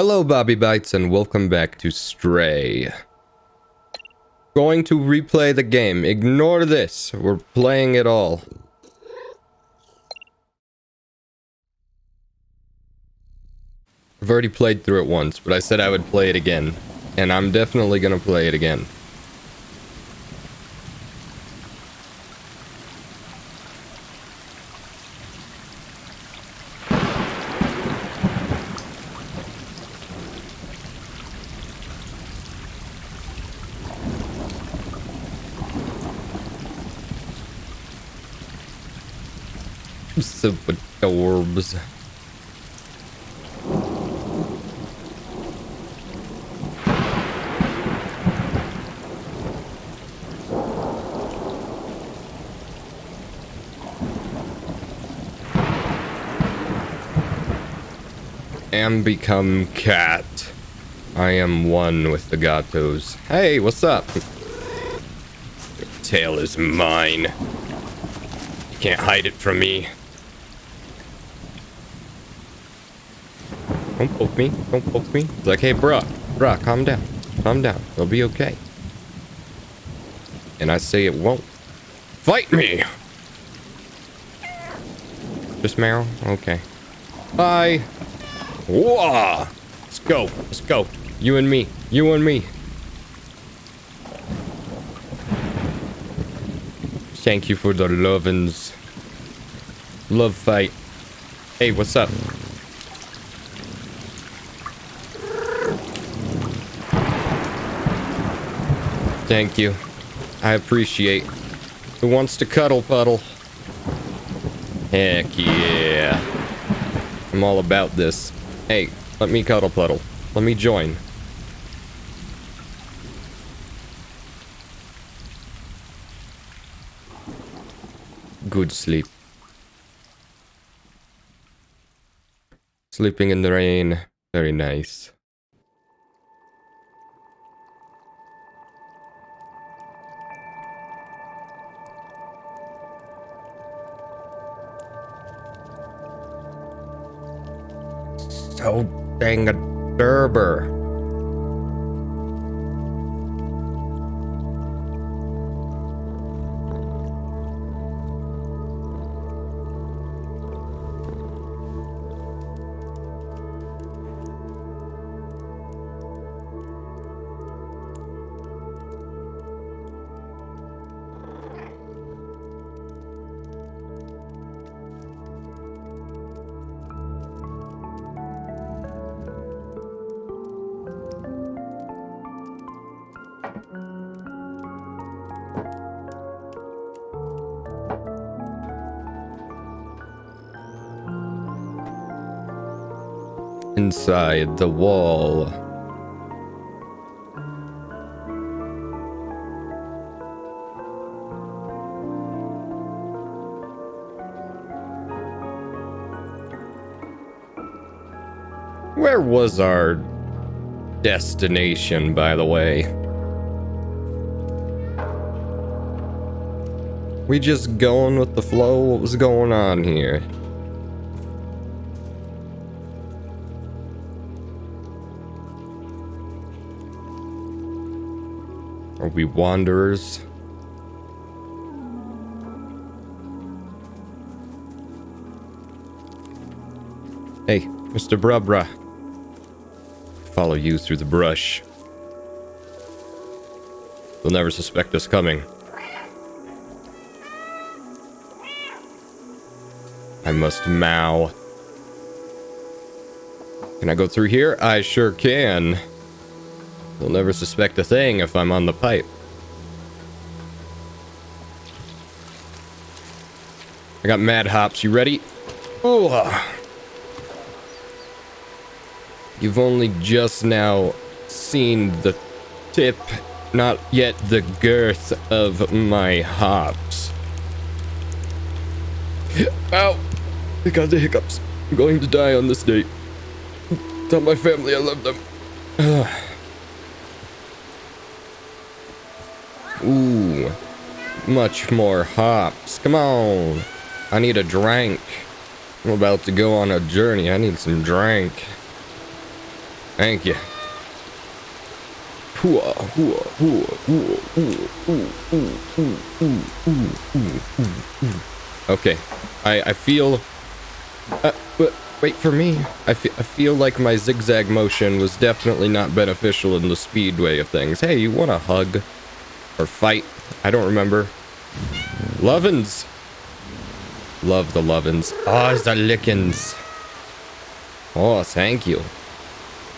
Hello Bobby Bites and welcome back to Stray. Going to replay the game. Ignore this. We're playing it all. I've already played through it once, but I said I would play it again. And I'm definitely gonna play it again. Super adorbs. And become cat. I am one with the gatos. Hey, what's up? Your tail is mine. You can't hide it from me. Don't poke me. Don't poke me. It's like, hey, bruh, calm down. Calm down. It'll be okay. And I say it won't. Fight me! Just Meryl? Okay. Bye! Whoa! Let's go. Let's go. You and me. You and me. Thank you for the lovin's. Love fight. Hey, what's up? Thank you. I appreciate. Who wants to cuddle puddle? Heck yeah. I'm all about this. Hey, let me cuddle puddle. Let me join. Good sleep. Sleeping in the rain. Very nice. So dang a derber. Inside the wall. Where was our destination, by the way? We just going with the flow? What was going on here? Are we wanderers? Hey, Mr. Brubra. Follow you through the brush. They'll never suspect us coming. I must mow. Can I go through here? I sure can. They'll never suspect a thing if I'm on the pipe. I got mad hops. You ready? Ooh. You've only just now seen the tip, not yet the girth of my hops. Ow! I got the hiccups. I'm going to die on this date. Tell my family I love them. Ooh, much more hops. Come on. I need a drink. I'm about to go on a journey. I need some drink. Thank you. Okay. I feel... wait for me. I feel like my zigzag motion was definitely not beneficial in the speedway of things. Hey, you want a hug? Or fight? I don't remember. Lovins! Love the Lovins. Oh, the lickins. Oh, thank you.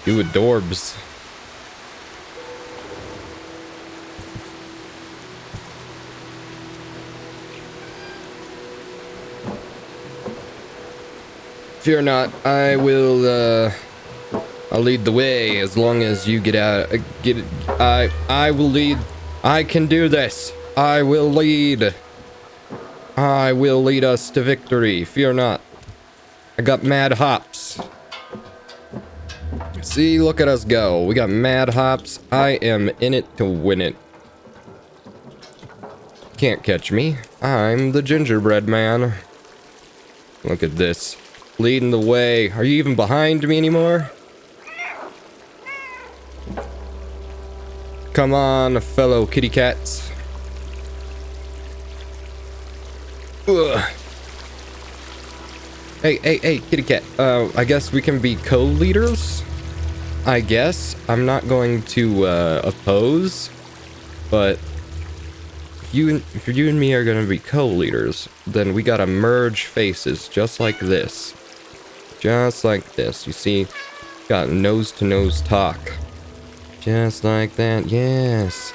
You adorbs. Fear not, I will, I'll lead the way as long as you get out, I will lead. I can do this. I will lead. I will lead us to victory. Fear not. I got mad hops. See, look at us go. We got mad hops. I am in it to win it. Can't catch me. I'm the gingerbread man. Look at this. Leading the way. Are you even behind me anymore? Come on, fellow kitty cats. Ugh. Hey, kitty cat. I guess we can be co-leaders? I guess. I'm not going to, oppose. But if you and me are gonna be co-leaders, then we gotta merge faces just like this. Just like this. You see, got nose-to-nose talk. Just like that. Yes.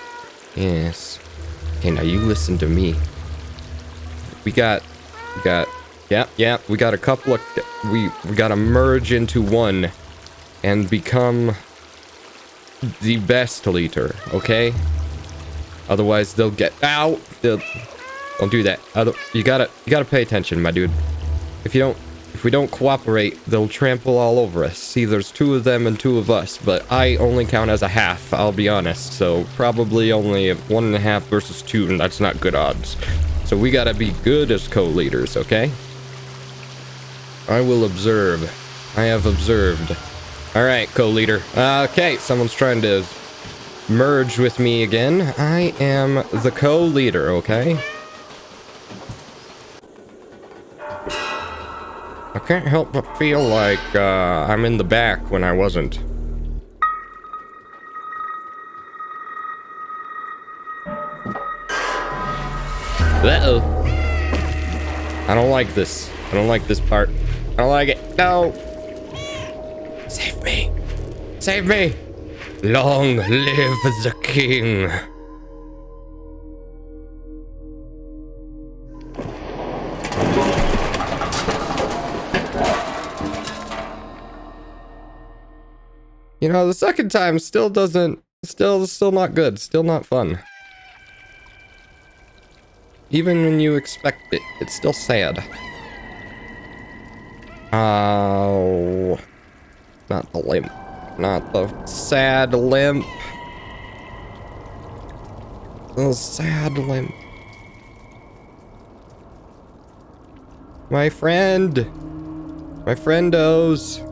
Yes. Okay, now you listen to me. We got, yeah, we got a couple of, we gotta merge into one and become the best leader, okay? Otherwise they'll get out. Don't do that. You gotta pay attention, my dude. If we don't cooperate, they'll trample all over us. See, there's 2 of them and 2 of us, but I only count as a half, I'll be honest. So probably only 1.5 versus 2, and that's not good odds. So we gotta be good as co-leaders, okay? I will observe. I have observed. Alright, co-leader. Okay, someone's trying to merge with me again. I am the co-leader, okay? I can't help but feel like I'm in the back when I wasn't. Uh-oh. I don't like this. I don't like this part. I don't like it. No! Save me. Save me! Long live the king! You know, the second time still not good. Still not fun. Even when you expect it, it's still sad. Oh. Not the limp. Not the sad limp. The sad limp. My friend. My friendos.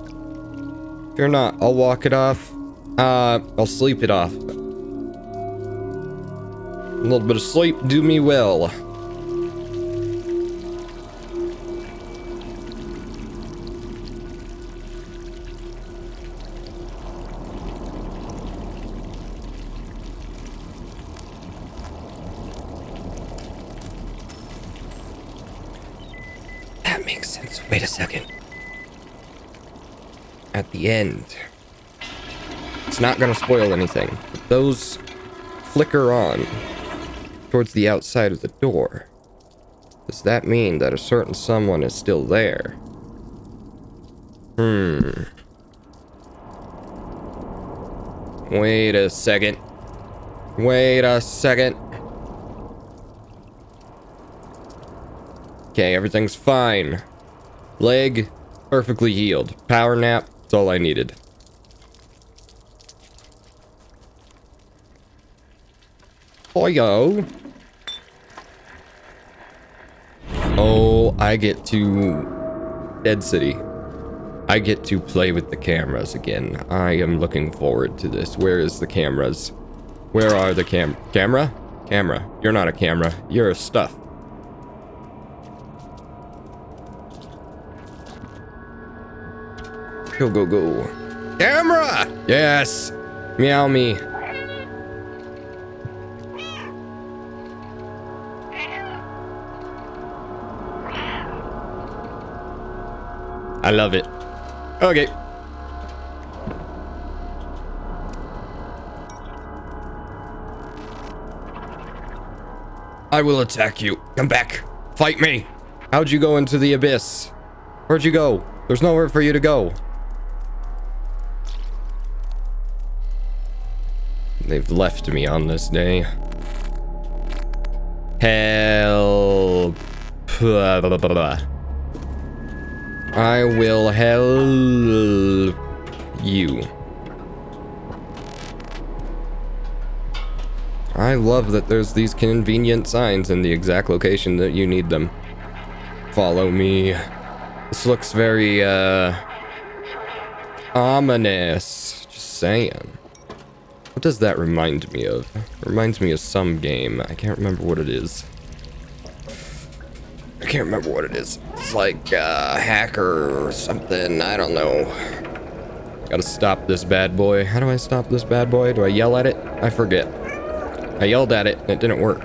Fear not, I'll walk it off. I'll sleep it off. A little bit of sleep do me well. That makes sense. Wait a second. At the end, it's not gonna spoil anything, but those flicker on towards the outside of the door. Does that mean that a certain someone is still there? Wait a second. Wait a second. Okay, everything's fine. Leg perfectly healed. Power nap. That's all I needed. Boyo. Oh, I get to Dead City. I get to play with the cameras again. I am looking forward to this. Where is the cameras? Where are the camera? Camera. You're not a camera. You're a stuff. Go, go, go. Camera! Yes! Meow me. I love it. Okay. I will attack you. Come back. Fight me. How'd you go into the abyss? Where'd you go? There's nowhere for you to go. They've left me on this day. Help. I will help you. I love that there's these convenient signs in the exact location that you need them. Follow me. This looks very, ominous. Just saying. What does that remind me of? It reminds me of some game. I can't remember what it is. I can't remember what it is. It's like hacker or something. I don't know. Gotta stop this bad boy. How do I stop this bad boy? Do I yell at it? I forget. I yelled at it and it didn't work.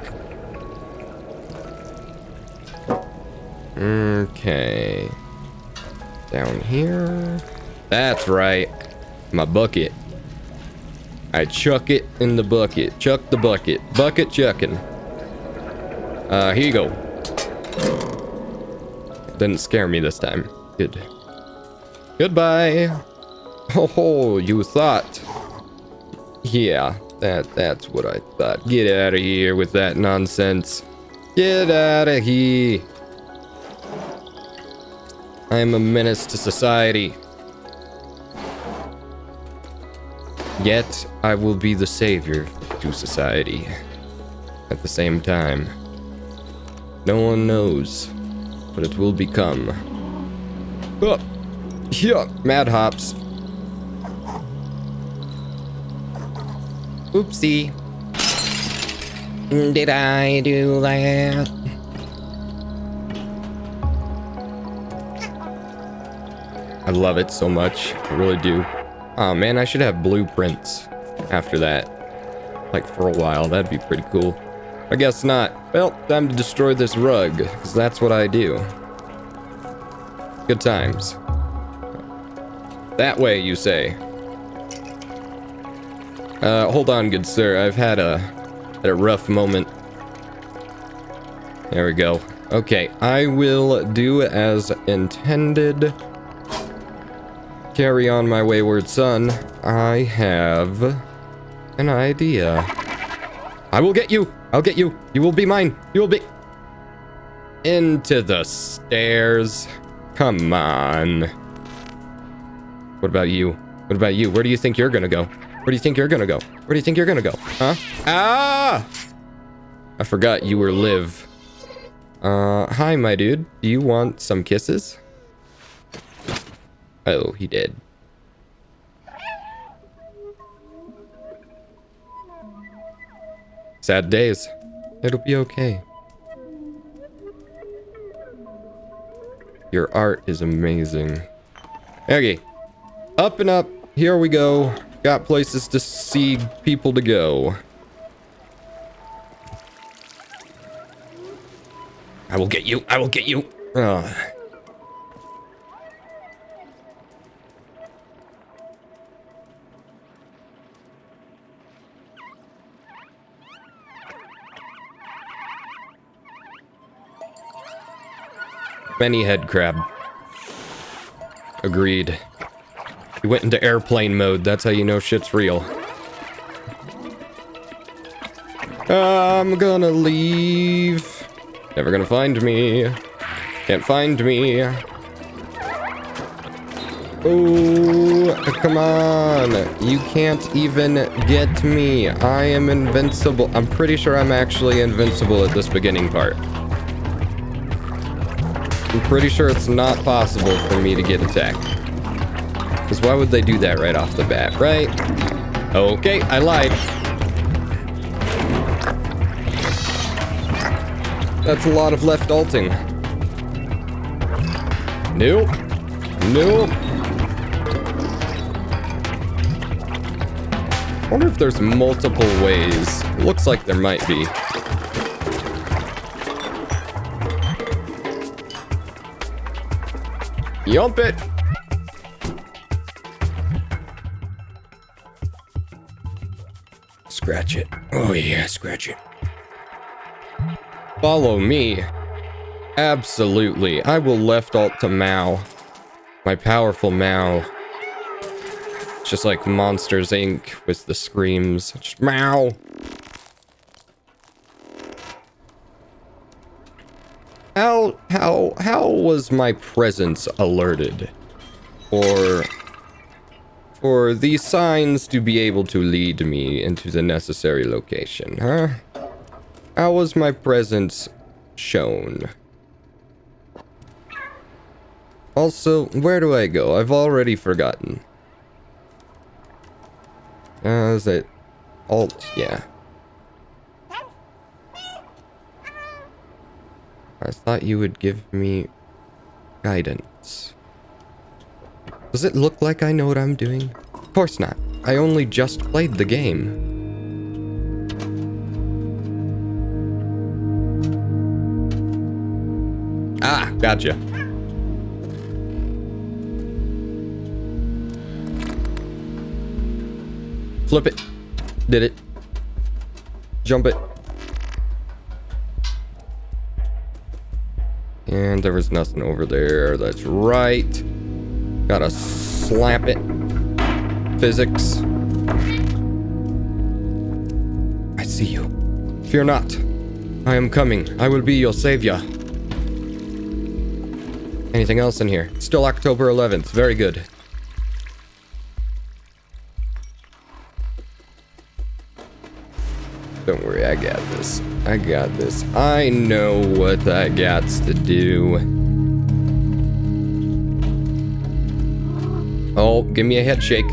Okay. Down here. That's right. My bucket. I chuck it in the bucket. Chuck the bucket. Bucket chucking. Here you go. Didn't scare me this time. Good. Goodbye. Oh, you thought. Yeah, that's what I thought. Get out of here with that nonsense. Get out of here. I am a menace to society. Yet, I will be the savior to society. At the same time. No one knows. But it will become. Oh, yeah, mad hops. Oopsie. Did I do that? I love it so much. I really do. Oh man, I should have blueprints after that. Like for a while, that'd be pretty cool. I guess not. Well, time to destroy this rug, because that's what I do. Good times. That way, you say. Hold on, good sir. I've had a rough moment. There we go. Okay, I will do as intended. Carry on, my wayward son. I have an idea. I will get you. I'll get you. You will be mine. You will be... Into the stairs. Come on. What about you? What about you? Where do you think you're gonna go? Where do you think you're gonna go? Where do you think you're gonna go? Huh? Ah! I forgot you were Liv. Hi, my dude. Do you want some kisses? Oh, he did. Sad days. It'll be okay. Your art is amazing. Okay. Up and up. Here we go. Got places to see, people to go. I will get you. I will get you. Ugh. Many head crab. Agreed. He went into airplane mode. That's how you know shit's real. I'm gonna leave. Never gonna find me. Can't find me. Oh, come on. You can't even get me. I am invincible. I'm pretty sure I'm actually invincible at this beginning part. I'm pretty sure it's not possible for me to get attacked. Why would they do that right off the bat, right? Okay, I lied. That's a lot of left alting. Nope. Nope. I wonder if there's multiple ways. Looks like there might be. Yump it! Scratch it. Oh yeah, scratch it. Follow me. Absolutely. I will left alt to Mao. My powerful Mao. Just like Monsters Inc. with the screams. Just Mao. How was my presence alerted? For these signs to be able to lead me into the necessary location, huh? How was my presence shown? Also, where do I go? I've already forgotten. Is it Alt? Yeah. I thought you would give me guidance. Does it look like I know what I'm doing? Of course not. I only just played the game. Ah, gotcha. Flip it. Did it. Jump it. And there was nothing over there. That's right. Gotta slap it. Physics. I see you. Fear not. I am coming. I will be your savior. Anything else in here? Still October 11th. Very good. Don't worry, I got this. I got this. I know what I got to do. Oh, give me a head shake.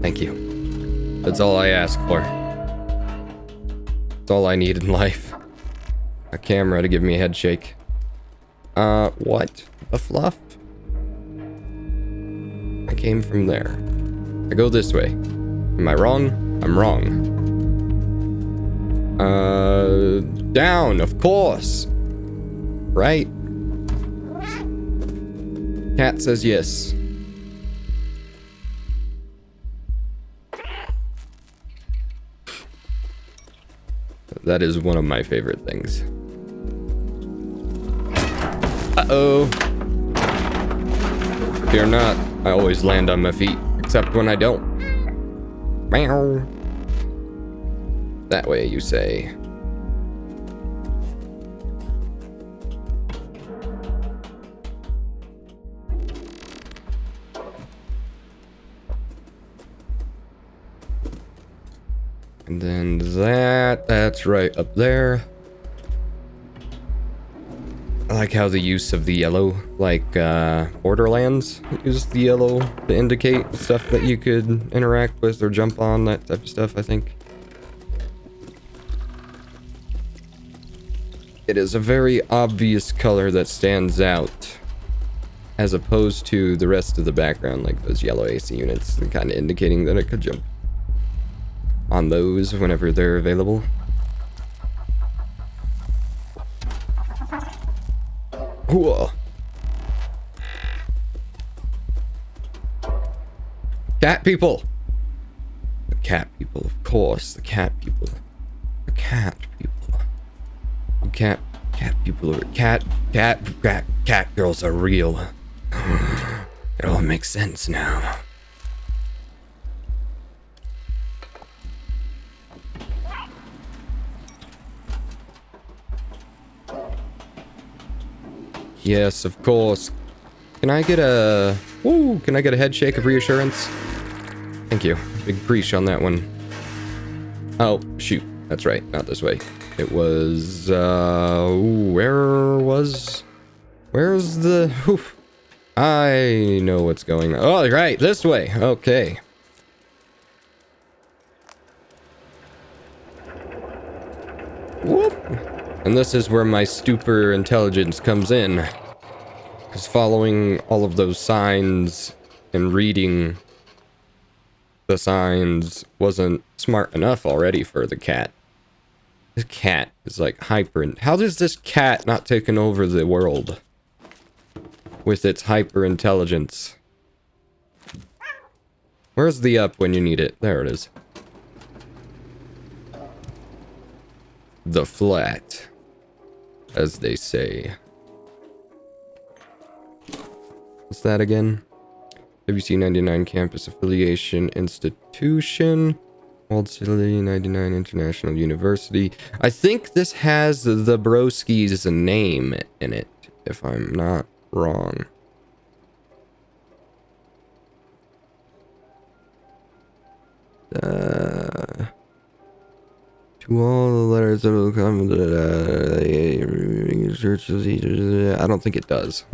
Thank you. That's all I ask for. That's all I need in life. A camera to give me a head shake. What? The fluff? I came from there. I go this way. Am I wrong? I'm wrong. Down, of course. Right? Cat says yes. That is one of my favorite things. Uh-oh. Fear not. I always land on my feet, except when I don't. Meow. That way, you say. And then that's right up there. I like how the use of the yellow, like Borderlands, used the yellow to indicate stuff that you could interact with or jump on, that type of stuff, I think. It is a very obvious color that stands out, as opposed to the rest of the background, like those yellow AC units, kind of indicating that it could jump on those whenever they're available. Whoa. Cat people! The cat people, of course, the cat people. The cat people. The cat people are cat girls are real. It all makes sense now. Yes, of course. Can I get a head shake of reassurance? Thank you. Big preach on that one. Oh, shoot. That's right. Not this way. It was, where's the, I know what's going on. Oh, right, this way. Okay. Whoop. And this is where my super intelligence comes in. Because following all of those signs and reading the signs wasn't smart enough already for the cat. This cat is like hyper. How does this cat not taken over the world with its hyper intelligence? Where's the up when you need it? There it is. The flat, as they say. What's that again? WC 99 Campus Affiliation Institution. Old City 99 International University. I think this has the broski's name in it, if I'm not wrong. To all the letters that will come, I don't think it does.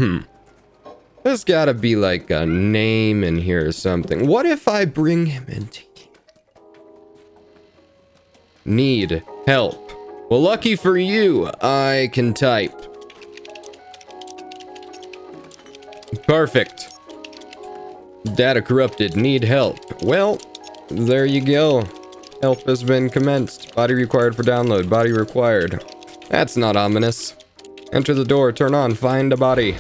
There's gotta be like a name in here or something. What if I bring him into need help? Well, lucky for you, I can type. Perfect. Data corrupted, need help. Well, there you go. Help has been commenced. Body required for download. Body required. That's not ominous. Enter the door, turn on, find a body.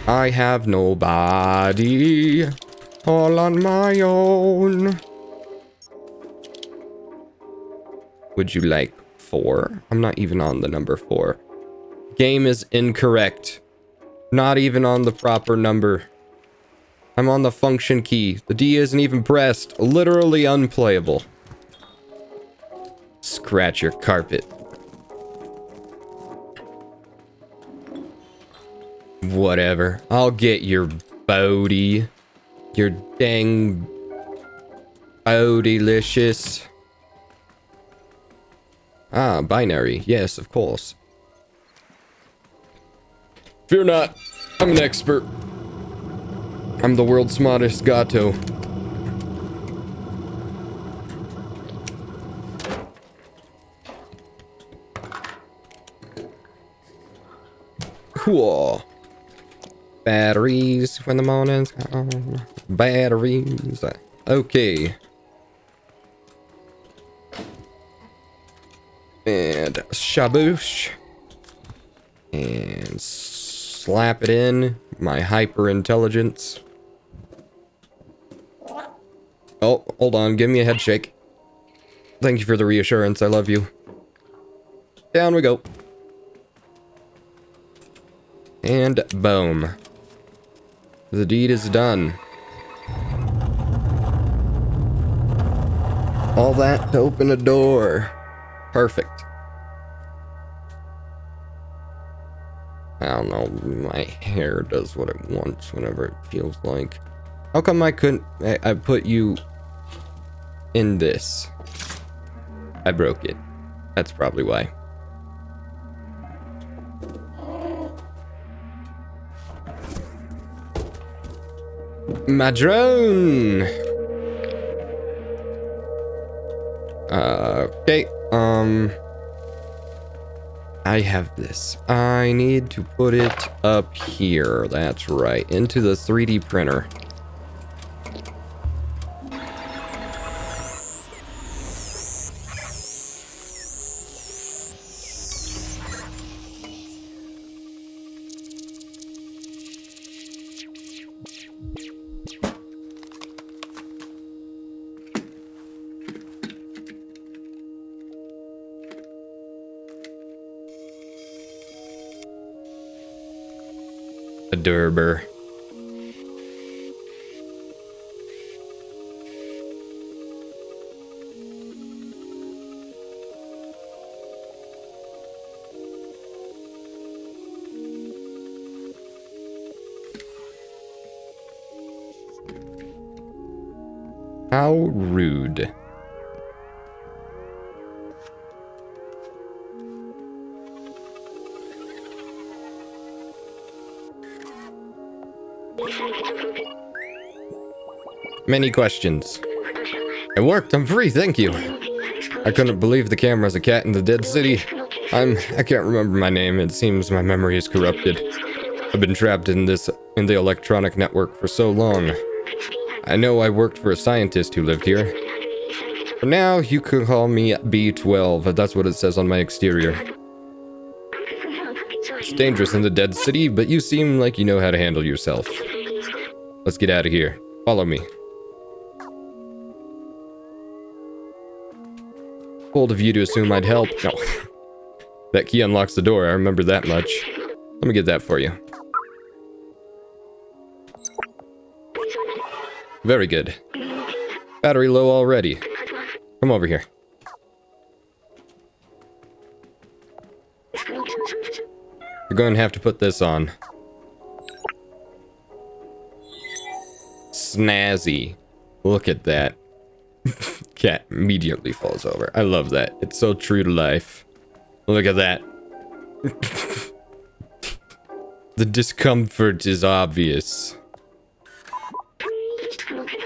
I have no body. All on my own. Would you like 4? I'm not even on the number 4. Game is incorrect. Not even on the proper number. I'm on the function key. The D isn't even pressed. Literally unplayable. Scratch your carpet. Whatever. I'll get your Bodie. Your dang Bodilicious. Ah, binary. Yes, of course. Fear not. I'm an expert. I'm the world's smartest gato. Cool. Batteries when the morning's come. Batteries. Okay. And shaboosh. And slap it in. My hyper intelligence. Oh, hold on. Give me a head shake. Thank you for the reassurance. I love you. Down we go. And boom. The deed is done. All that to open a door. Perfect. I don't know. My hair does what it wants whenever it feels like. How come I couldn't... I put you in this? I broke it. That's probably why. My drone! Okay, I have this. I need to put it up here. That's right, into the 3D printer. A Durber. How rude. Many questions. It worked. I'm free. Thank you. I couldn't believe the camera's a cat in the dead city. I can't remember my name. It seems my memory is corrupted. I've been trapped in the electronic network for so long. I know I worked for a scientist who lived here. For now, you could call me B12. That's what it says on my exterior. It's dangerous in the dead city, but you seem like you know how to handle yourself. Let's get out of here. Follow me. Bold of you to assume I'd help. No. That key unlocks the door, I remember that much. Let me get that for you. Very good. Battery low already. Come over here. You're going to have to put this on. Snazzy. Look at that. Cat immediately falls over. I love that. It's so true to life. Look at that. The discomfort is obvious.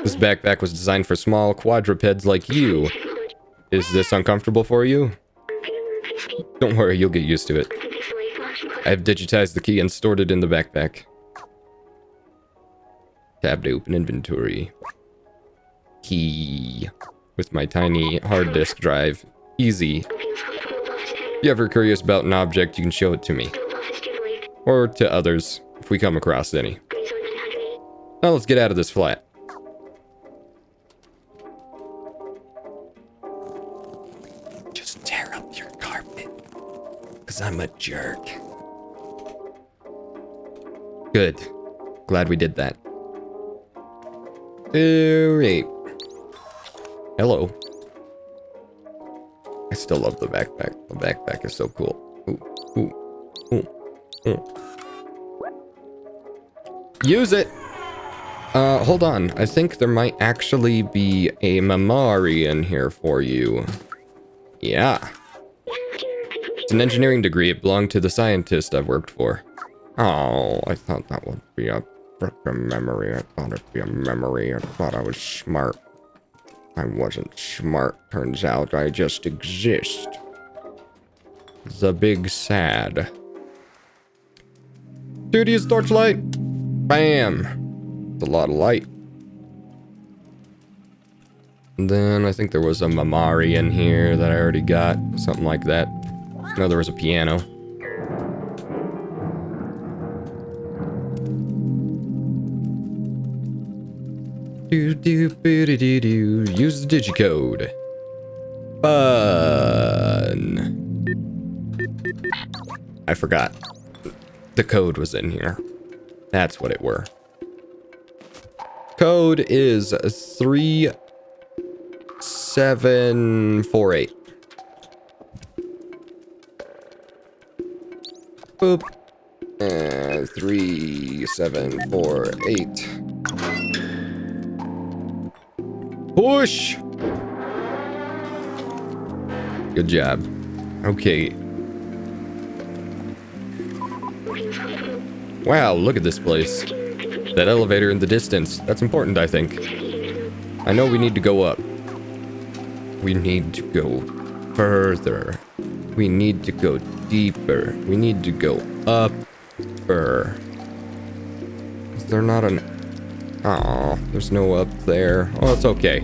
This backpack was designed for small quadrupeds like you. Is this uncomfortable for you? Don't worry, you'll get used to it. I've digitized the key and stored it in the backpack. Tab to open inventory. Key. With my tiny hard disk drive. Easy. If you're ever curious about an object, you can show it to me. Or to others, if we come across any. Now let's get out of this flat. Just tear up your carpet. 'Cause I'm a jerk. Good. Glad we did that. Alright. Hello. I still love the backpack. The backpack is so cool. Ooh, ooh, ooh, ooh. Use it! Hold on. I think there might actually be a memory in here for you. Yeah. It's an engineering degree. It belonged to the scientist I've worked for. Oh, I thought that would be a frickin' memory. I thought it'd be a memory. I thought I was smart. I wasn't smart. Turns out I just exist. The big sad. Dude, use torchlight. Bam. It's a lot of light. And then I think there was a memory in here that I already got. Something like that. No, there was a piano. Use the digicode. Fun. I forgot. The code was in here. That's what it were. Code is 3748. Boop. 3748. Push! Good job. Okay. Wow, look at this place. That elevator in the distance. That's important, I think. I know we need to go up. We need to go further. We need to go deeper. We need to go upper. Is there not an... Oh, there's no up there. Oh, it's okay.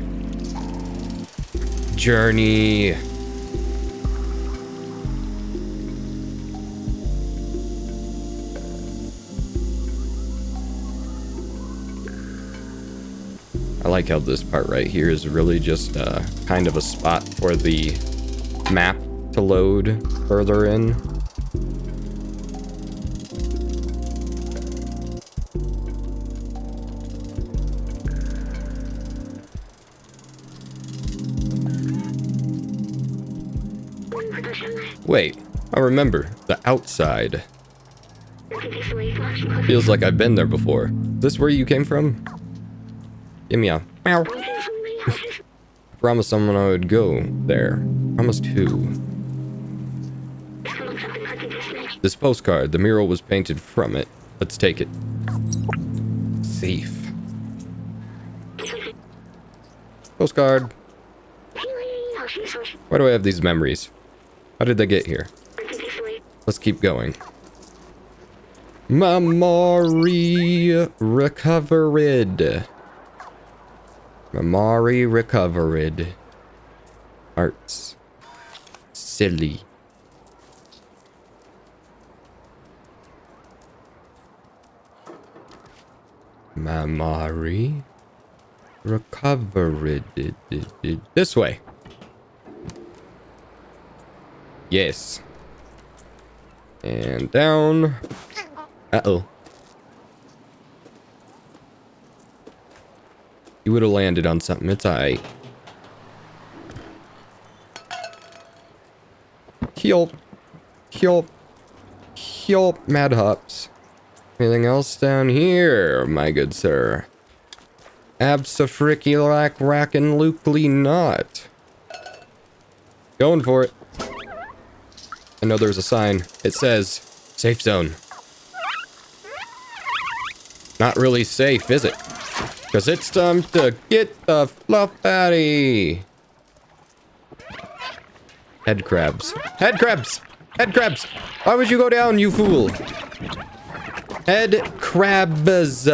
Journey. I like how this part right here is really just kind of a spot for the map to load further in. Wait, I remember. The outside. Feels like I've been there before. Is this where you came from? Give me a meow. Promised someone I would go there. Promised who? This postcard. The mural was painted from it. Let's take it. Thief. Postcard. Why do I have these memories? How did they get here? Let's keep going. Memory recovered. Memory recovered. Arts. Silly. Memory recovered. This way. Yes. And down. Uh-oh. You would have landed on something. It's alright. Help. Help. Help, mad hops. Anything else down here, my good sir? Abso-fricky-lack-rack-and-looply not. Going for it. I know there's a sign. It says, safe zone. Not really safe, is it? Because it's time to get the fluff patty. Head crabs. Head crabs! Head crabs! Why would you go down, you fool? Head crabs.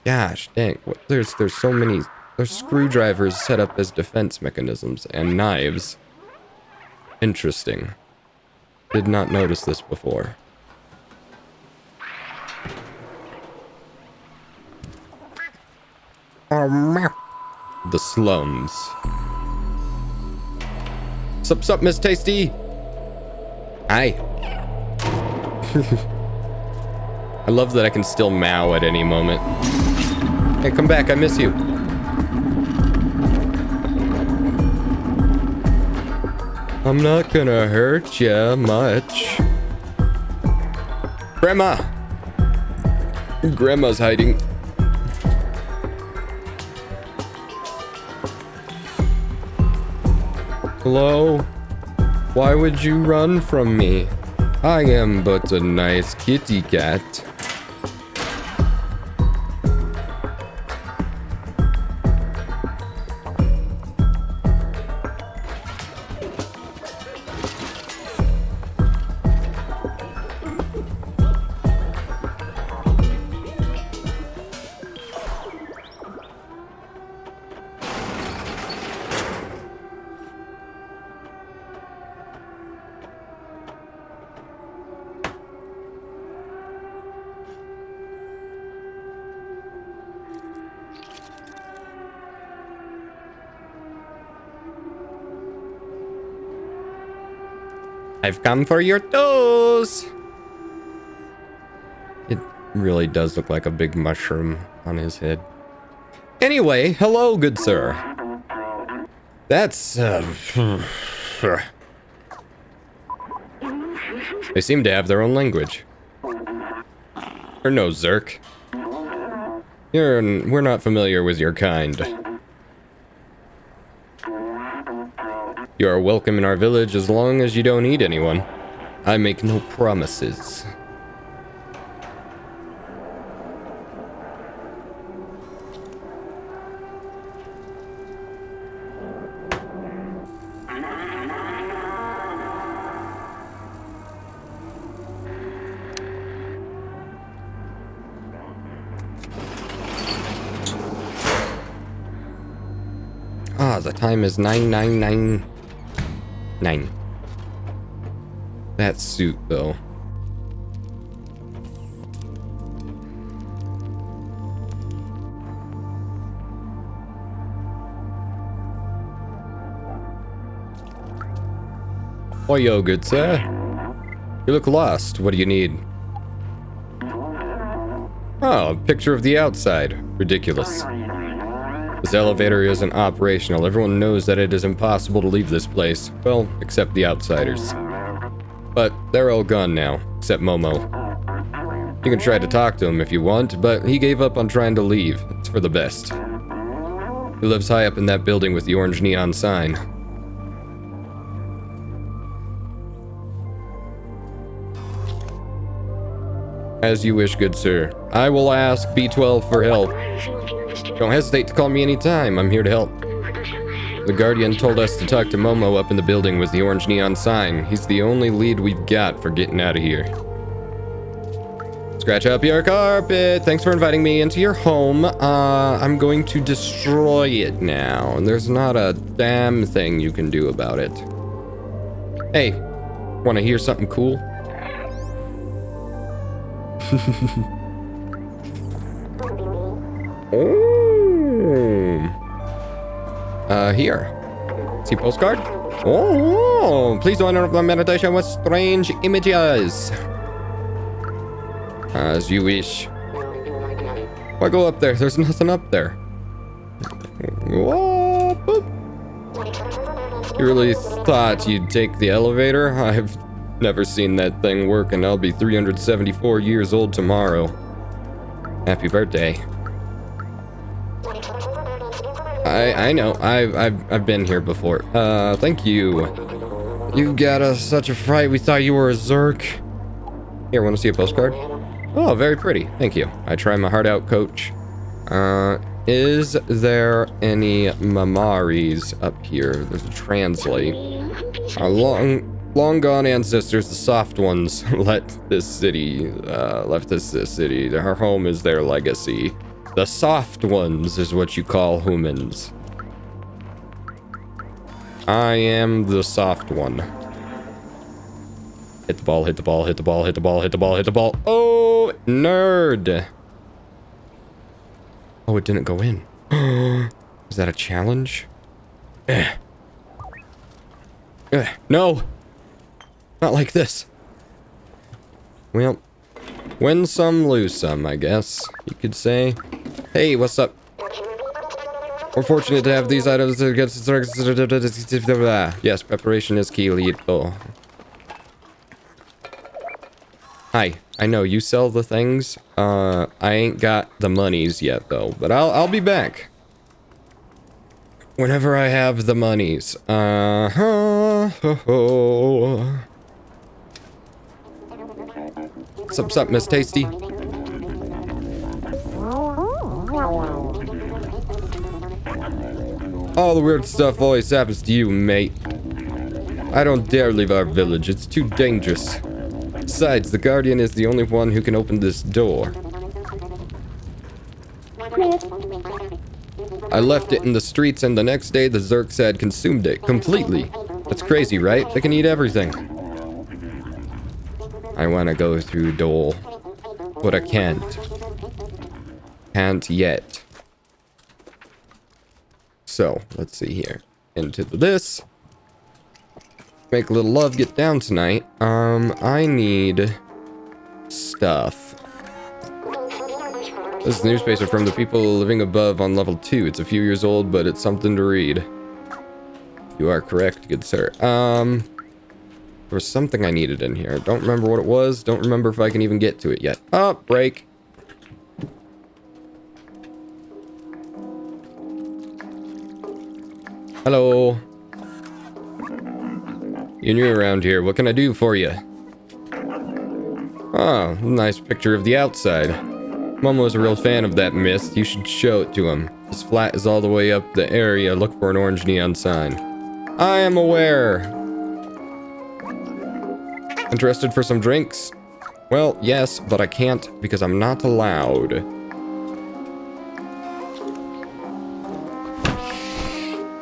Gosh, dang. There's so many. There's screwdrivers set up as defense mechanisms and knives. Interesting. Did not notice this before. The slums. Sup, Miss Tasty? Hi. I love that I can still meow at any moment. Hey, come back, I miss you. I'm not gonna hurt ya much. Grandma! Grandma's hiding. Hello? Why would you run from me? I am but a nice kitty cat. I've come for your toes! It really does look like a big mushroom on his head. Anyway, hello, good sir. That's, They seem to have their own language. Or no, Zerk. We're not familiar with your kind. You are welcome in our village as long as you don't eat anyone. I make no promises. Ah, the time is 9:99. That suit, though. Why, yo, good sir. You look lost. What do you need? Oh, a picture of the outside. Ridiculous. This elevator isn't operational. Everyone knows that it is impossible to leave this place. Well, except the outsiders. But they're all gone now, except Momo. You can try to talk to him if you want, but he gave up on trying to leave. It's for the best. He lives high up in that building with the orange neon sign. As you wish, good sir. I will ask BlueTwelve for help. Don't hesitate to call me anytime. I'm here to help. The Guardian told us to talk to Momo up in the building with the orange neon sign. He's the only lead we've got for getting out of here. Scratch up your carpet. Thanks for inviting me into your home. I'm going to destroy it now. And there's not a damn thing you can do about it. Hey, want to hear something cool? Oh. Here. See postcard? Oh, please don't interrupt my meditation with strange images. As you wish. Why go up there? There's nothing up there. Whoa, boop. You really thought you'd take the elevator? I've never seen that thing work, and I'll be 374 years old tomorrow. Happy birthday. I know. I've been here before. Thank you. You got us such a fright. We thought you were a Zerk. Here, want to see a postcard? Oh, very pretty. Thank you. I try my heart out, coach. Is there any Mamaris up here? There's a translate. Our long gone ancestors, the soft ones, left this city. Their home is their legacy. The soft ones is what you call humans. I am the soft one. Hit the ball, hit the ball, hit the ball, hit the ball, hit the ball, hit the ball. Oh, nerd. Oh, it didn't go in. Is that a challenge? No. Not like this. Well, win some, lose some, I guess you could say. Hey, what's up? We're fortunate to have these items. Yes, preparation is key, lead. Oh. Hi, I know you sell the things. I ain't got the monies yet though, but I'll be back whenever I have the monies. Sup, sup, Miss Tasty. All the weird stuff always happens to you, mate. I don't dare leave our village. It's too dangerous. Besides, the Guardian is the only one who can open this door. I left it in the streets, and the next day the Zerks had consumed it completely. That's crazy, right? They can eat everything. I want to go through door, but I can't. Can't yet. So, let's see here. Into this. Make a little love, get down tonight. I need stuff. This is the newspaper from the people living above on level 2. It's a few years old, but it's something to read. You are correct, good sir. There was something I needed in here. Don't remember what it was. Don't remember if I can even get to it yet. Oh, break. Hello. You're new around here. What can I do for you? Oh, nice picture of the outside. Momo's a real fan of that mist. You should show it to him. His flat is all the way up the area. Look for an orange neon sign. I am aware. Interested for some drinks? Well, yes, but I can't because I'm not allowed.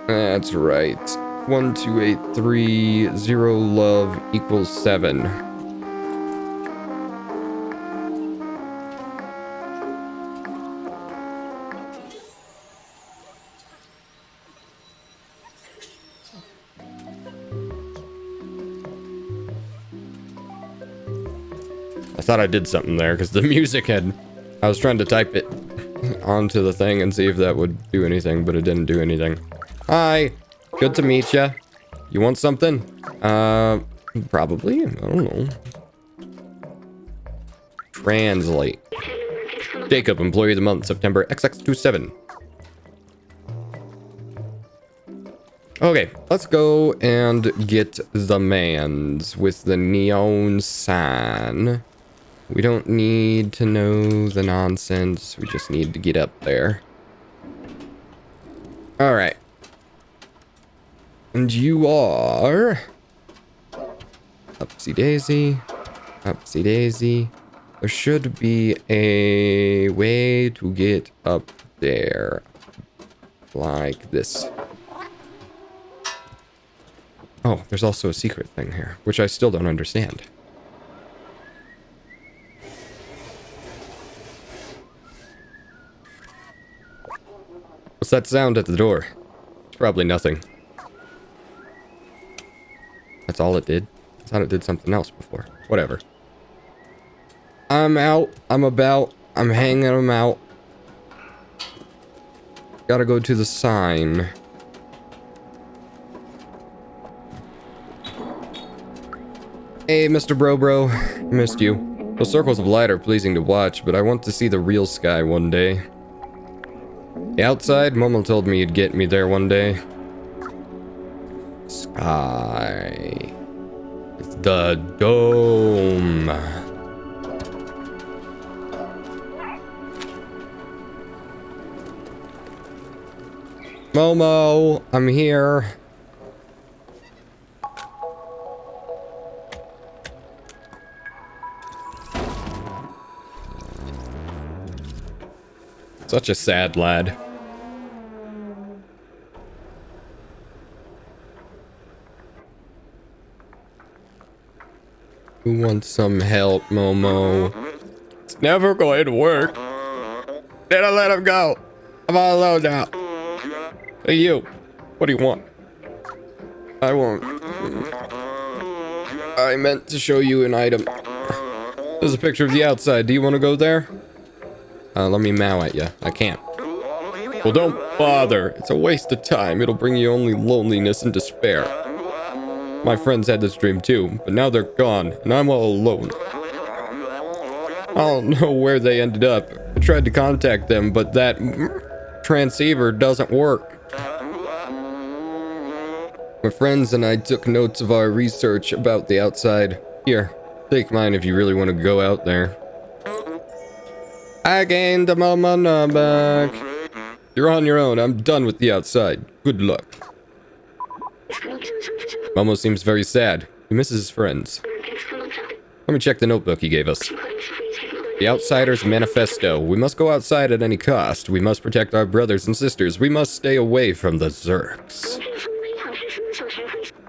That's right. 1, 2, 8, 3, 0 love equals 7. I thought I did something there because the music had... I was trying to type it onto the thing and see if that would do anything, but it didn't do anything. Hi! Good to meet ya. You want something? Probably. I don't know. Translate. Jacob, employee of the month, September XX27. Okay, let's go and get the mans with the neon sign. We don't need to know the nonsense. We just need to get up there. Alright. And you are... Upsy daisy. Upsy daisy. There should be a way to get up there. Like this. Oh, there's also a secret thing here, which I still don't understand. What's that sound at the door? It's probably nothing. That's all it did? I thought it did something else before. Whatever. I'm out. I'm about. I'm hanging them out. Gotta go to the sign. Hey, Mr. Bro. Missed you. Those circles of light are pleasing to watch, but I want to see the real sky one day. The outside, Momo told me you'd get me there one day. Sky. It's the dome. Momo, I'm here. Such a sad lad. Who wants some help, Momo? It's never going to work. Did I let him go? I'm all alone now. Hey, you. What do you want? I meant to show you an item. There's a picture of the outside. Do you want to go there? Let me meow at you. I can't. Well, don't bother. It's a waste of time. It'll bring you only loneliness and despair. My friends had this dream too, but now they're gone, and I'm all alone. I don't know where they ended up. I tried to contact them, but that transceiver doesn't work. My friends and I took notes of our research about the outside. Here, take mine if you really want to go out there. I gained the Momo back. You're on your own. I'm done with the outside. Good luck. Momo seems very sad. He misses his friends. Let me check the notebook he gave us. The Outsider's Manifesto. We must go outside at any cost. We must protect our brothers and sisters. We must stay away from the Zerks.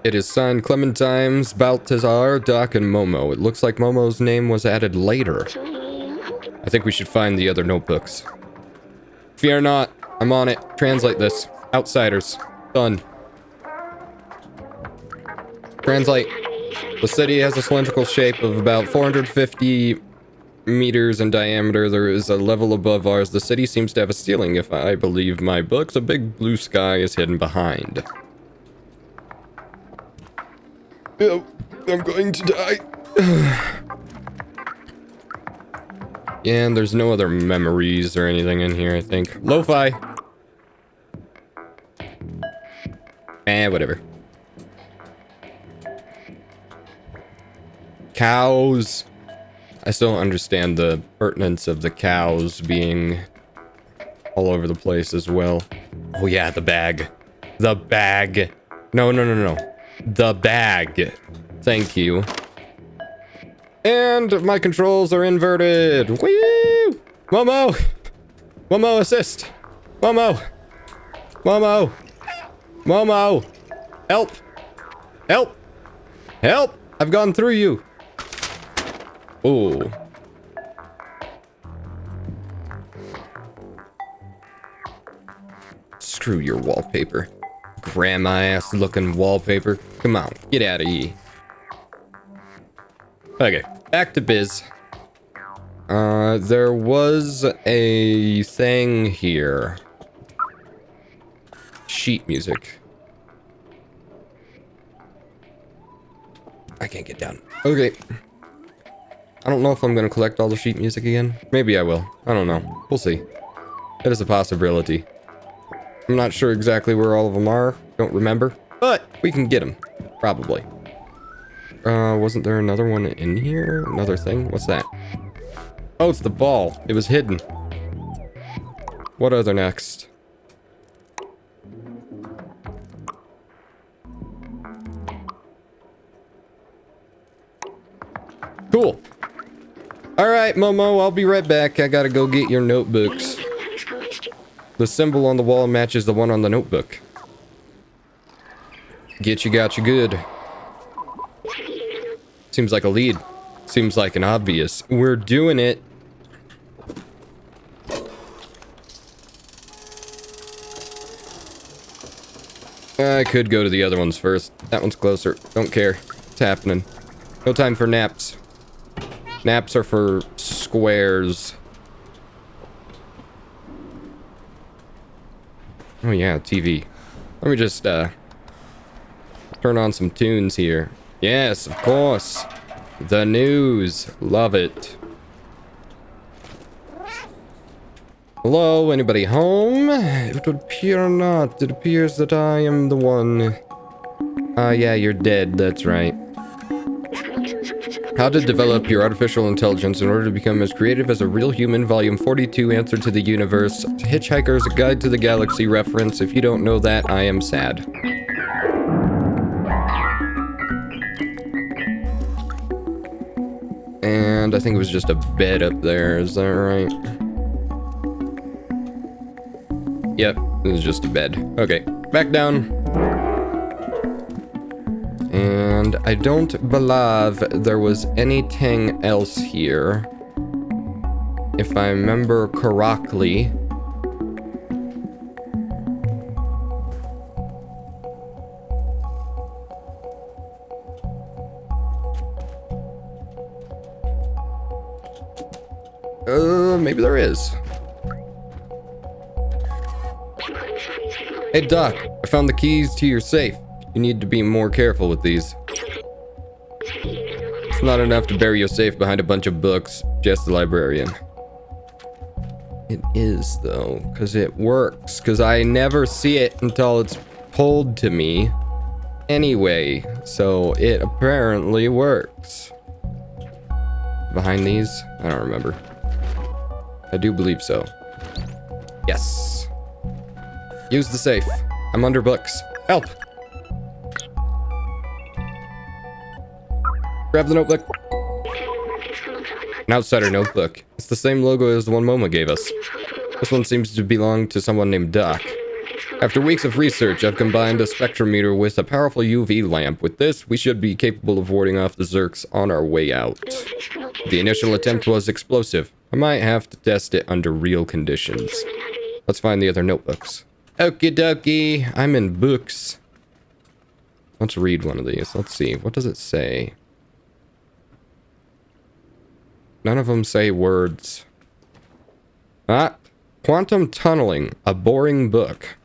It is signed Clementines, Baltazar, Doc, and Momo. It looks like Momo's name was added later. I think we should find the other notebooks. Fear not. I'm on it. Translate this. Outsiders. Done. Translate. The city has a cylindrical shape of about 450 meters in diameter. There is a level above ours. The city seems to have a ceiling. If I believe my books, a big blue sky is hidden behind. Oh, I'm going to die. Yeah, and there's no other memories or anything in here, I think. Lo-fi. Whatever. Cows. I still don't understand the pertinence of the cows being all over the place as well. Oh yeah, the bag. The bag. No. The bag. Thank you. And my controls are inverted. Woo! Momo! Momo, assist! Momo! Momo! Momo! Help! Help! Help! I've gone through you. Ooh. Screw your wallpaper. Grandma-ass looking wallpaper. Come on, get out of here. Okay, back to biz. There was a thing here. Sheet music. I can't get down. Okay. I don't know if I'm gonna collect all the sheet music again. Maybe I will. I don't know. We'll see. It is a possibility. I'm not sure exactly where all of them are. Don't remember. But we can get them. Probably. Wasn't there another one in here? Another thing? What's that? Oh, it's the ball. It was hidden. What other next? Alright, Momo, I'll be right back. I gotta go get your notebooks. The symbol on the wall matches the one on the notebook. Get you, got you good. Seems like a lead. Seems like an obvious. We're doing it. I could go to the other ones first. That one's closer. Don't care. It's happening. No time for naps. Naps are for squares. Oh yeah, TV. Let me just turn on some tunes here. Yes, of course. The news. Love it. Hello, anybody home? It would appear not. It appears that I am the one. Yeah, you're dead. That's right. How to develop your artificial intelligence in order to become as creative as a real human. Volume 42, Answer to the Universe. Hitchhiker's Guide to the Galaxy reference. If you don't know that, I am sad. And I think it was just a bed up there. Is that right? Yep, it was just a bed. Okay, back down. And I don't believe there was anything else here. If I remember correctly. Maybe there is. Hey Doc, I found the keys to your safe. You need to be more careful with these. It's not enough to bury your safe behind a bunch of books, just the librarian. It is though, because it works, because I never see it until it's pulled to me anyway, so it apparently works. Behind these? I don't remember. I do believe so. Yes. Use the safe. I'm under books. Help! Grab the notebook. An outsider notebook. It's the same logo as the one Moma gave us. This one seems to belong to someone named Doc. After weeks of research, I've combined a spectrometer with a powerful UV lamp. With this, we should be capable of warding off the Zerks on our way out. The initial attempt was explosive. I might have to test it under real conditions. Let's find the other notebooks. Okie dokie, I'm in books. Let's read one of these. Let's see. What does it say? None of them say words. Ah, Quantum Tunneling, a boring book.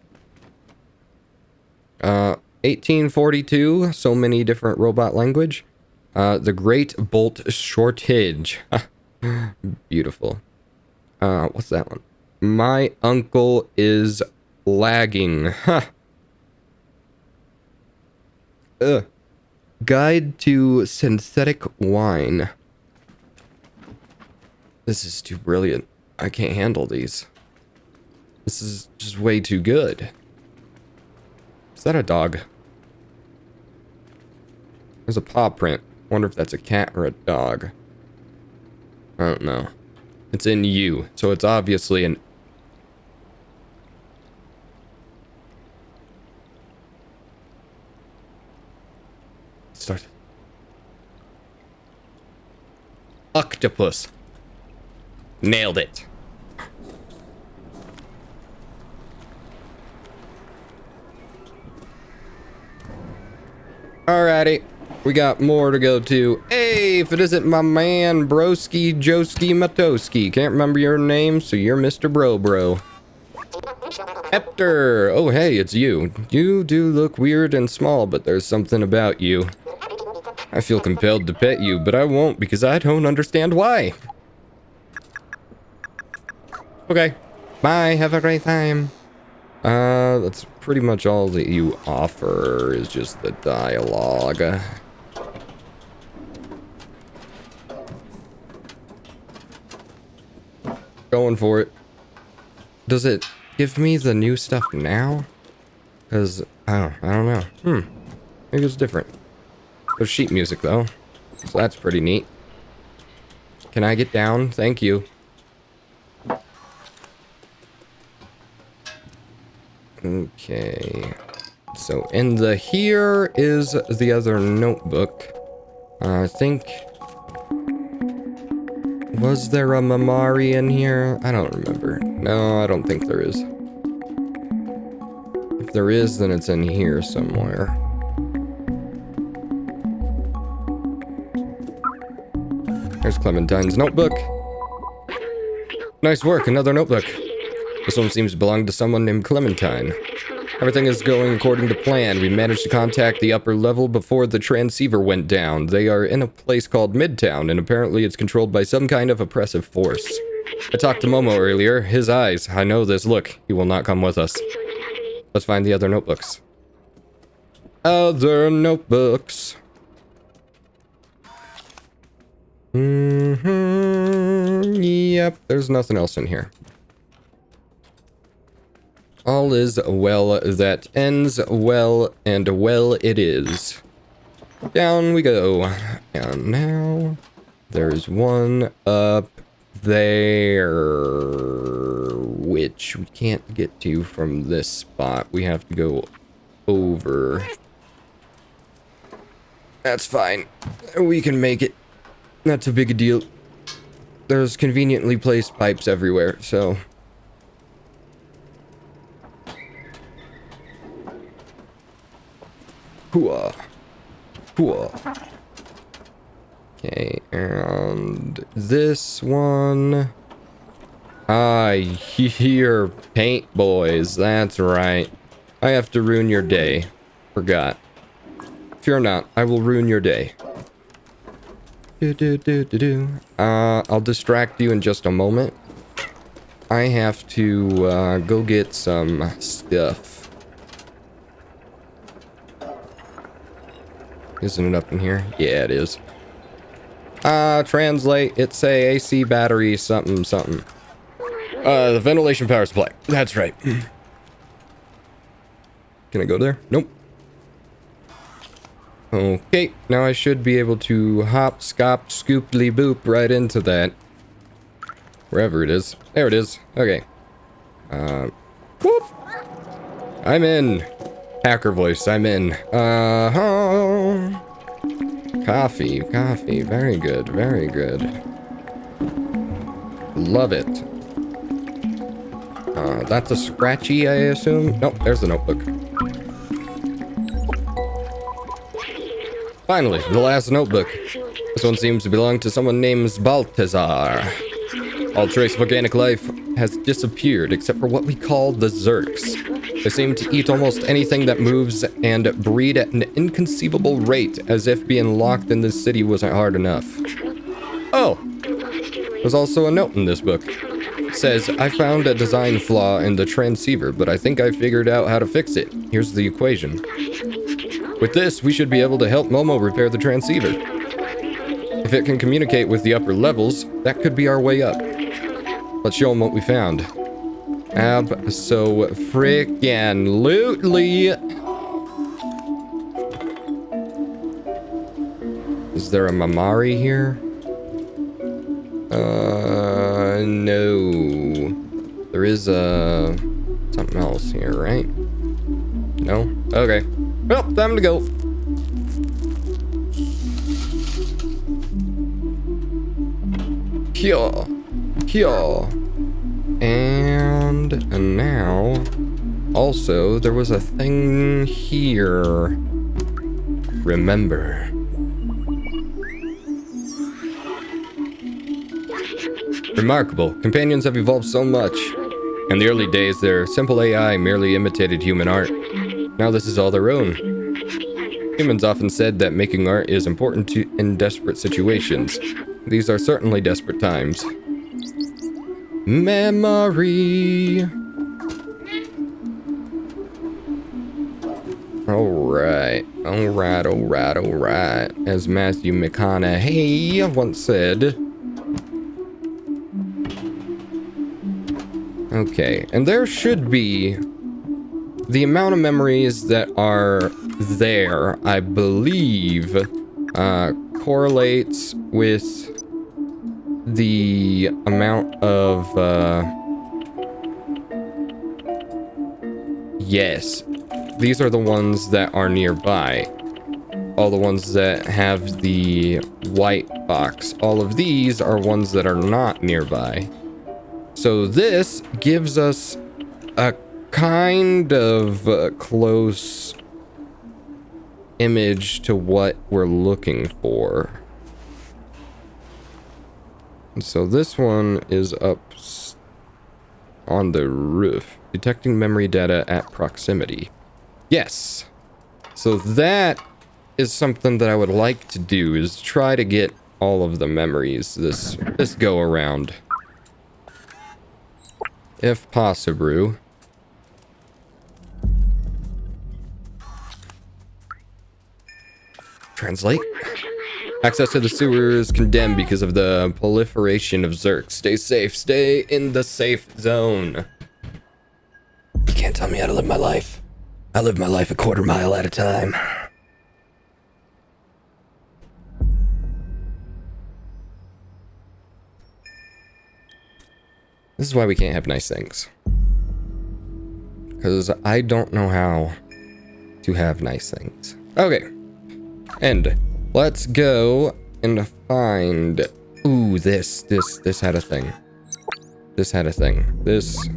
1842, so many different robot language. The Great Bolt Shortage. Beautiful. What's that one? My uncle is lagging. Huh. Guide to synthetic wine. This is too brilliant. I can't handle these. This is just way too good. Is that a dog? There's a paw print. Wonder if that's a cat or a dog. I don't know. It's in U, so it's obviously an... Start. Octopus. Nailed it. Alrighty. We got more to go to. Hey, if it isn't my man, Broski, Joski, Matoski. Can't remember your name, so you're Mr. Bro. Hector. Oh, hey, it's you. You do look weird and small, but there's something about you. I feel compelled to pet you, but I won't because I don't understand why. Okay. Bye. Have a great time. That's pretty much all that you offer is just the dialogue. Going for it. Does it give me the new stuff now? Because, I don't know. Maybe it's different. There's sheet music, though. So that's pretty neat. Can I get down? Thank you. Okay. So in the here is the other notebook. I think... Was there a Mamari in here? I don't remember. No, I don't think there is. If there is, then it's in here somewhere. There's Clementine's notebook. Nice work, another notebook. This one seems to belong to someone named Clementine. Everything is going according to plan. We managed to contact the upper level before the transceiver went down. They are in a place called Midtown, and apparently it's controlled by some kind of oppressive force. I talked to Momo earlier. His eyes. I know this. Look, he will not come with us. Let's find the other notebooks. Other notebooks. Yep, there's nothing else in here. All is well that ends well, and well it is. Down we go. And now, there's one up there, which we can't get to from this spot. We have to go over. That's fine. We can make it. Not too big a deal. There's conveniently placed pipes everywhere, so... Hooah. Hooah. Okay, and this one... I hear paint boys, that's right. I have to ruin your day. Forgot. Fear not, I will ruin your day. I'll distract you in just a moment. I have to go get some stuff. Isn't it up in here? Yeah, it is. Translate. It's a AC battery something something. The ventilation power supply. That's right. Can I go there? Nope. Okay, now I should be able to hop, scop, scooply boop right into that. Wherever it is. There it is. Okay. Whoop. I'm in. Hacker voice, I'm in. Coffee, coffee. Very good, very good. Love it. That's a scratchy, I assume? Nope, there's the notebook. Finally, the last notebook. This one seems to belong to someone named Balthazar. All trace of organic life has disappeared except for what we call the Zerks. They seem to eat almost anything that moves and breed at an inconceivable rate, as if being locked in this city wasn't hard enough. Oh! There's also a note in this book. It says, I found a design flaw in the transceiver, but I think I figured out how to fix it. Here's the equation. With this, we should be able to help Momo repair the transceiver. If it can communicate with the upper levels, that could be our way up. Let's show them what we found. Abso-frickin-lutely. Is there a Mamari here? No. There is something else here, right? No? Okay. Well, time to go. Here. Here. And now, also, there was a thing here. Remember. Remarkable. Companions have evolved so much. In the early days, their simple AI merely imitated human art. Now this is all their own. Humans often said that making art is important in desperate situations. These are certainly desperate times. Memory. Alright. As Matthew McConaughey once said. Okay, and there should be the amount of memories that are there, I believe, correlates with the amount of, yes, these are the ones that are nearby. All the ones that have the white box. All of these are ones that are not nearby. So this gives us a kind of close image to what we're looking for. So this one is up on the roof, detecting memory data at proximity. Yes. So that is something that I would like to do, is try to get all of the memories this go around. If possible. Translate. Access to the sewer is condemned because of the proliferation of Zerks. Stay safe. Stay in the safe zone. You can't tell me how to live my life. I live my life a quarter mile at a time. This is why we can't have nice things. Because I don't know how to have nice things. Okay. And let's go and find... Ooh, this had a thing. This had a thing. This...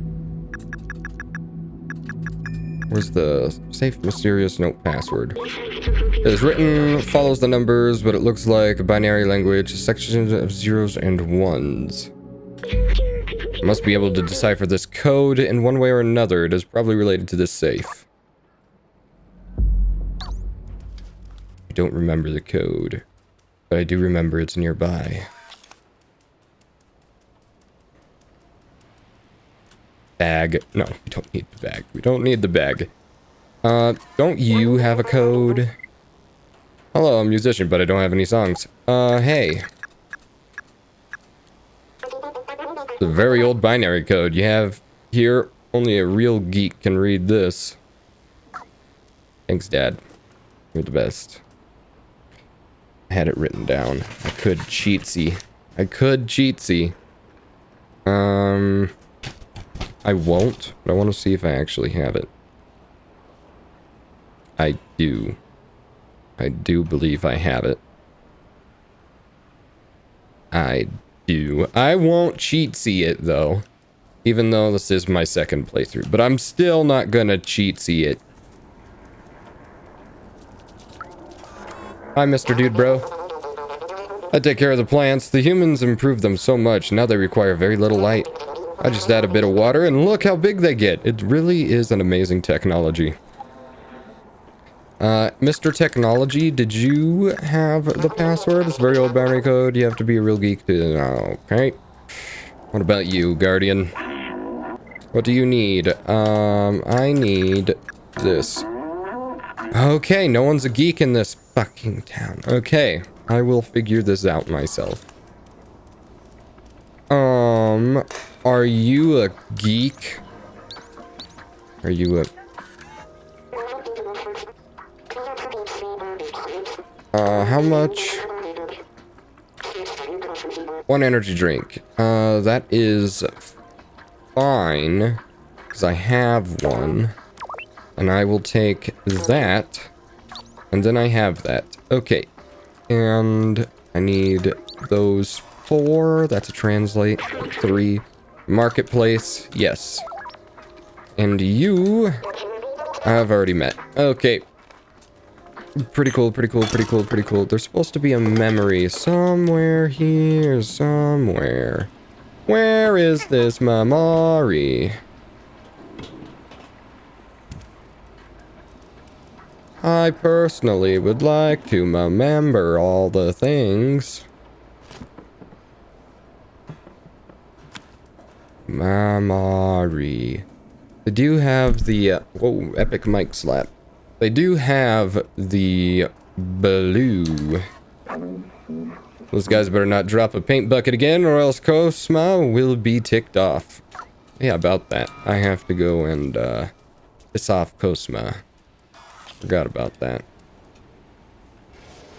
Where's the safe mysterious note password? It is written, follows the numbers, but it looks like a binary language, a section of zeros and ones. I must be able to decipher this code in one way or another. It is probably related to this safe. I don't remember the code, but I do remember it's nearby. Bag. No, we don't need the bag. We don't need the bag. Don't you have a code? Hello, I'm a musician, but I don't have any songs. Hey. It's a very old binary code you have here. Only a real geek can read this. Thanks, Dad. You're the best. I had it written down. I could cheatsy. I won't, but I want to see if I actually have it. I do. I do believe I have it. I do. I won't cheatsy it, though. Even though this is my second playthrough. But I'm still not gonna cheatsy it. Hi, Mr. Dude Bro. I take care of the plants. The humans improved them so much. Now they require very little light. I just add a bit of water and look how big they get. It really is an amazing technology. Mr. Technology, did you have the password? It's a very old binary code. You have to be a real geek to know. Okay. What about you, Guardian? What do you need? I need this. Okay, no one's a geek in this fucking town. Okay, I will figure this out myself. Are you a geek? Are you a... how much? One energy drink. That is fine, because I have one. And I will take that, and then I have that. Okay, and I need those 4. That's a translate. 3. Marketplace. Yes. And you, I've already met. Okay. Pretty cool, pretty cool, pretty cool, pretty cool. There's supposed to be a memory somewhere here, somewhere. Where is this memory? I personally would like to remember all the things. Memory. They do have the, whoa, epic mic slap. They do have the blue. Those guys better not drop a paint bucket again, or else Cosma will be ticked off. Yeah, about that. I have to go and, piss off Cosma. Forgot about that.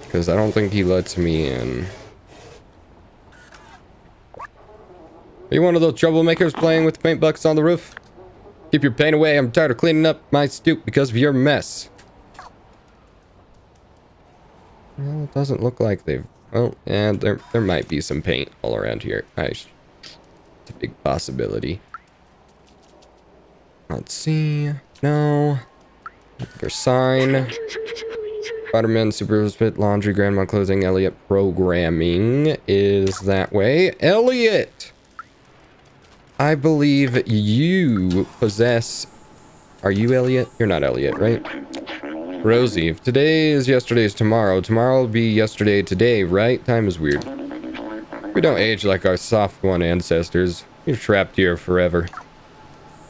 Because I don't think he lets me in. Are you one of those troublemakers playing with the paint buckets on the roof? Keep your paint away. I'm tired of cleaning up my stoop because of your mess. Well, it doesn't look like they've... Well, and there might be some paint all around here. It's a big possibility. Let's see. No. Your sign. Spider-Man, Super Spit, Laundry, Grandma Clothing, Elliot Programming is that way. Elliot! I believe you possess... Are you Elliot? You're not Elliot, right? Rosie, if today is yesterday's tomorrow, tomorrow will be yesterday today, right? Time is weird. We don't age like our soft one ancestors. You're trapped here forever.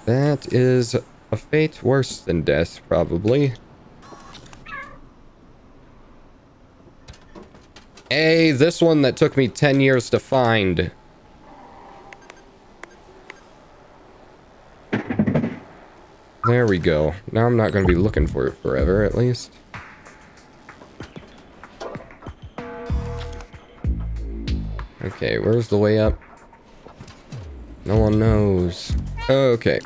That is a fate worse than death, probably. Hey, this one that took me 10 years to find. There we go. Now I'm not going to be looking for it forever, at least. Okay, where's the way up? No one knows. Okay.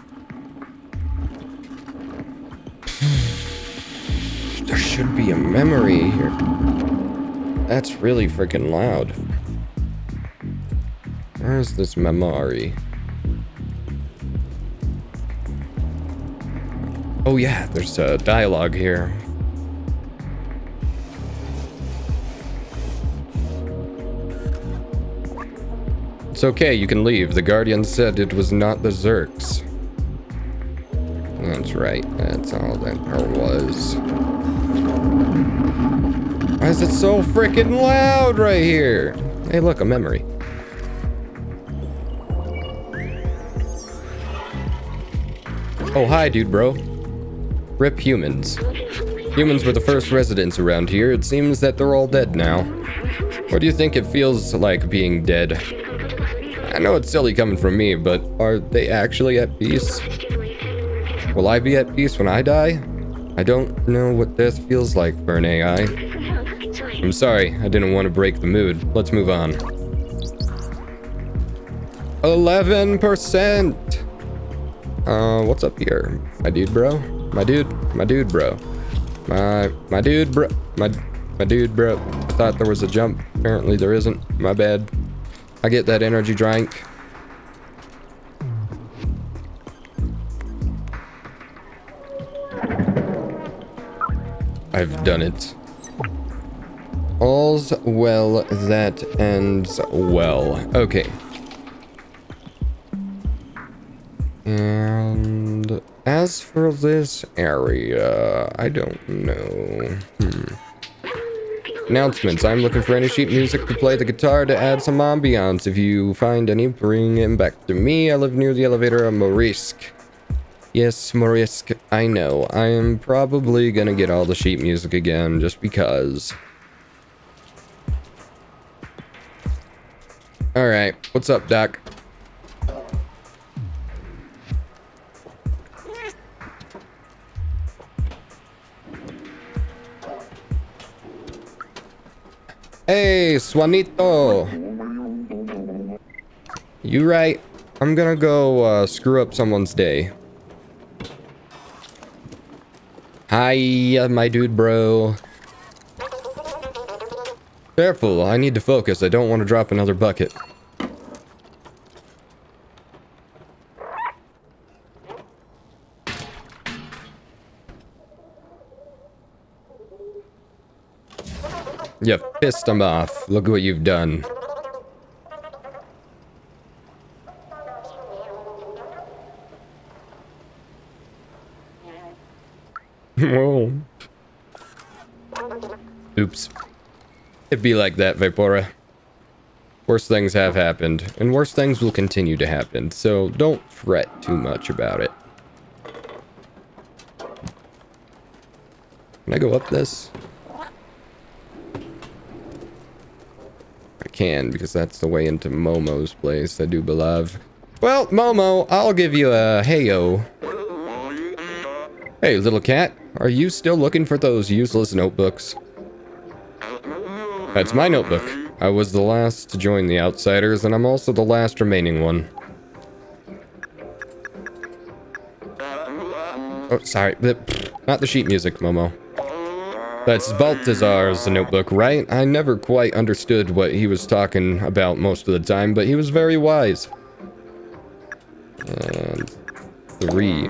There should be a memory here. That's really freaking loud. Where's this memory? Oh yeah, there's a dialogue here. It's okay, you can leave. The Guardian said it was not the Zerks. That's right, that's all that there was. Why is it so freaking loud right here? Hey look, a memory. Oh hi dude bro. Rip humans. Humans were the first residents around here. It seems that they're all dead now. What do you think it feels like being dead? I know it's silly coming from me, but are they actually at peace? Will I be at peace when I die? I don't know what death feels like for an AI. I'm sorry, I didn't want to break the mood. Let's move on. 11%! What's up here? My dude bro? My dude bro. My dude bro. My dude bro. I thought there was a jump. Apparently there isn't. My bad. I get that energy drink. I've done it. All's well that ends well. Okay. And as for this area, I don't know. Announcements. I'm looking for any sheet music to play the guitar to add some ambiance. If you find any, bring him back to me. I live near the elevator at Morisk. Yes, Morisk, I know. I am probably gonna get all the sheet music again, just because. Alright, what's up, Doc? Hey, Swanito! You right? I'm gonna go screw up someone's day. Hi, my dude bro. Careful, I need to focus. I don't want to drop another bucket. You pissed him off. Look what you've done. Whoa. Oops. It'd be like that, Vapora. Worse things have happened, and worse things will continue to happen, so don't fret too much about it. Can I go up this? I can, because that's the way into Momo's place, I do believe. Well, Momo, I'll give you a heyo. Hey, little cat, are you still looking for those useless notebooks? That's my notebook. I was the last to join the Outsiders, and I'm also the last remaining one. Oh, sorry. Not the sheet music, Momo. That's Balthazar's notebook, right? I never quite understood what he was talking about most of the time, but he was very wise. And 3.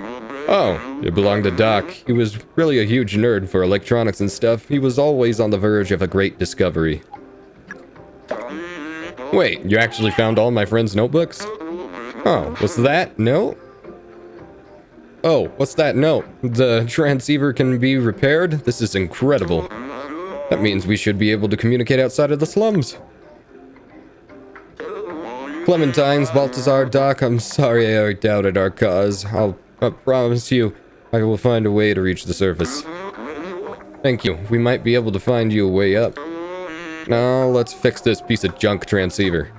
Oh, it belonged to Doc. He was really a huge nerd for electronics and stuff. He was always on the verge of a great discovery. Wait, you actually found all my friends' notebooks? Oh, what's that? No? Oh, what's that note? The transceiver can be repaired? This is incredible. That means we should be able to communicate outside of the slums. Clementines, Balthazar, Doc, I'm sorry I doubted our cause. I promise you, I will find a way to reach the surface. Thank you. We might be able to find you a way up. Now, let's fix this piece of junk transceiver.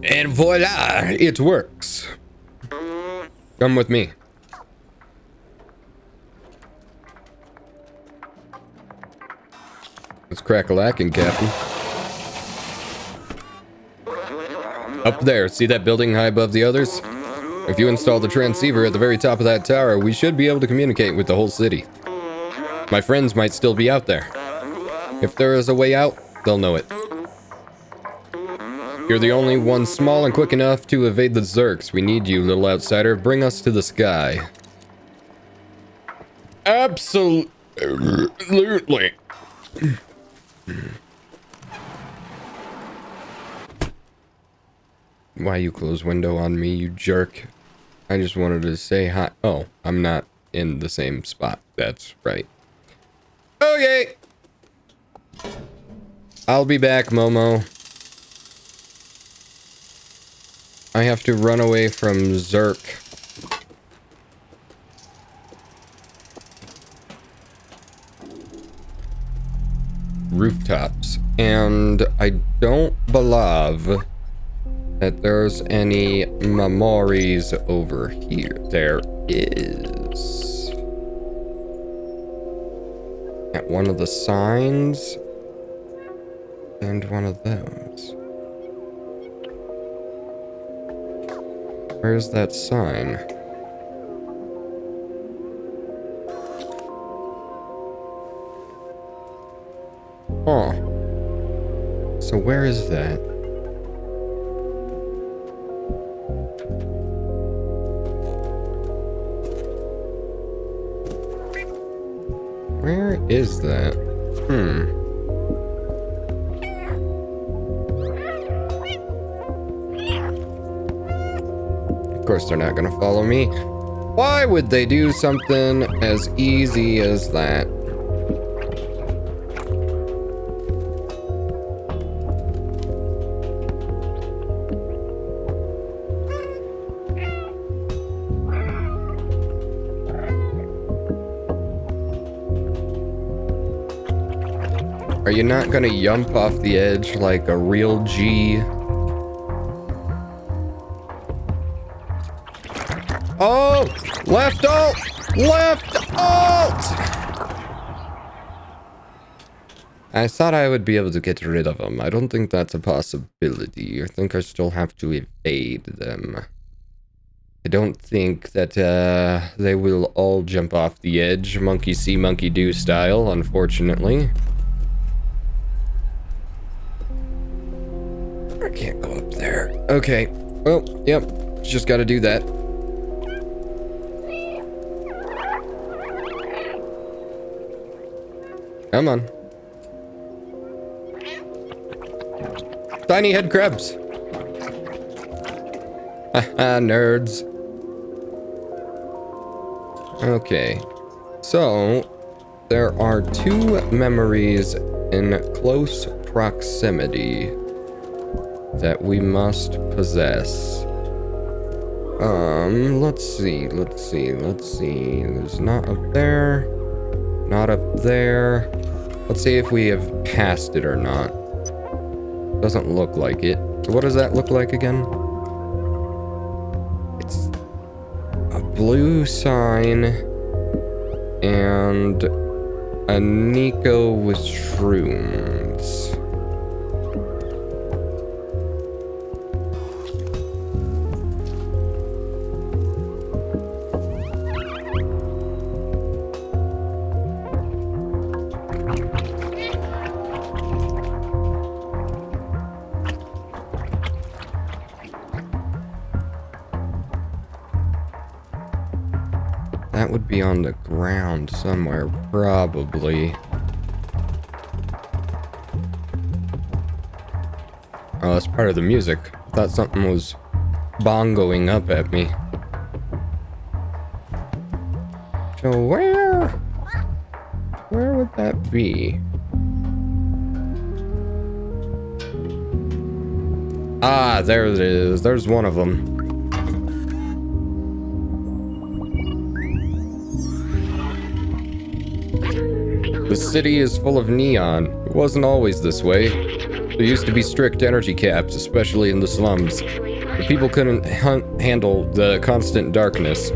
And voila, it works. Come with me. Let's crack a lacking, Captain. Up there, see that building high above the others? If you install the transceiver at the very top of that tower, we should be able to communicate with the whole city. My friends might still be out there. If there is a way out, they'll know it. You're the only one small and quick enough to evade the Zerks. We need you, little outsider. Bring us to the sky. Absolutely. Why you close window on me, you jerk? I just wanted to say hi. Oh, I'm not in the same spot. That's right. Okay. I'll be back, Momo. I have to run away from Zerk. Rooftops. And I don't believe that there's any memories over here. There is. At one of the signs. And one of those. Where's that sign? Oh. So where is that? Where is that? Of course they're not gonna follow me. Why would they do something as easy as that? Are you not gonna yump off the edge like a real G? Oh! Left alt! Left alt! I thought I would be able to get rid of them. I don't think that's a possibility. I think I still have to evade them. I don't think that they will all jump off the edge, monkey see, monkey do style, unfortunately. I can't go up there. Okay. Well, yep. Just gotta do that. Come on. Tiny head crabs. Haha, nerds. Okay. So, there are 2 memories in close proximity that we must possess. Let's see. There's not up there. Not up there. Let's see if we have passed it or not. Doesn't look like it. So what does that look like again? It's a blue sign and A Nico with shrooms. That would be on the ground somewhere, probably. Oh, that's part of the music. I thought something was bongoing up at me. So where would that be? Ah, there it is. There's one of them. The city is full of neon. It wasn't always this way. There used to be strict energy caps, especially in the slums. The people couldn't handle the constant darkness.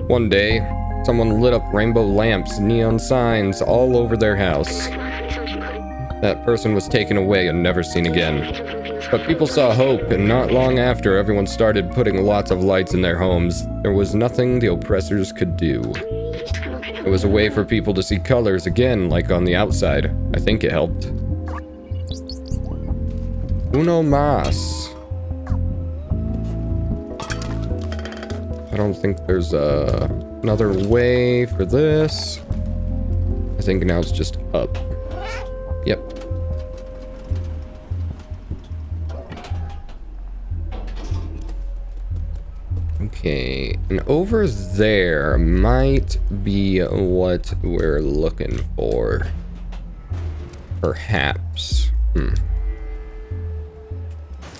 One day, someone lit up rainbow lamps, neon signs all over their house. That person was taken away and never seen again. But people saw hope, and not long after, everyone started putting lots of lights in their homes. There was nothing the oppressors could do. It was a way for people to see colors again, like on the outside. I think it helped. Uno mas. I don't think there's another way for this. I think now it's just up. Yep. Okay, and over there might be what we're looking for. Perhaps.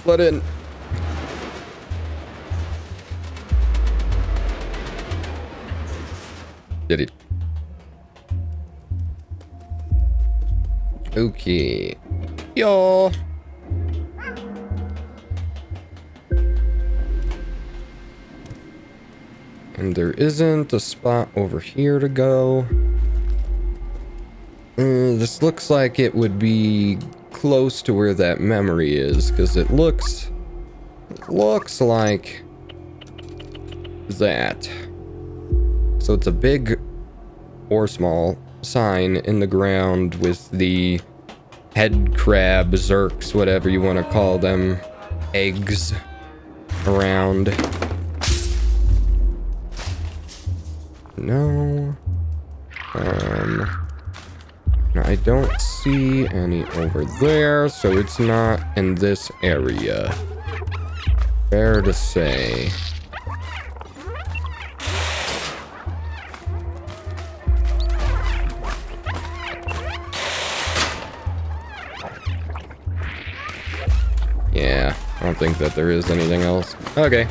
Let in. Did it. Okay. Yo. And there isn't a spot over here to go. This looks like it would be close to where that memory is, because it looks like that. So it's a big or small sign in the ground with the head crab, zerks, whatever you want to call them, eggs around. No. I don't see any over there, so it's not in this area. Fair to say. Yeah, I don't think that there is anything else. Okay.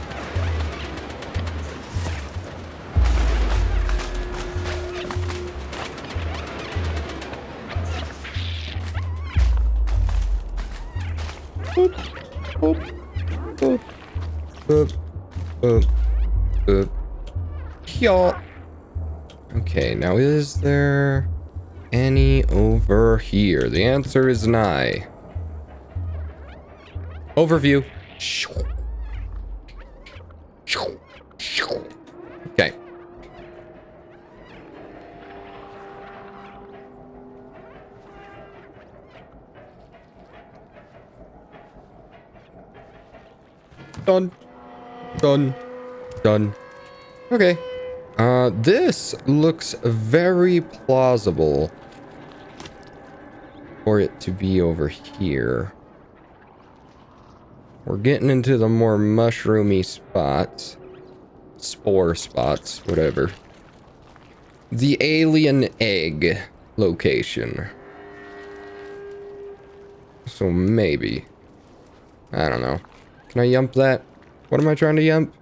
Okay, now is there any over here? The answer is nigh. Overview. Okay. Done. Okay. This looks very plausible for it to be over here. We're getting into the more mushroomy spots. Spore spots, whatever. The alien egg location. So maybe. I don't know. Can I yump that? What am I trying to yump?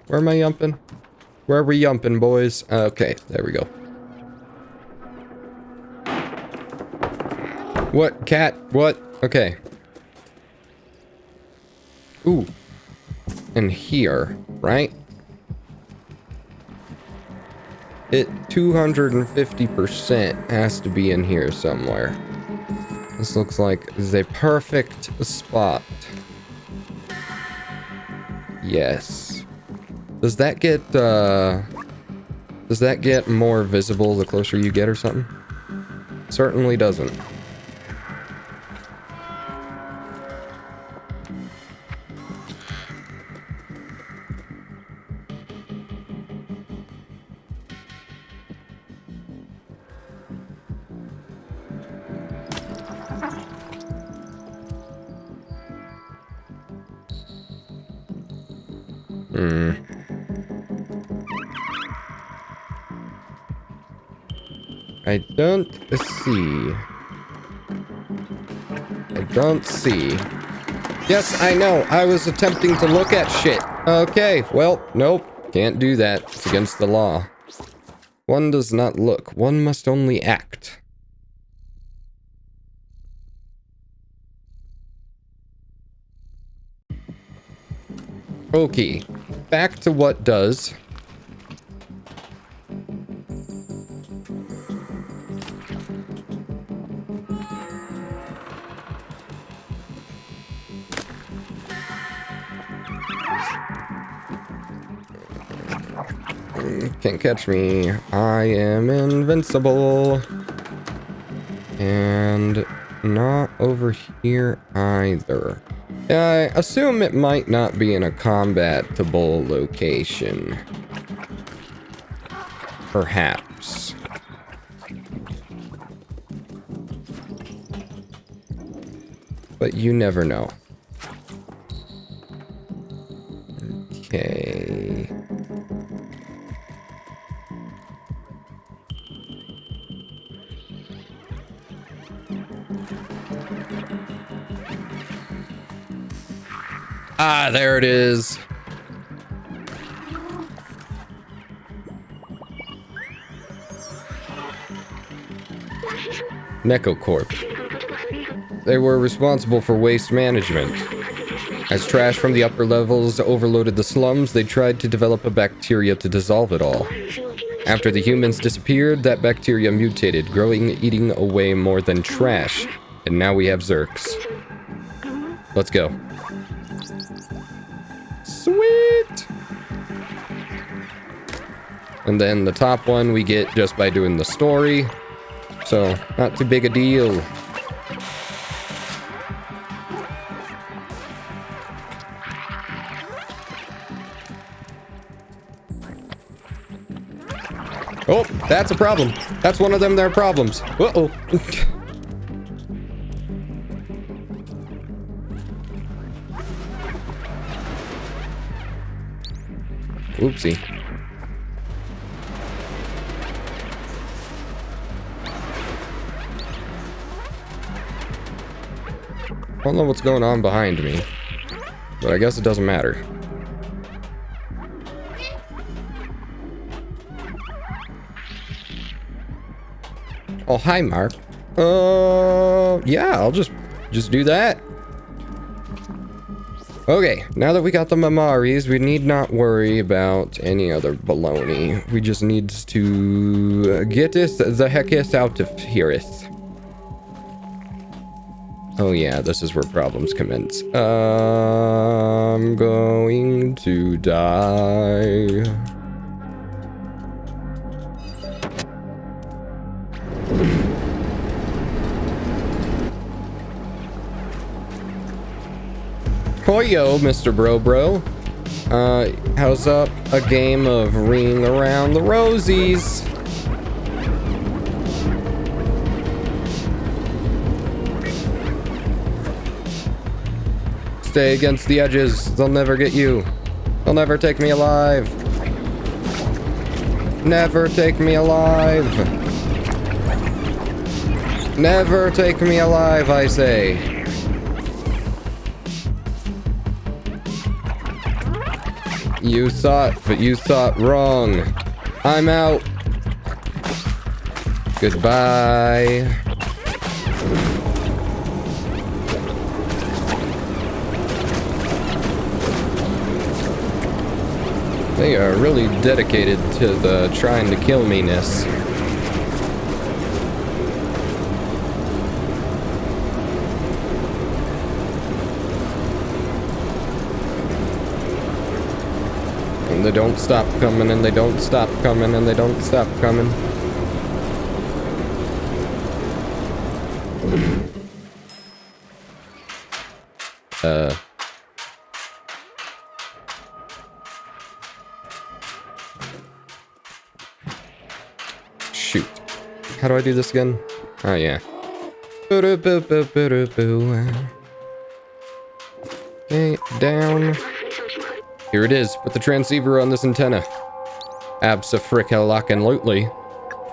Where am I yumping? Where are we yumping, boys? Okay, there we go. What? Cat? What? Okay. Ooh. And here, right? It 250% has to be in here somewhere. This looks like the perfect spot. Yes. Does that get more visible the closer you get or something? Certainly doesn't. I don't see. Yes, I know. I was attempting to look at shit. Okay, well, nope. Can't do that. It's against the law. One does not look. One must only act. Okay. Back to what does. Can't catch me. I am invincible. And not over here either. I assume it might not be in a combatable location. Perhaps. But you never know. Okay. Ah, there it is. Necocorp. They were responsible for waste management. As trash from the upper levels overloaded the slums, they tried to develop a bacteria to dissolve it all. After the humans disappeared, that bacteria mutated, growing, eating away more than trash. And now we have Zerks. Let's go. Sweet! And then the top one we get just by doing the story. So, not too big a deal. Oh, that's a problem. That's one of them their problems. Uh-oh. Oopsie. I don't know what's going on behind me, but I guess it doesn't matter. Oh, hi, Mark. Yeah, I'll just do that. Okay, now that we got the Mamaris, we need not worry about any other baloney. We just need to get us the heckest out of here. Oh yeah, this is where problems commence. I'm going to die. Hoyo, Mr. Bro. How's up a game of ringing around the rosies? Stay against the edges. They'll never get you. They'll never take me alive. Never take me alive. Never take me alive, I say. You thought, but you thought wrong. I'm out. Goodbye. They are really dedicated to the trying to kill me-ness. And they don't stop coming, and they don't stop coming, and they don't stop coming. Shoot. How do I do this again? Oh, yeah. Okay, down. Here it is. Put the transceiver on this antenna. Abso-fricka-lockin-lutely.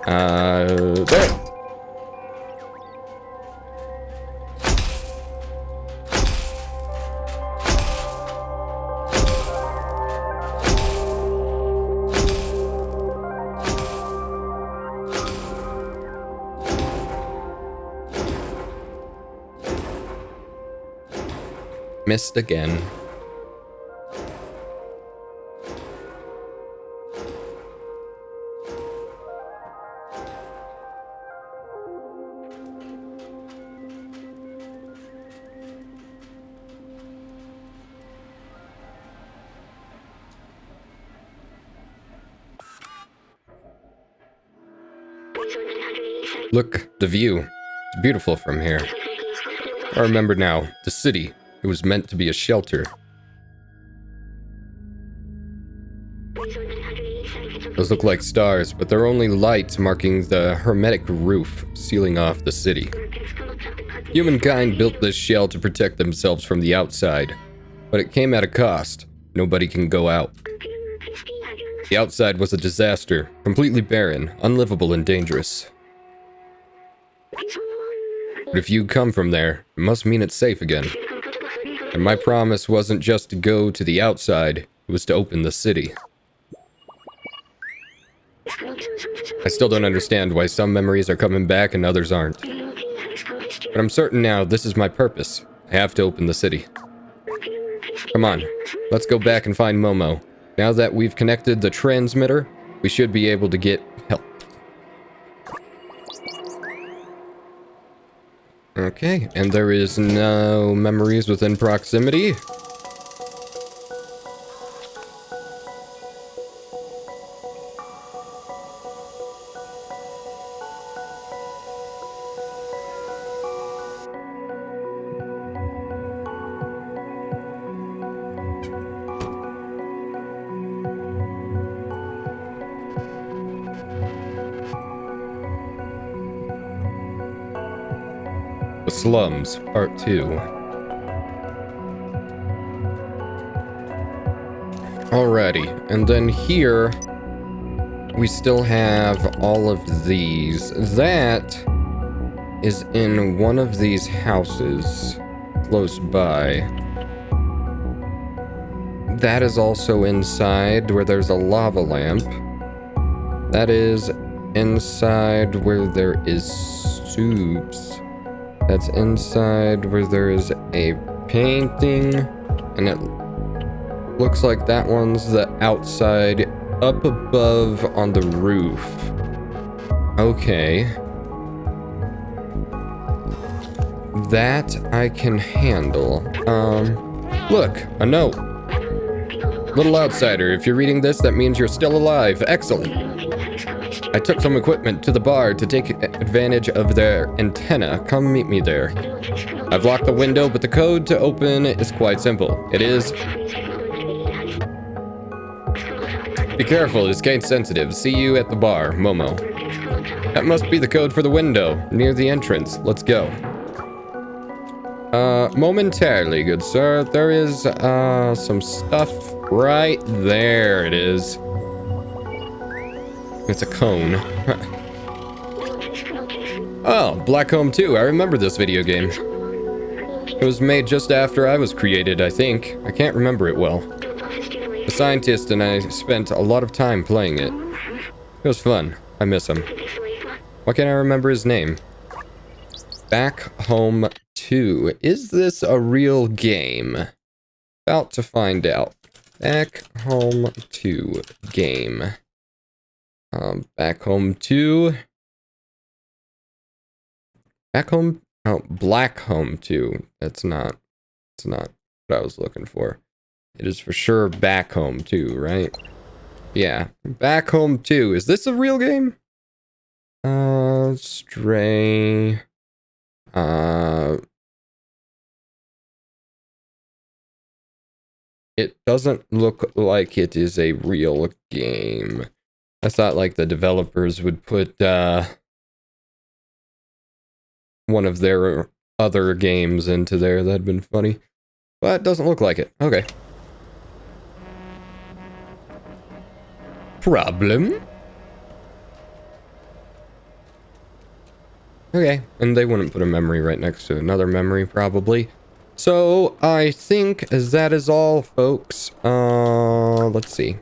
There. Missed again. Look, the view. It's beautiful from here. I remember now, the city. It was meant to be a shelter. Those look like stars, but they're only lights marking the hermetic roof sealing off the city. Humankind built this shell to protect themselves from the outside, but it came at a cost. Nobody can go out. The outside was a disaster, completely barren, unlivable and dangerous. But if you come from there, it must mean it's safe again. And my promise wasn't just to go to the outside, it was to open the city. I still don't understand why some memories are coming back and others aren't. But I'm certain now this is my purpose. I have to open the city. Come on, let's go back and find Momo. Now that we've connected the transmitter, we should be able to get help. Okay, and there is no memories within proximity. Slums, Part 2. Alrighty, and then here we still have all of these. That is in one of these houses close by. That is also inside where there's a lava lamp. That is inside where there is soups. That's inside where there is a painting, and it looks like that one's the outside up above on the roof. Okay. That I can handle. Look, a note. Little outsider, if you're reading this, that means you're still alive. Excellent. I took some equipment to the bar to take advantage of their antenna. Come meet me there. I've locked the window, but the code to open is quite simple. It is... Be careful, it's gate sensitive. See you at the bar, Momo. That must be the code for the window, near the entrance. Let's go. Momentarily, good sir. There is, some stuff right there. It is. It's a cone. Oh, Black Home 2. I remember this video game. It was made just after I was created, I think. I can't remember it well. The scientist and I spent a lot of time playing it. It was fun. I miss him. Why can't I remember his name? Back Home 2. Is this a real game? About to find out. Back home to game. Back home to... Back home... Oh, black home to. It's not what I was looking for. It is for sure back home too, right? Yeah, back home too. Is this a real game? Stray. It doesn't look like it is a real game. I thought like the developers would put one of their other games into there. That'd been funny. But it doesn't look like it. Okay. Problem? Okay, and they wouldn't put a memory right next to another memory, probably. So, I think that is all, folks. Let's see.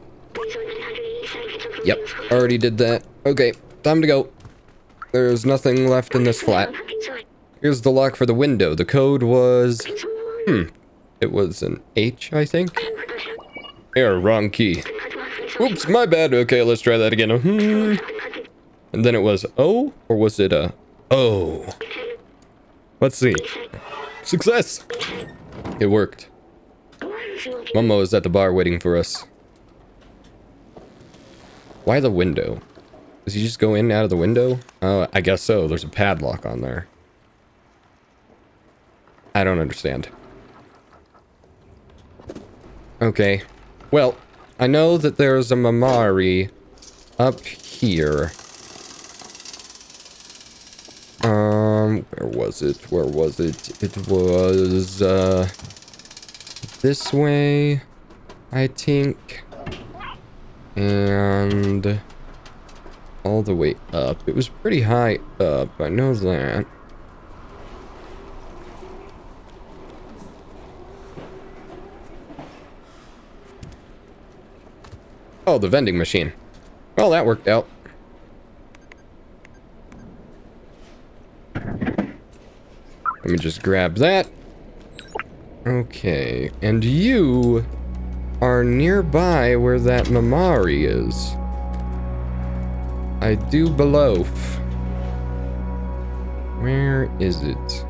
Yep, already did that. Okay, time to go. There's nothing left in this flat. Here's the lock for the window. The code was... It was an H, I think? Error, wrong key. Oops, my bad. Okay, let's try that again. And then it was O? Or was it a O? Let's see. Success! It worked. Momo is at the bar waiting for us. Why the window? Does he just go in and out of the window? Oh, I guess so. There's a padlock on there. I don't understand. Okay. Well, I know that there's a Mamari up here. Where was it? Where was it? It was, this way, I think. And all the way up. It was pretty high up, I know that. Oh, the vending machine. Well, that worked out. Let me just grab that. Okay, and you are nearby where that Mamari is. I do below. Where is it?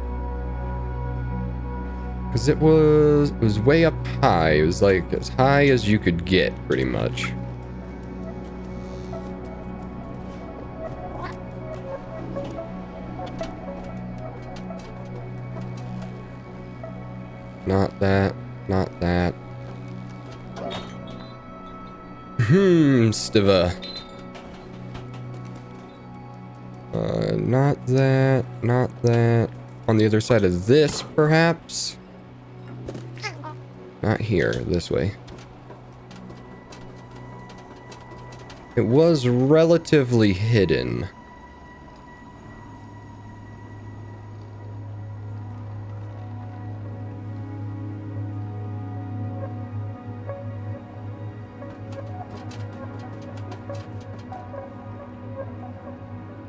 Because it was way up high. It was like as high as you could get, pretty much. Not that. Not that. Stiva. Not that. Not that. On the other side of this, perhaps? Not here. This way. It was relatively hidden.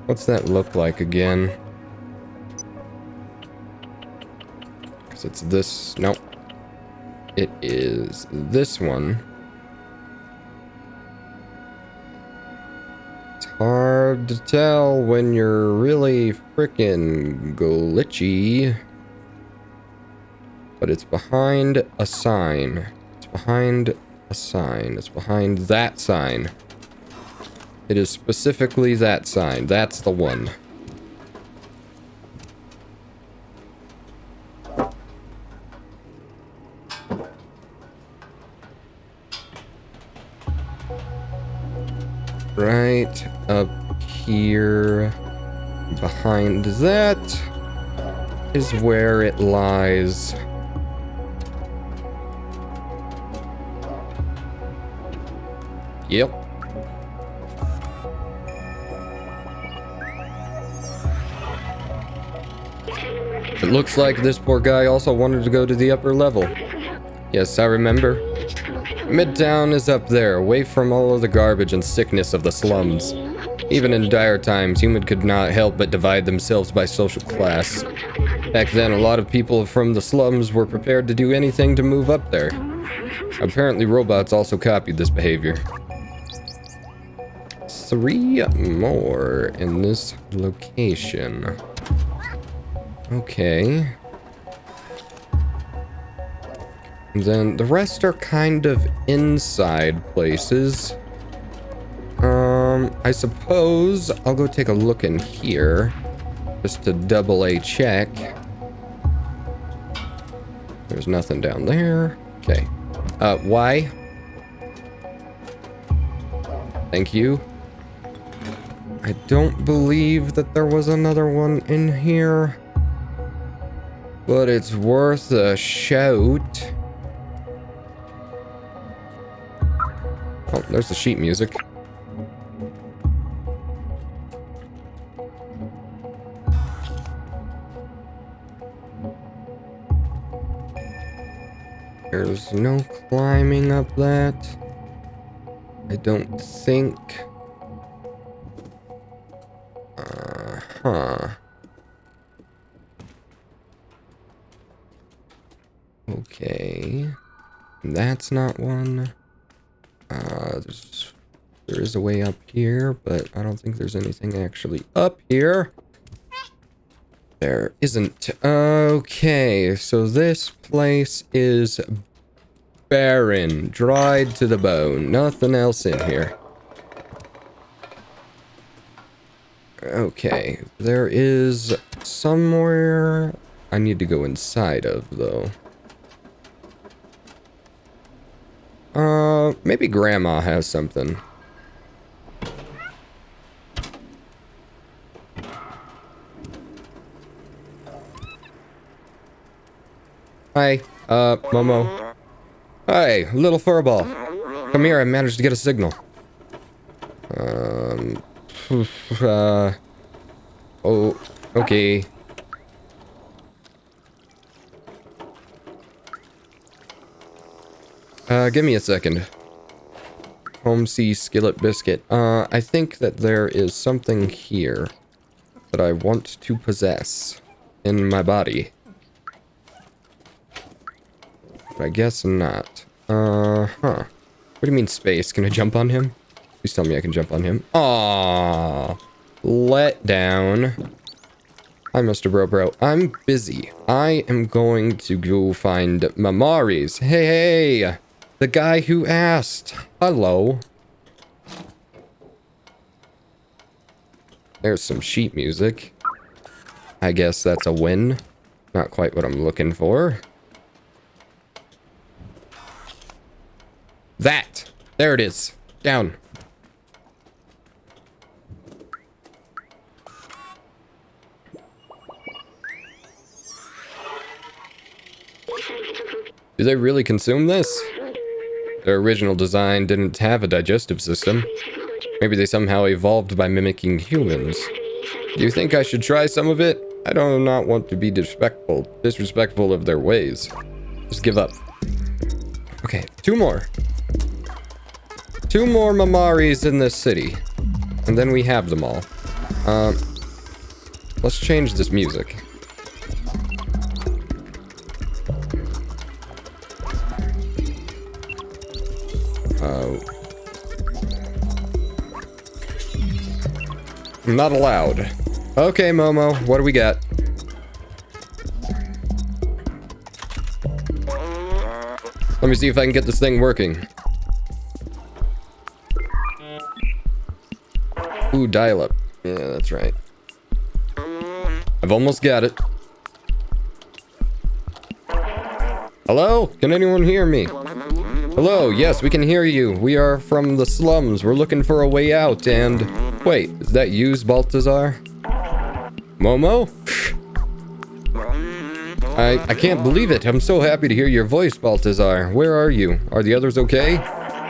What's that look like again? Because it's this... Nope. It is this one. It's hard to tell when you're really frickin' glitchy. But it's behind a sign. It's behind a sign. It's behind that sign. It is specifically that sign. That's the one. Right up here. Behind that is where it lies. Yep. It looks like this poor guy also wanted to go to the upper level. Yes, I remember. Midtown is up there, away from all of the garbage and sickness of the slums. Even in dire times, humans could not help but divide themselves by social class. Back then, a lot of people from the slums were prepared to do anything to move up there. Apparently robots also copied this behavior. 3 more in this location. Okay. And then the rest are kind of inside places. I suppose I'll go take a look in here just to double A check. There's nothing down there. Okay. Why? Thank you. I don't believe that there was another one in here, but it's worth a shout. Oh, there's the sheet music. There's no climbing up that. I don't think. Okay. That's not one. There is a way up here, but I don't think there's anything actually up here. There isn't. Okay, so this place is barren, dried to the bone. Nothing else in here. Okay, there is somewhere I need to go inside of, though. Maybe Grandma has something. Hi, Momo. Hi, little furball. Come here, I managed to get a signal. Oh, okay. Give me a second. Home sea skillet biscuit. I think that there is something here that I want to possess in my body. But I guess not. What do you mean space? Can I jump on him? Please tell me I can jump on him. Aww. Let down. Hi, Mr. Bro. I'm busy. I am going to go find Mamari's. Hey! The guy who asked. Hello. There's some sheet music. I guess that's a win. Not quite what I'm looking for. That! There it is. Down. Do they really consume this? Their original design didn't have a digestive system. Maybe they somehow evolved by mimicking humans. Do you think I should try some of it? I do not want to be disrespectful of their ways. Just give up. Okay, 2 more. 2 more Mamaris in this city. And then we have them all. Let's change this music. Not allowed. Okay, Momo, what do we got? Let me see if I can get this thing working. Ooh, dial-up. Yeah, that's right. I've almost got it. Hello? Can anyone hear me? Hello, yes, we can hear you. We are from the slums. We're looking for a way out, and... Wait, is that you, Baltazar? Momo? I can't believe it. I'm so happy to hear your voice, Baltazar. Where are you? Are the others okay?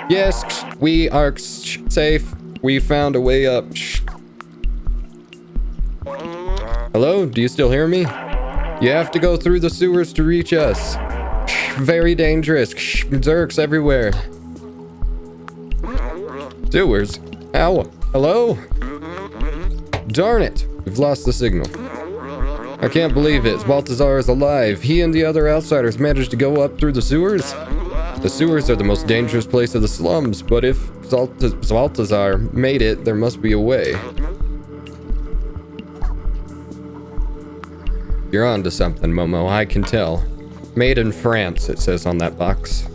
Yes, we are safe. We found a way up. Hello? Do you still hear me? You have to go through the sewers to reach us. Very dangerous. Zerks everywhere. Sewers? Ow. Hello? Darn it. We've lost the signal. I can't believe it. Baltazar is alive. He and the other outsiders managed to go up through the sewers. The sewers are the most dangerous place of the slums, but if Zaltazar made it, there must be a way. You're on to something, Momo, I can tell. Made in France, it says on that box.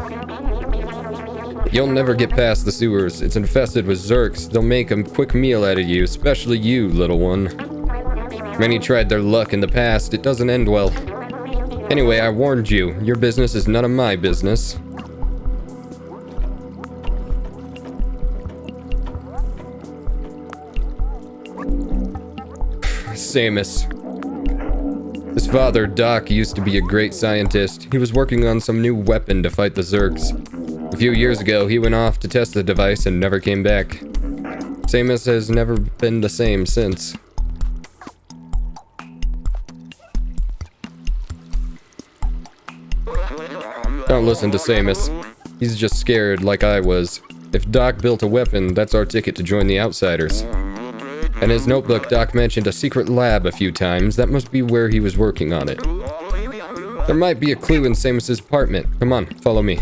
You'll never get past the sewers. It's infested with Zerks. They'll make a quick meal out of you, especially you, little one. Many tried their luck in the past. It doesn't end well. Anyway, I warned you. Your business is none of my business. Samus. His father, Doc, used to be a great scientist. He was working on some new weapon to fight the Zerks. A few years ago, he went off to test the device and never came back. Samus has never been the same since. Don't listen to Samus. He's just scared like I was. If Doc built a weapon, that's our ticket to join the Outsiders. In his notebook, Doc mentioned a secret lab a few times. That must be where he was working on it. There might be a clue in Samus's apartment. Come on, follow me.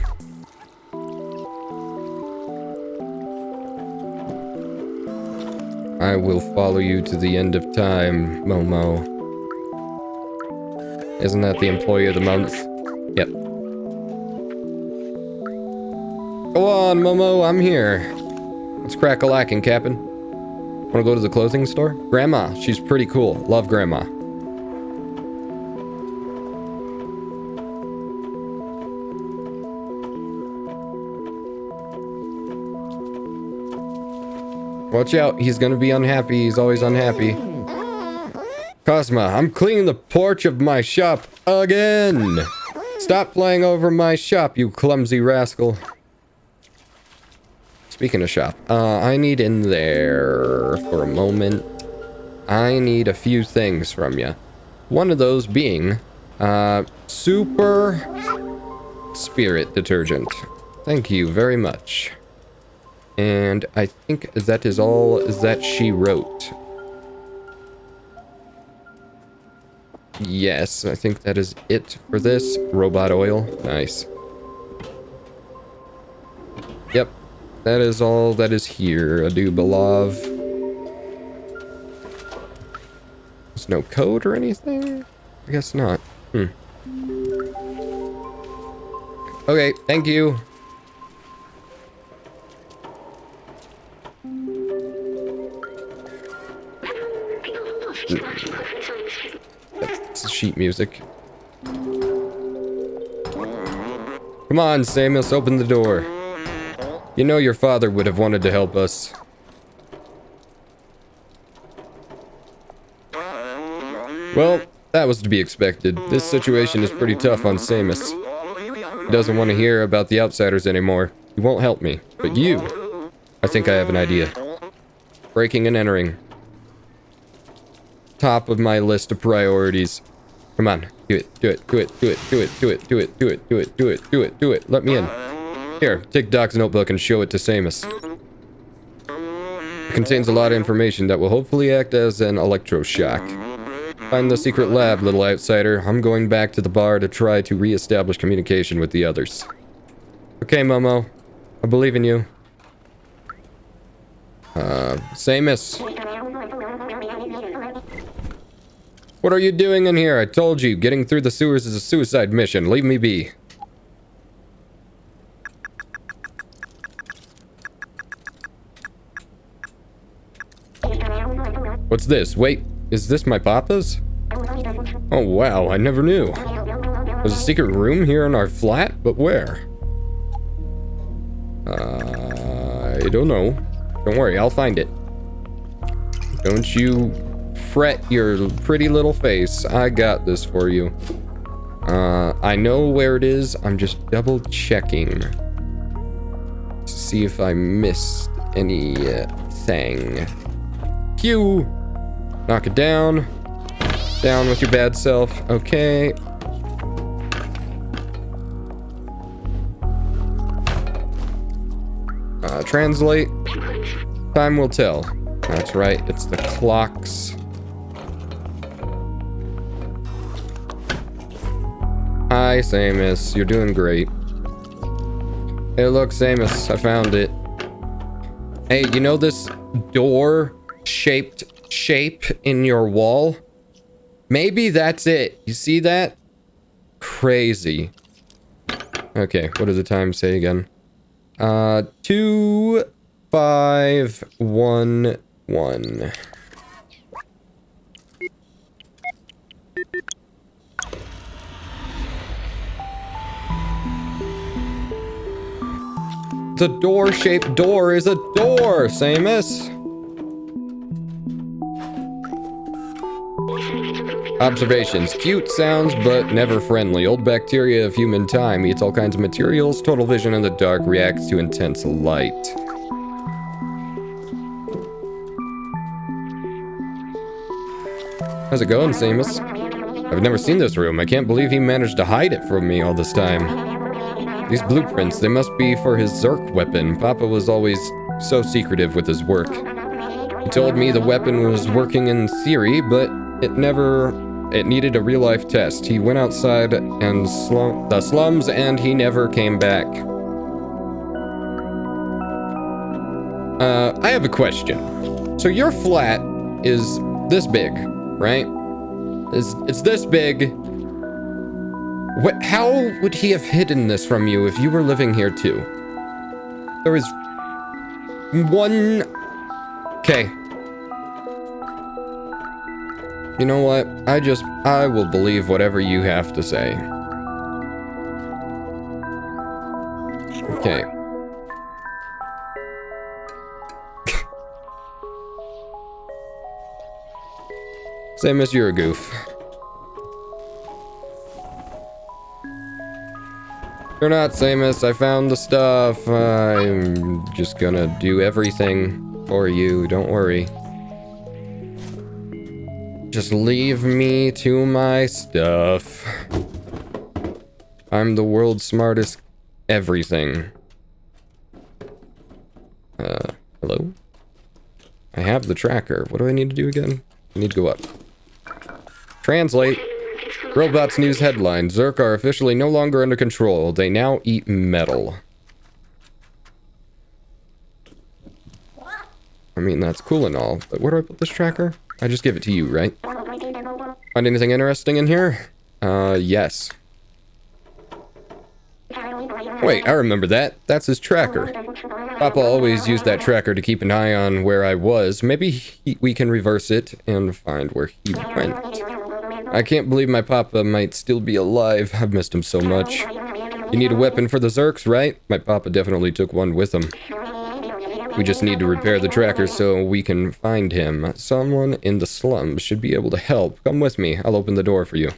I will follow you to the end of time, Momo. Isn't that the employee of the month? Yep. Go on, Momo, I'm here. Let's crack a lacking, Captain. Wanna go to the clothing store? Grandma, she's pretty cool. Love Grandma. Watch out, he's gonna be unhappy. He's always unhappy. Cosma, I'm cleaning the porch of my shop again. Stop playing over my shop, you clumsy rascal. Speaking of shop, I need in there for a moment. I need a few things from you. One of those being, super spirit detergent. Thank you very much. And I think that is all that she wrote. Yes, I think that is it for this. Robot oil. Nice. Yep. That is all that is here, I do believe. There's no code or anything? I guess not. Okay, thank you. That's sheet music. Come on, Samus, open the door. You know your father would have wanted to help us. Well, that was to be expected. This situation is pretty tough on Samus. He doesn't want to hear about the Outsiders anymore. He won't help me. But you, I think I have an idea. Breaking and entering. Top of my list of priorities. Come on, do it, do it, do it, do it, do it, do it, do it, do it, do it, do it, do it, do it. Let me in. Here, take Doc's notebook and show it to Samus. It contains a lot of information that will hopefully act as an electroshock. Find the secret lab, little outsider. I'm going back to the bar to try to re-establish communication with the others. Okay, Momo. I believe in you. Samus. What are you doing in here? I told you, getting through the sewers is a suicide mission. Leave me be. What's this? Wait, is this my papa's? Oh wow, I never knew. There's a secret room here in our flat, but where? I don't know. Don't worry, I'll find it. Don't you fret your pretty little face. I got this for you. I know where it is. I'm just double checking to see if I missed anything. Q. Knock it down. Down with your bad self. Okay. Translate. Time will tell. That's right. It's the clocks. Hi, Samus. You're doing great. Hey, look, Samus, I found it. Hey, you know this door-shaped shape in your wall? Maybe that's it. You see that? Crazy. Okay, what does the time say again? 2511. The door-shaped door is a door, Samus. Observations. Cute sounds, but never friendly. Old bacteria of human time. Eats all kinds of materials. Total vision in the dark. Reacts to intense light. How's it going, Samus? I've never seen this room. I can't believe he managed to hide it from me all this time. These blueprints, they must be for his Zerk weapon. Papa was always so secretive with his work. He told me the weapon was working in theory, but it needed a real-life test. He went outside and the slums and he never came back. I have a question. So your flat is this big, right? It's this big. How would he have hidden this from you if you were living here too? There was one... Okay. You know what? I will believe whatever you have to say. Okay. Samus, you're a goof. You're not, Samus. I found the stuff. I'm just gonna do everything for you. Don't worry. Just leave me to my stuff. I'm the world's smartest everything. Hello? I have the tracker. What do I need to do again? I need to go up. Translate. Robots news headline. Zerk are officially no longer under control. They now eat metal. I mean, that's cool and all, but where do I put this tracker? I just give it to you, right? Find anything interesting in here? Yes. Wait, I remember that. That's his tracker. Papa always used that tracker to keep an eye on where I was. Maybe we can reverse it and find where he went. I can't believe my papa might still be alive. I've missed him so much. You need a weapon for the Zerks, right? My papa definitely took one with him. We just need to repair the tracker so we can find him. Someone in the slums should be able to help. Come with me. I'll open the door for you.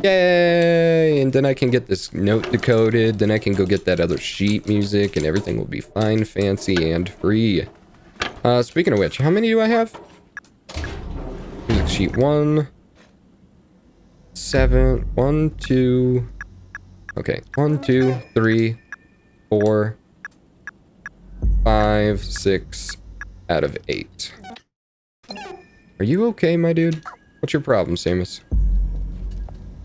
Yay! And then I can get this note decoded. Then I can go get that other sheet music and everything will be fine, fancy, and free. Speaking of which, how many do I have? Music sheet 1. 7. 1, 2. Okay. 1, 2, 3, 4, 5, 6 out of 8. Are you okay, my dude? What's your problem, Samus?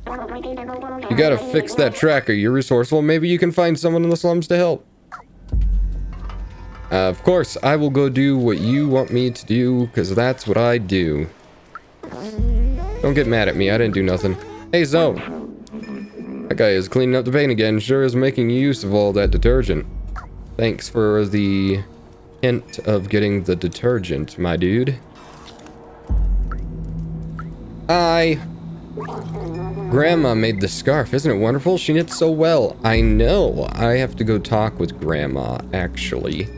You gotta fix that tracker. You're resourceful. Maybe you can find someone in the slums to help. Of course, I will go do what you want me to do, because that's what I do. Don't get mad at me. I didn't do nothing. Hey, Zoe. That guy is cleaning up the paint again. Sure is making use of all that detergent. Thanks for the hint of getting the detergent, my dude. Hi. Grandma made the scarf. Isn't it wonderful? She knits so well. I know. I have to go talk with Grandma, actually.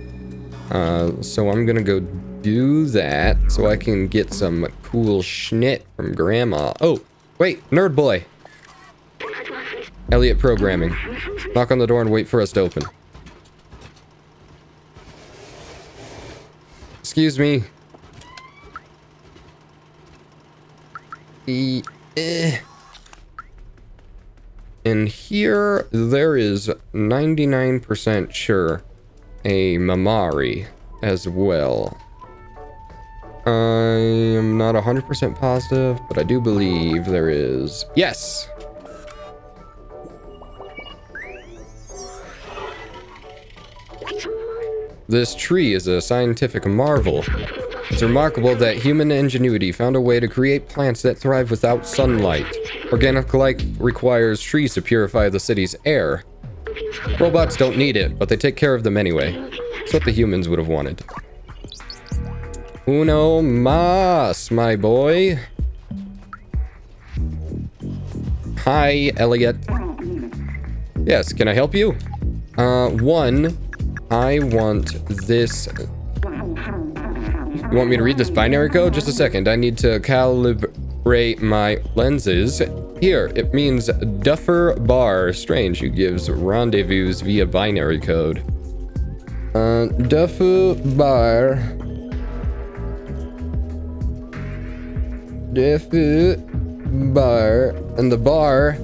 So I'm gonna go do that so I can get some cool schnit from Grandma. Oh, wait. Nerd boy. Elliot programming. Knock on the door and wait for us to open. Excuse me. In here, there is 99% sure a Mamari as well. I am not 100% positive, but I do believe there is. Yes! This tree is a scientific marvel. It's remarkable that human ingenuity found a way to create plants that thrive without sunlight. Organic life requires trees to purify the city's air. Robots don't need it, but they take care of them anyway. It's what the humans would have wanted. Uno mas, my boy. Hi, Elliot. Yes, can I help you? One, I want this. You want me to read this binary code? Just a second. I need to calibrate my lenses. Here, it means Duffer Bar. Strange, who gives rendezvous via binary code. Duffer Bar. Duffer Bar. And the bar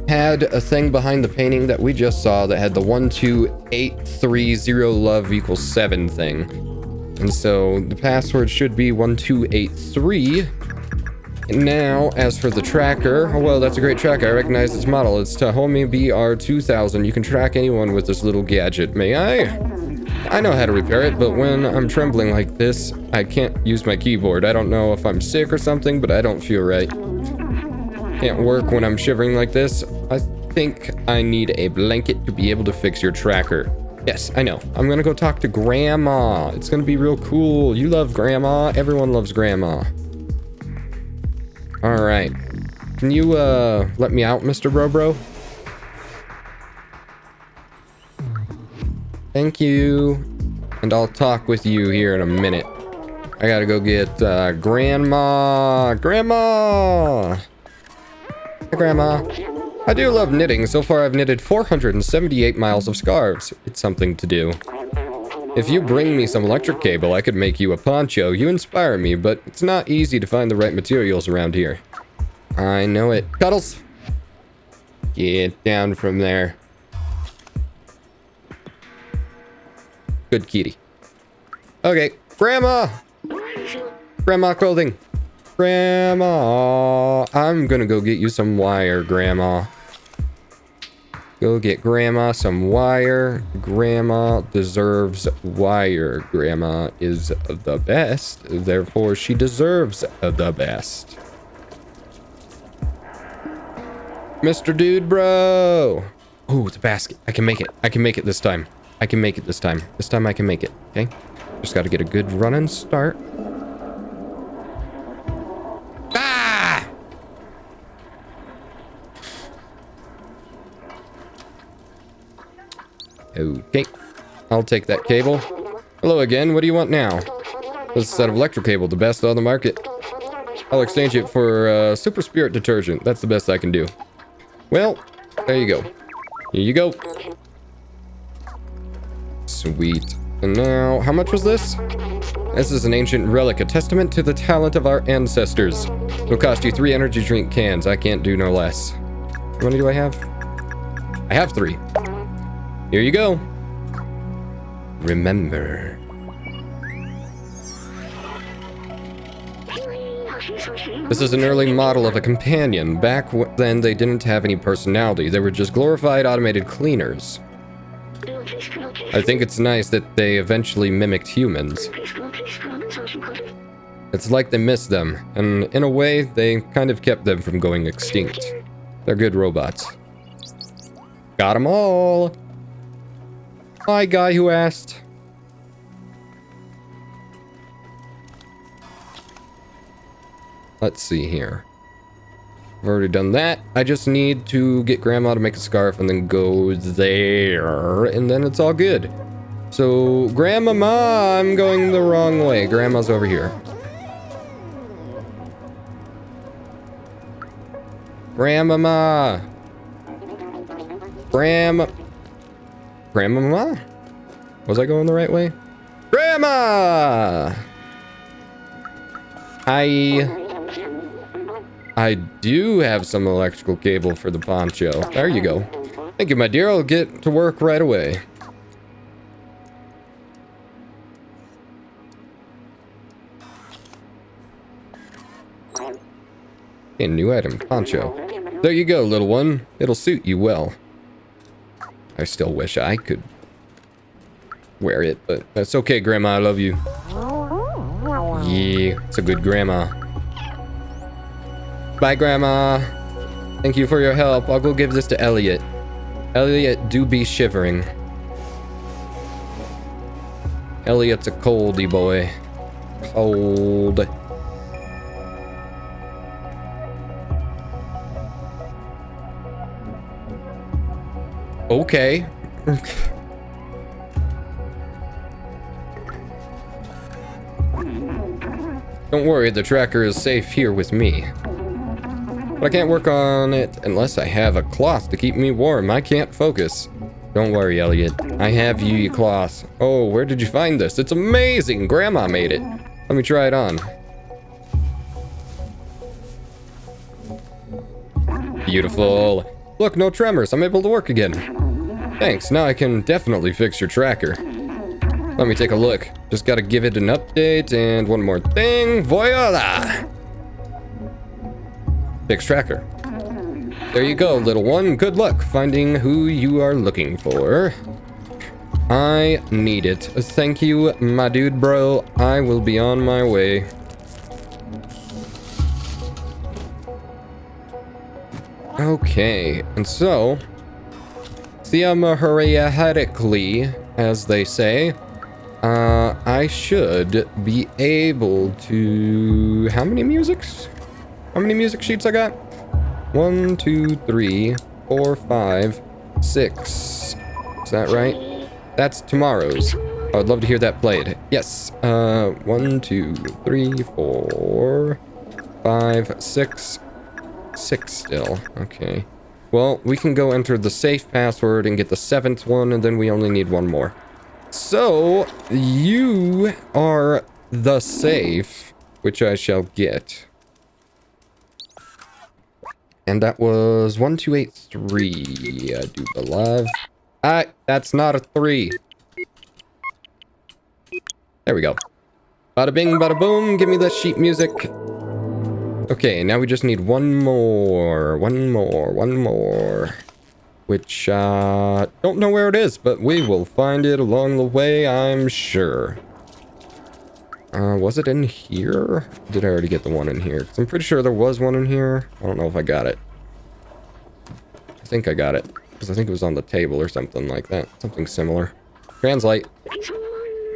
had a thing behind the painting that we just saw that had the 12830 love equals 7 thing. And so the password should be 1283. And now, as for the tracker, oh, well, that's a great tracker. I recognize its model. It's Tahomey BR2000. You can track anyone with this little gadget. May I? I know how to repair it, but when I'm trembling like this, I can't use my keyboard. I don't know if I'm sick or something, but I don't feel right. Can't work when I'm shivering like this. I think I need a blanket to be able to fix your tracker. Yes, I know. I'm gonna go talk to Grandma. It's gonna be real cool. You love Grandma. Everyone loves Grandma. All right. Can you, let me out, Mr. Bro? Thank you. And I'll talk with you here in a minute. I gotta go get, Grandma. Grandma! Hi, Grandma. I do love knitting. So far, I've knitted 478 miles of scarves. It's something to do. If you bring me some electric cable, I could make you a poncho. You inspire me, but it's not easy to find the right materials around here. I know it. Cuddles! Get down from there. Good kitty. Okay, Grandma! Grandma clothing. Grandma! I'm gonna go get you some wire, Grandma. Go get Grandma some wire. Grandma deserves wire. Grandma is the best, therefore she deserves the best. Mr. Dude Bro! Oh, the basket. I can make it. I can make it this time. I can make it this time. This time I can make it, okay? Just gotta get a good running start. Ah! Okay. I'll take that cable. Hello again. What do you want now? This is a set of electric cable, the best on the market. I'll exchange it for Super Spirit detergent. That's the best I can do. Well, there you go. Here you go. Sweet. And now, how much was this? This is an ancient relic, a testament to the talent of our ancestors. It'll cost you 3 energy drink cans. I can't do no less. How many do I have? I have 3. Here you go. Remember. This is an early model of a companion. Back then, they didn't have any personality. They were just glorified automated cleaners. I think it's nice that they eventually mimicked humans. It's like they missed them, and in a way, they kind of kept them from going extinct. They're good robots. Got 'em all! Hi, guy who asked. Let's see here. I've already done that. I just need to get Grandma to make a scarf and then go there. And then it's all good. So, Grandmama, I'm going the wrong way. Grandma's over here. Grandmama. Grandmama? Was I going the right way? Grandma! I do have some electrical cable for the poncho. There you go. Thank you, my dear. I'll get to work right away. A new item, poncho. There you go, little one. It'll suit you well. I still wish I could wear it, but that's okay, Grandma. I love you. Yeah, it's a good grandma. Bye, Grandma. Thank you for your help. I'll go give this to Elliot. Elliot do be shivering. Elliot's a coldy boy. Cold. Okay. Don't worry, the tracker is safe here with me. But I can't work on it unless I have a cloth to keep me warm. I can't focus. Don't worry, Elliot. I have you a cloth. Oh, where did you find this? It's amazing! Grandma made it. Let me try it on. Beautiful. Look, no tremors. I'm able to work again. Thanks. Now I can definitely fix your tracker. Let me take a look. Just gotta give it an update and one more thing. Voila! Fix tracker. There you go, little one. Good luck finding who you are looking for. I need it. Thank you, my dude, bro. I will be on my way. Okay, and so, theoretically, as they say, I should be able to... How many music sheets I got? 1, 2, 3, 4, 5, 6. Is that right? That's tomorrow's. I would love to hear that played. Yes. 1, 2, 3, 4, 5, 6. 6 still. Okay. Well, we can go enter the safe password and get the 7th one, and then we only need one more. So, you are the safe, which I shall get. And that was 1283, I do believe. That's not a 3. There we go. Bada bing, bada boom, give me the sheet music. Okay, now we just need one more. Which, don't know where it is, but we will find it along the way, I'm sure. Was it in here? Did I already get the one in here? 'Cause I'm pretty sure there was one in here. I don't know if I got it. I think I got it. Because I think it was on the table or something like that. Something similar. Translate.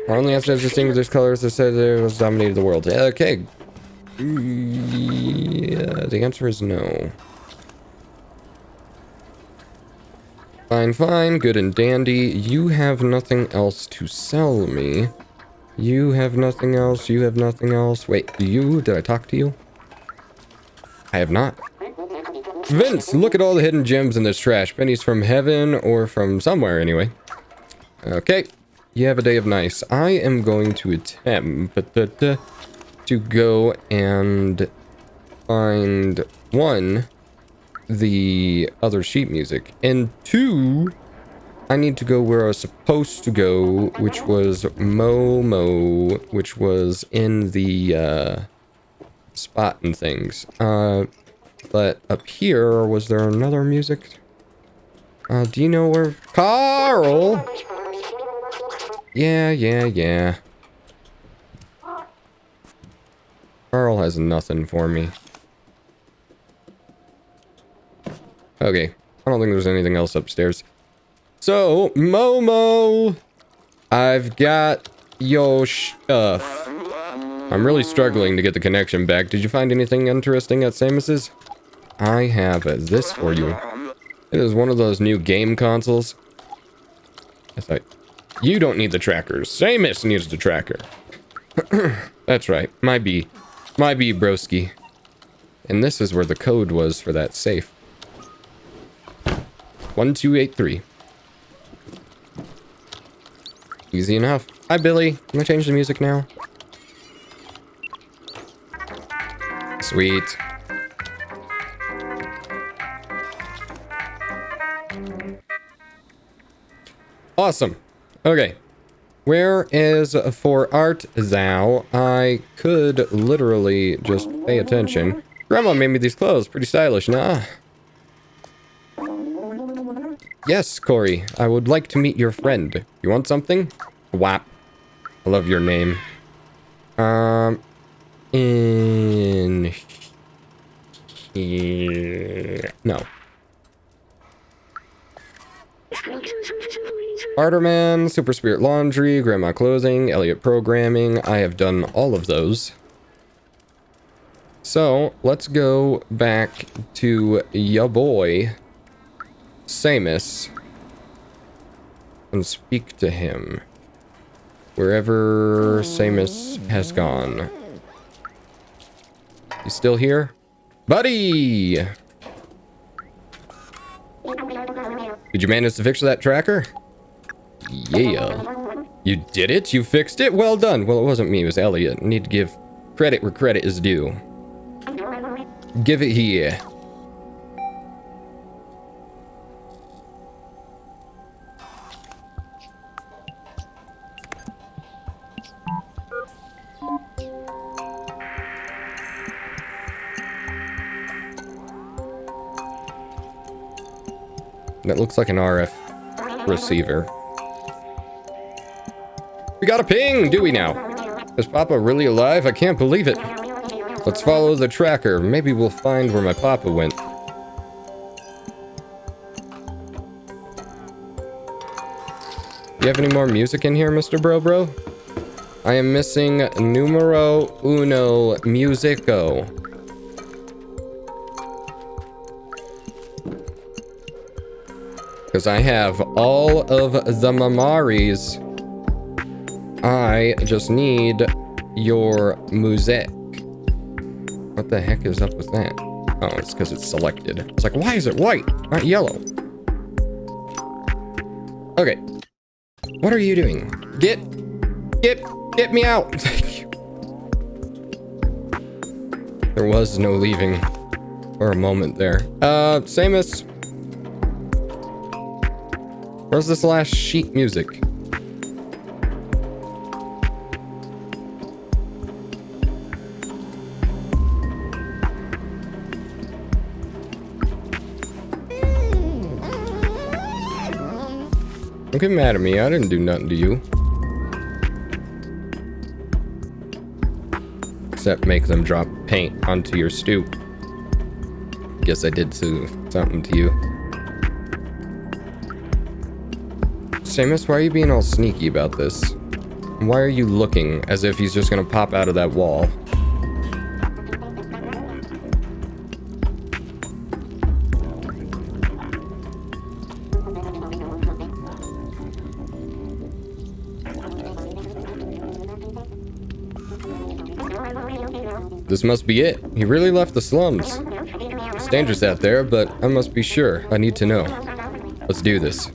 Only answer is distinguished colors that said it was dominated the world. Okay. Yeah, the answer is no. Fine, fine. Good and dandy. You have nothing else to sell me. You have nothing else. You have nothing else. Wait, you? Did I talk to you? I have not. Vince, look at all the hidden gems in this trash. Pennies from heaven or from somewhere anyway. Okay. You have a day of nice. I am going to attempt to go and find 1, the other sheet music, and 2, I need to go where I was supposed to go, which was Momo, which was in the spot and things. But up here, was there another music? Do you know where... Carl! Yeah. Carl has nothing for me. Okay. I don't think there's anything else upstairs. So, Momo! I've got your stuff. I'm really struggling to get the connection back. Did you find anything interesting at Samus's? I have this for you. It is one of those new game consoles. I thought... You don't need the trackers. Samus needs the tracker. That's right. My B, broski. And this is where the code was for that safe. 1283. Easy enough. Hi, Billy. Can I change the music now? Sweet. Awesome. Okay. Where is for art thou? I could literally just pay attention. Grandma made me these clothes. Pretty stylish, nah? Yes, Corey. I would like to meet your friend. You want something? WAP. I love your name. In here. No. Barterman, Super Spirit Laundry, Grandma Clothing, Elliot Programming. I have done all of those. So, let's go back to ya boy, Samus, and speak to him. Wherever Samus has gone. You still here? Buddy! Did you manage to fix that tracker? Yeah. You did it? You fixed it? Well done. Well, it wasn't me, it was Elliot. Need to give credit where credit is due. Give it here. That looks like an RF receiver. We got a ping, do we now? Is Papa really alive? I can't believe it. Let's follow the tracker. Maybe we'll find where my Papa went. You have any more music in here, Mr. Bro? I am missing numero uno musico. Because I have all of the Mamaris. I just need your music. What the heck is up with that? Oh, it's because it's selected. It's like, why is it white, not yellow? Okay. What are you doing? Get me out! There was no leaving for a moment there. Samus. Where's this last sheet music? Don't get mad at me, I didn't do nothing to you. Except make them drop paint onto your stoop. Guess I did something to you. Samus, why are you being all sneaky about this? Why are you looking as if he's just gonna pop out of that wall? This must be it. He really left the slums. It's dangerous out there, but I must be sure. I need to know. Let's do this.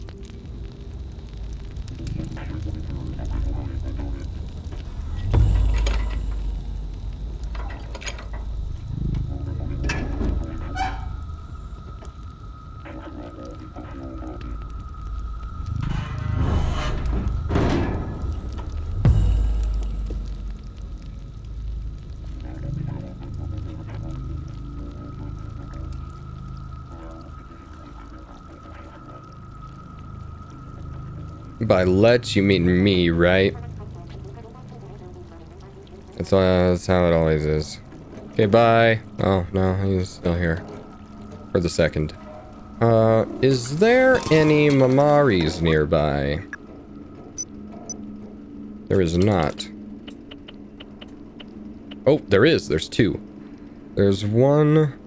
By let's, you mean me, right? That's how it always is. Okay, bye. Oh, no, he's still here. For the second. Is there any Mamaris nearby? There is not. Oh, there is. There's two. There's one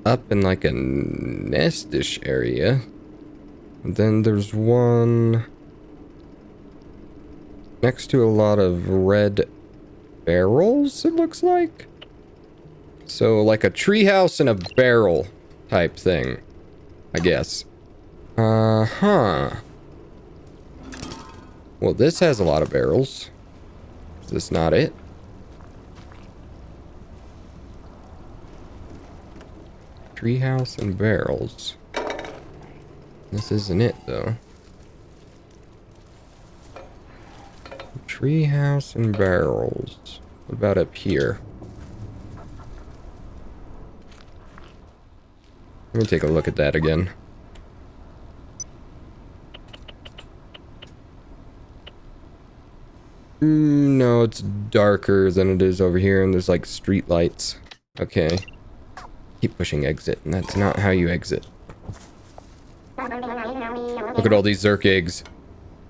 up in like a nestish area. And then there's one next to a lot of red barrels, it looks like. So like a treehouse and a barrel type thing, I guess. Uh-huh. Well, this has a lot of barrels. Is this not it? Treehouse and barrels. This isn't it, though. Treehouse and barrels. What about up here? Let me take a look at that again. No, it's darker than it is over here, and there's like street lights. Okay. Keep pushing exit, and that's not how you exit. Look at all these Zerk eggs.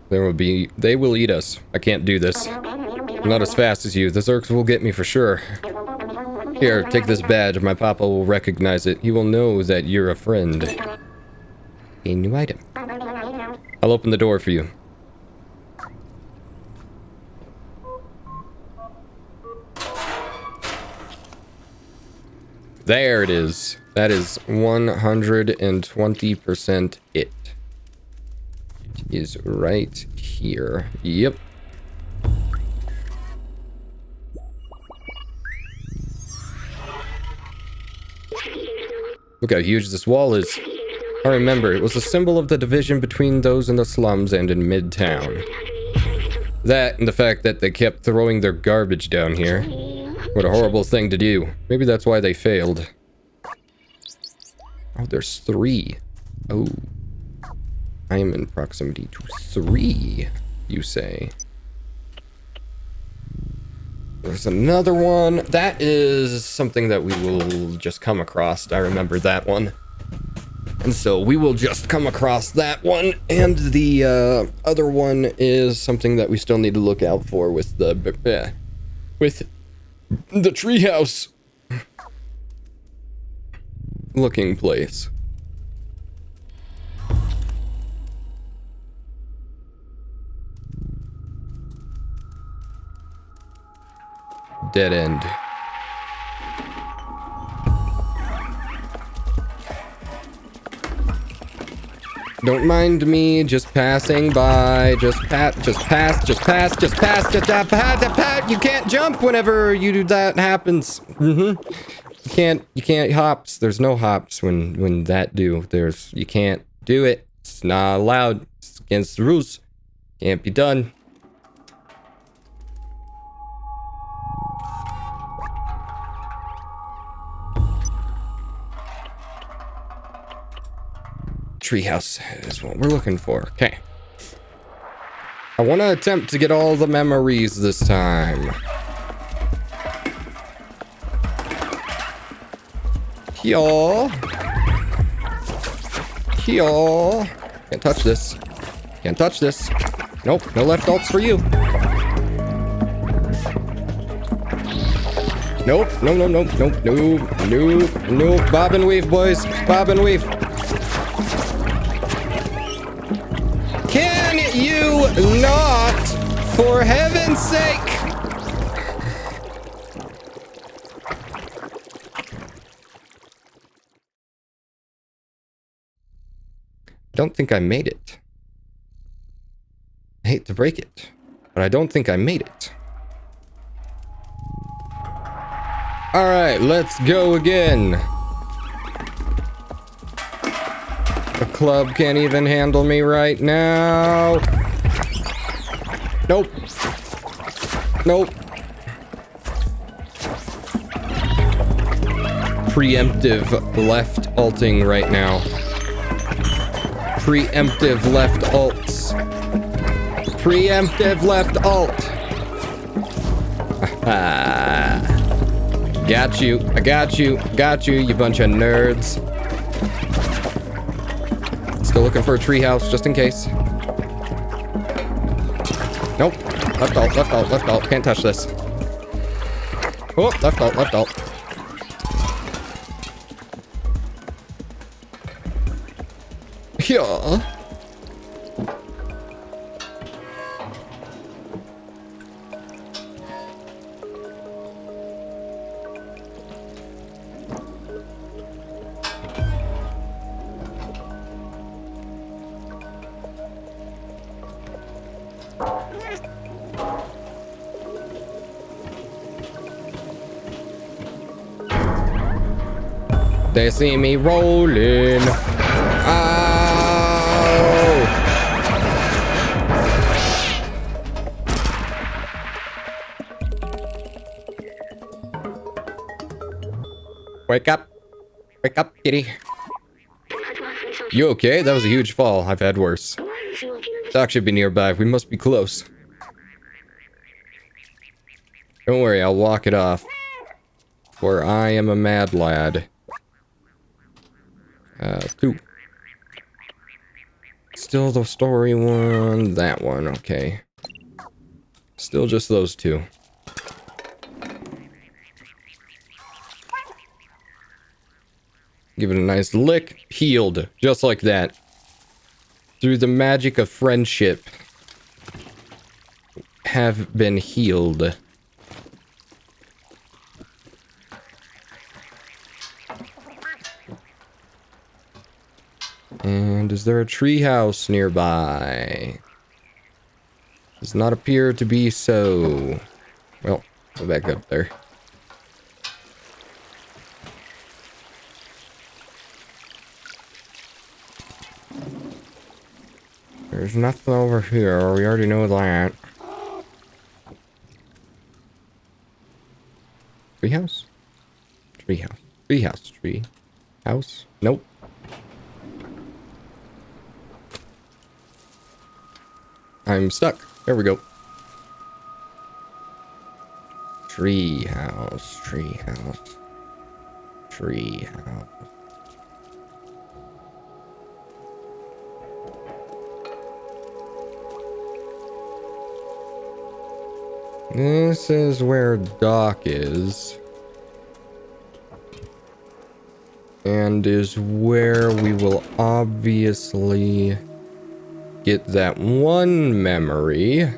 They will eat us. I can't do this. I'm not as fast as you. The Zerks will get me for sure. Here, take this badge. My papa will recognize it. He will know that you're a friend. A new item. I'll open the door for you. There it is. That is 120% it. It is right here. Yep. Look how huge this wall is. I remember, it was a symbol of the division between those in the slums and in Midtown. That and the fact that they kept throwing their garbage down here. What a horrible thing to do. Maybe that's why they failed. Oh, there's 3. Oh. I am in proximity to 3, you say. There's another one. That is something that we will just come across. I remember that one. And so we will just come across that one. And the other one is something that we still need to look out for with the treehouse looking place. Dead end. Don't mind me, just passing by. Just pass. You can't jump whenever you do that happens. You can't hops. There's no hops when that do. You can't do it. It's not allowed. It's against the rules. Can't be done. Treehouse is what we're looking for. Okay. I want to attempt to get all the memories this time. Here. Can't touch this. Can't touch this. Nope, no left alts for you. Nope, no. Bob and weave, boys. Bob and weave. Can you not, for heaven's sake? Don't think I made it. I hate to break it, but I don't think I made it. All right, let's go again. The club can't even handle me right now. Nope. Preemptive left alting right now. Preemptive left alts. Preemptive left alt. Got you. I got you, you bunch of nerds. Still looking for a treehouse, just in case. Nope. Left alt. Can't touch this. Oh, left alt. Yeah. They see me rolling. Ow! Wake up, kitty. You okay? That was a huge fall. I've had worse. Doc should be nearby. We must be close. Don't worry, I'll walk it off. For I am a mad lad. 2. Still the story one, that one, okay. Still just those 2. Give it a nice lick, healed, just like that. Through the magic of friendship. Have been healed. And is there a treehouse nearby? Does not appear to be so. Well, go back up there. There's nothing over here. We already know that. Treehouse? Treehouse. Treehouse. Tree. House? Nope. I'm stuck. There we go. Treehouse. Treehouse. Treehouse. This is where Doc is. And is where we will obviously get that one memory.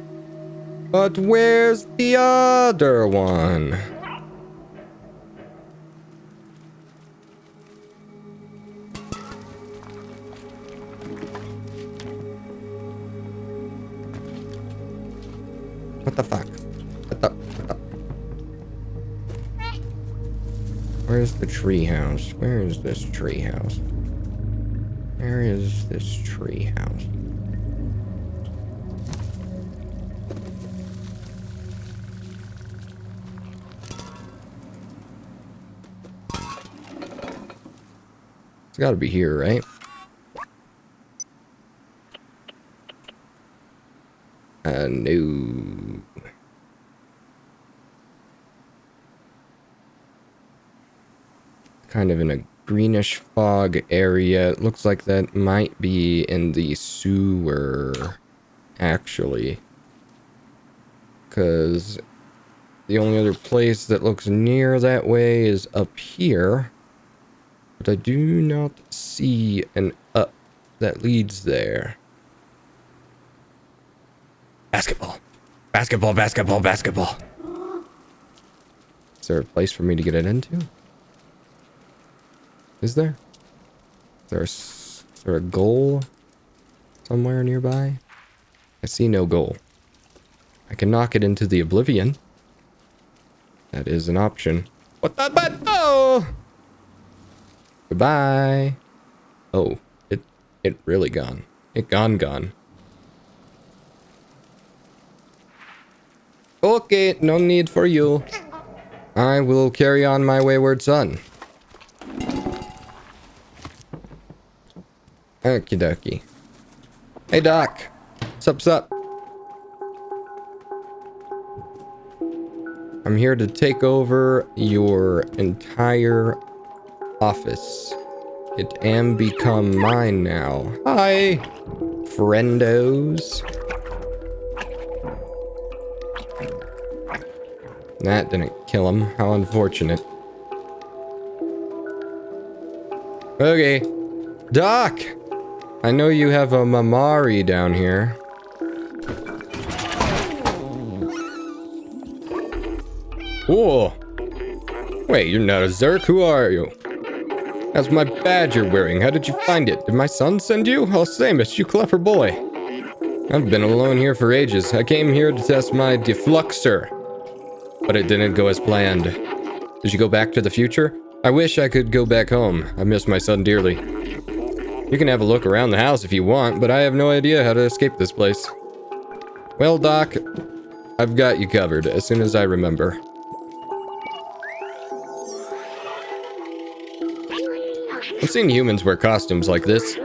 But where's the other one? What the fuck? What the? Where's the treehouse? Where is this treehouse? Where is this treehouse? It's gotta be here, right? No. Kind of in a greenish fog area. It looks like that might be in the sewer, actually. Because the only other place that looks near that way is up here. But I do not see an up that leads there. Basketball. Basketball, basketball, basketball. Is there a place for me to get it into? Is there? Is there a goal somewhere nearby? I see no goal. I can knock it into the oblivion. That is an option. What the but oh! Goodbye. Oh, it really gone. It gone. Okay, no need for you. I will carry on my wayward son. Okie dokie. Hey Doc. Sup? I'm here to take over your entire office. It am become mine now. Hi, friendos. That didn't kill him. How unfortunate. Okay. Doc! I know you have a Mamari down here. Whoa! Wait, you're not a Zerk? Who are you? That's my badge you're wearing. How did you find it? Did my son send you? Oh, Samus, you clever boy. I've been alone here for ages. I came here to test my defluxer. But it didn't go as planned. Did you go back to the future? I wish I could go back home. I miss my son dearly. You can have a look around the house if you want, but I have no idea how to escape this place. Well, Doc, I've got you covered as soon as I remember. I've seen humans wear costumes like this.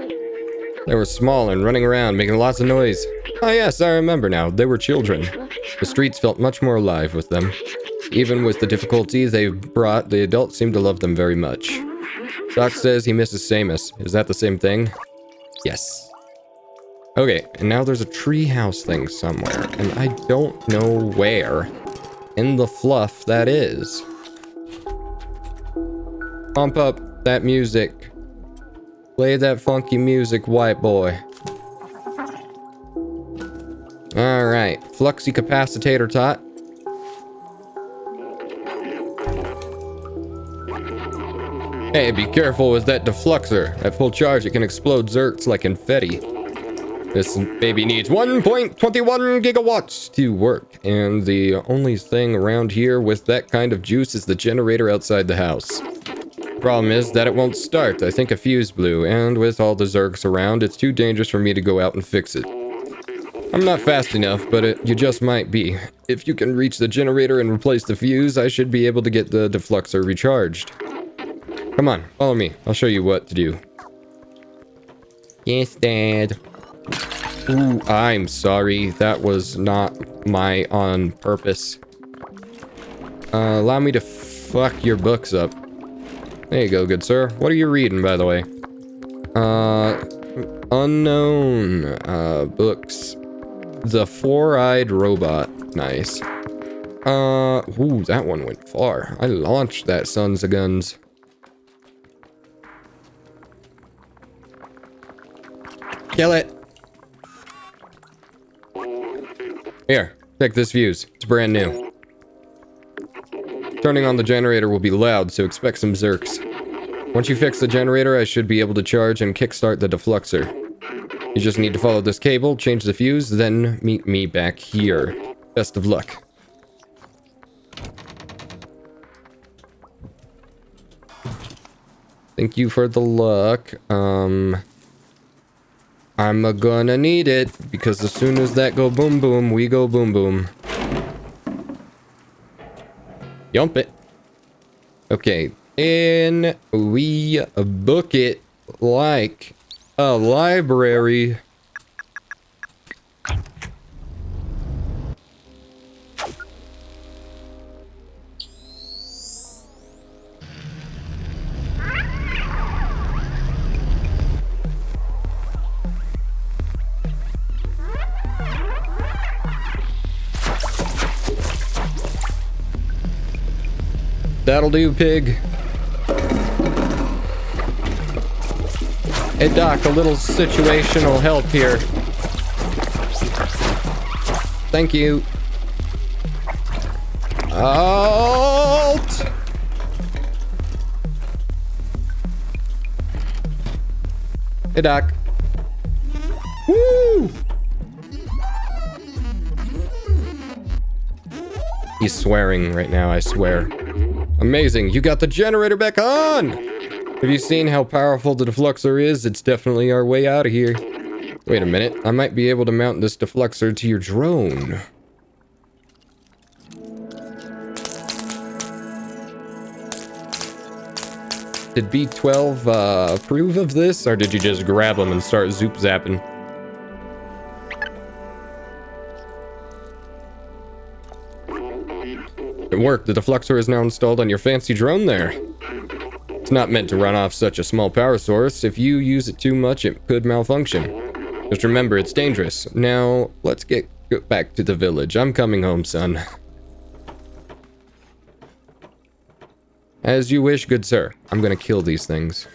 They were small and running around, making lots of noise. Oh yes, I remember now. They were children. The streets felt much more alive with them. Even with the difficulties they've brought, the adults seem to love them very much. Doc says he misses Samus. Is that the same thing? Yes. Okay, and now there's a treehouse thing somewhere, and I don't know where in the fluff that is. Pump up that music. Play that funky music, white boy. Alright, fluxy capacitator tot. Hey, be careful with that defluxer. At full charge, it can explode zerks like confetti. This baby needs 1.21 gigawatts to work, and the only thing around here with that kind of juice is the generator outside the house. Problem is that it won't start. I think a fuse blew, and with all the zerks around, it's too dangerous for me to go out and fix it. I'm not fast enough, but you just might be. If you can reach the generator and replace the fuse, I should be able to get the defluxer recharged. Come on, follow me. I'll show you what to do. Yes, Dad. Ooh, I'm sorry. That was not my on purpose. Allow me to fuck your books up. There you go, good sir. What are you reading, by the way? Unknown, books. The Four-Eyed Robot. Nice. Ooh, that one went far. I launched that sons of guns. Kill it. Here, take this fuse. It's brand new. Turning on the generator will be loud, so expect some zerks. Once you fix the generator, I should be able to charge and kickstart the defluxer. You just need to follow this cable, change the fuse, then meet me back here. Best of luck. Thank you for the luck. I'm gonna need it, because as soon as that go boom boom, we go boom boom. Yump it. Okay, and we book it like a library. That'll do, pig. Hey, Doc, a little situational help here. Thank you. Halt! Hey, Doc. Woo! He's swearing right now, I swear. Amazing, you got the generator back on! Have you seen how powerful the defluxer is? It's definitely our way out of here. Wait a minute, I might be able to mount this defluxer to your drone. Did B12 approve of this, or did you just grab them and start zoop zapping? It worked. The defluxer is now installed on your fancy drone there. It's not meant to run off such a small power source. If you use it too much, it could malfunction. Just remember, it's dangerous. Now, let's get back to the village. I'm coming home, son. As you wish, good sir. I'm gonna kill these things.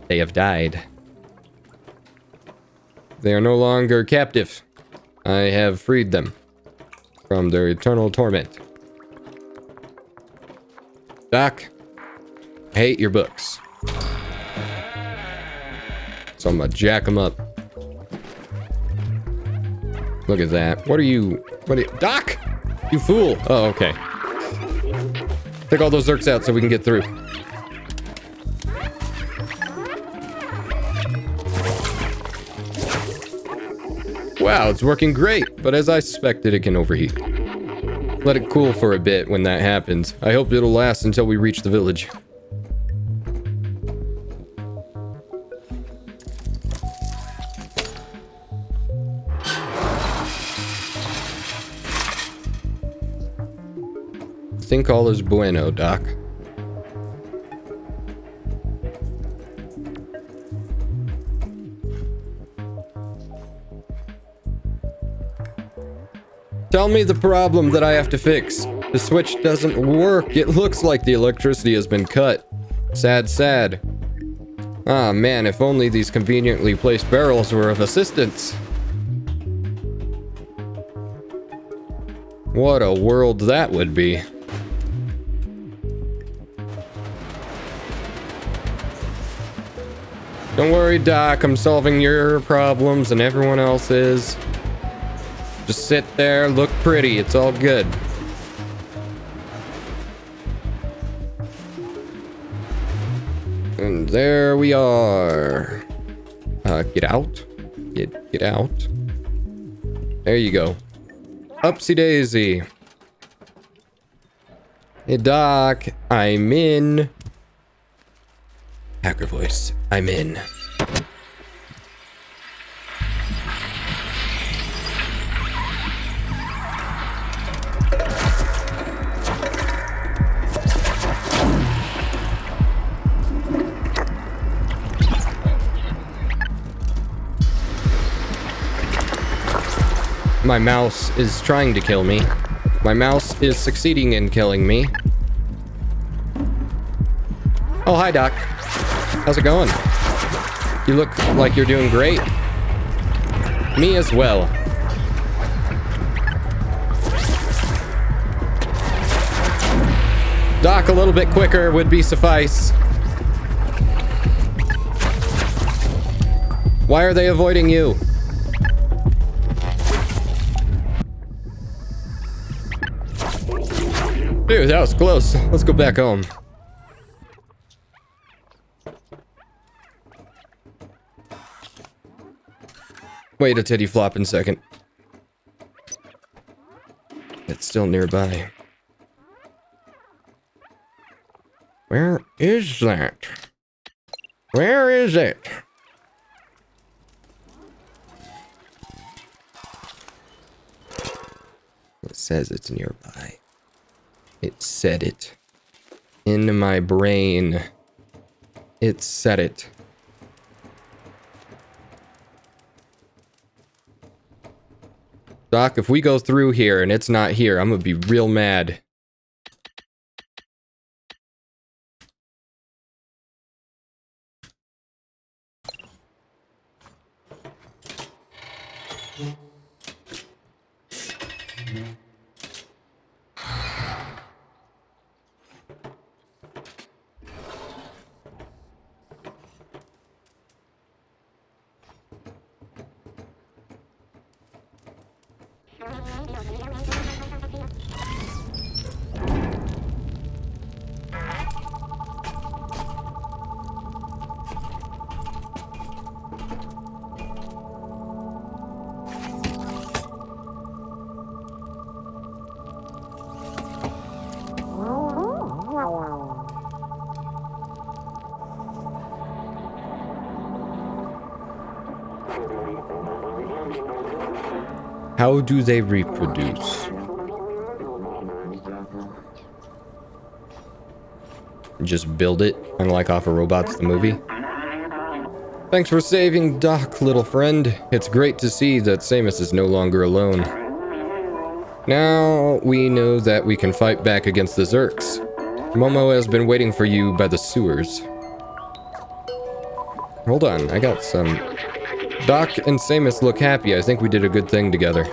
They have died. They are no longer captive. I have freed them from their eternal torment. Doc, I hate your books. So I'm gonna jack them up. Look at that. What are you... Doc! You fool! Oh, okay. Take all those zerks out so we can get through. Wow, it's working great, but as I suspected, it can overheat. Let it cool for a bit when that happens. I hope it'll last until we reach the village. think all is bueno, Doc. Tell me the problem that I have to fix. The switch doesn't work. It looks like the electricity has been cut. Sad, sad. Ah, man, if only these conveniently placed barrels were of assistance. What a world that would be. Don't worry, Doc. I'm solving your problems and everyone else's. Just sit there, look pretty. It's all good. And there we are. Get out. Get out. There you go. Upsy daisy. Hey, Doc. I'm in. Hacker voice. I'm in. My mouse is trying to kill me. My mouse is succeeding in killing me. Oh, hi, Doc. How's it going? You look like you're doing great. Me as well. Doc, a little bit quicker would be suffice. Why are they avoiding you? Dude, that was close. Let's go back home. Wait a titty flopping second. It's still nearby. Where is that? Where is it? It says it's nearby. It said it. In my brain. It said it. Doc, if we go through here and it's not here, I'm gonna be real mad. How do they reproduce? Just build it, kind of like off of Robots the movie. Thanks for saving Doc, little friend. It's great to see that Samus is no longer alone. Now we know that we can fight back against the Zurks. Momo has been waiting for you by the sewers. Hold on, I got some... Doc and Samus look happy. I think we did a good thing together.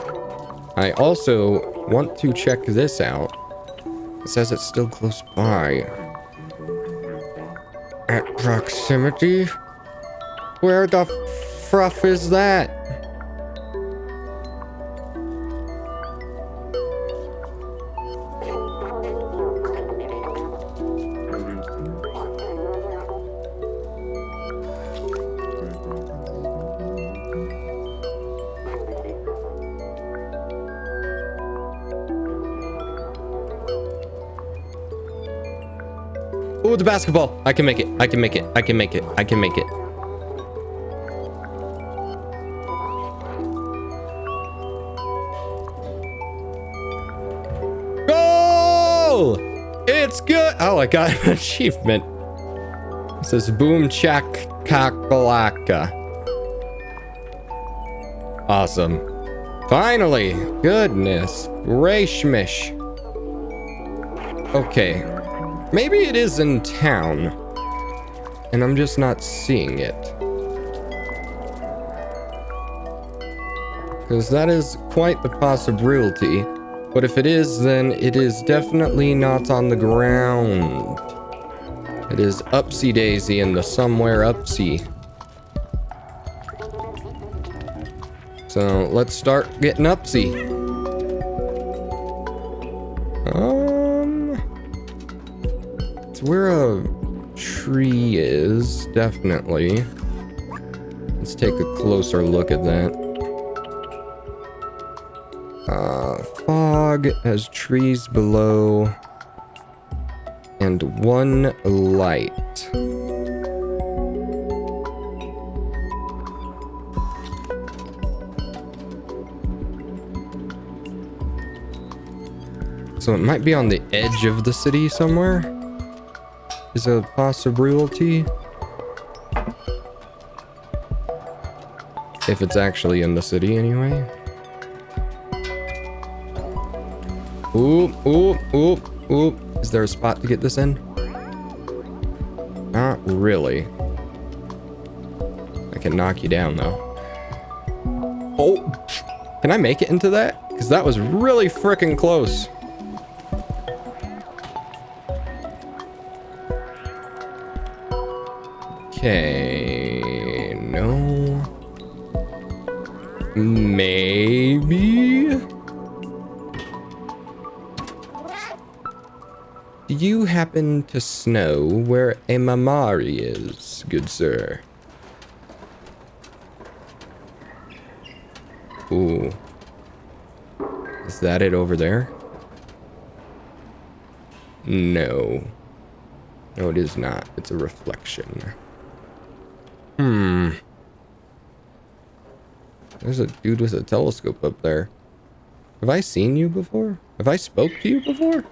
I also want to check this out. It says it's still close by. At proximity? Where the fruff is that? Ooh, the basketball. I can make it. I can make it. I can make it. I can make it. Goal! What's good? Oh, I got an achievement. It says boom chak kakalaka. Awesome. Finally. Goodness. Rashmish. Okay. Maybe it is in town. And I'm just not seeing it. Because that is quite the possibility. But if it is, then it is definitely not on the ground. It is upsy daisy in the somewhere upsy. So let's start getting upsy. It's where a tree is, definitely. Let's take a closer look at that. Fog has trees below and one light. So it might be on the edge of the city somewhere. Is a possibility. If it's actually in the city anyway. Oop, oop, oop, oop. Is there a spot to get this in? Not really. I can knock you down though. Oh! Can I make it into that? Because that was really freaking close. Okay, no. Maybe? Do you happen to know where a Mamari is, good sir? Ooh. Is that it over there? No. No, it is not. It's a reflection. There's a dude with a telescope up there. Have I seen you before? Have I spoke to you before?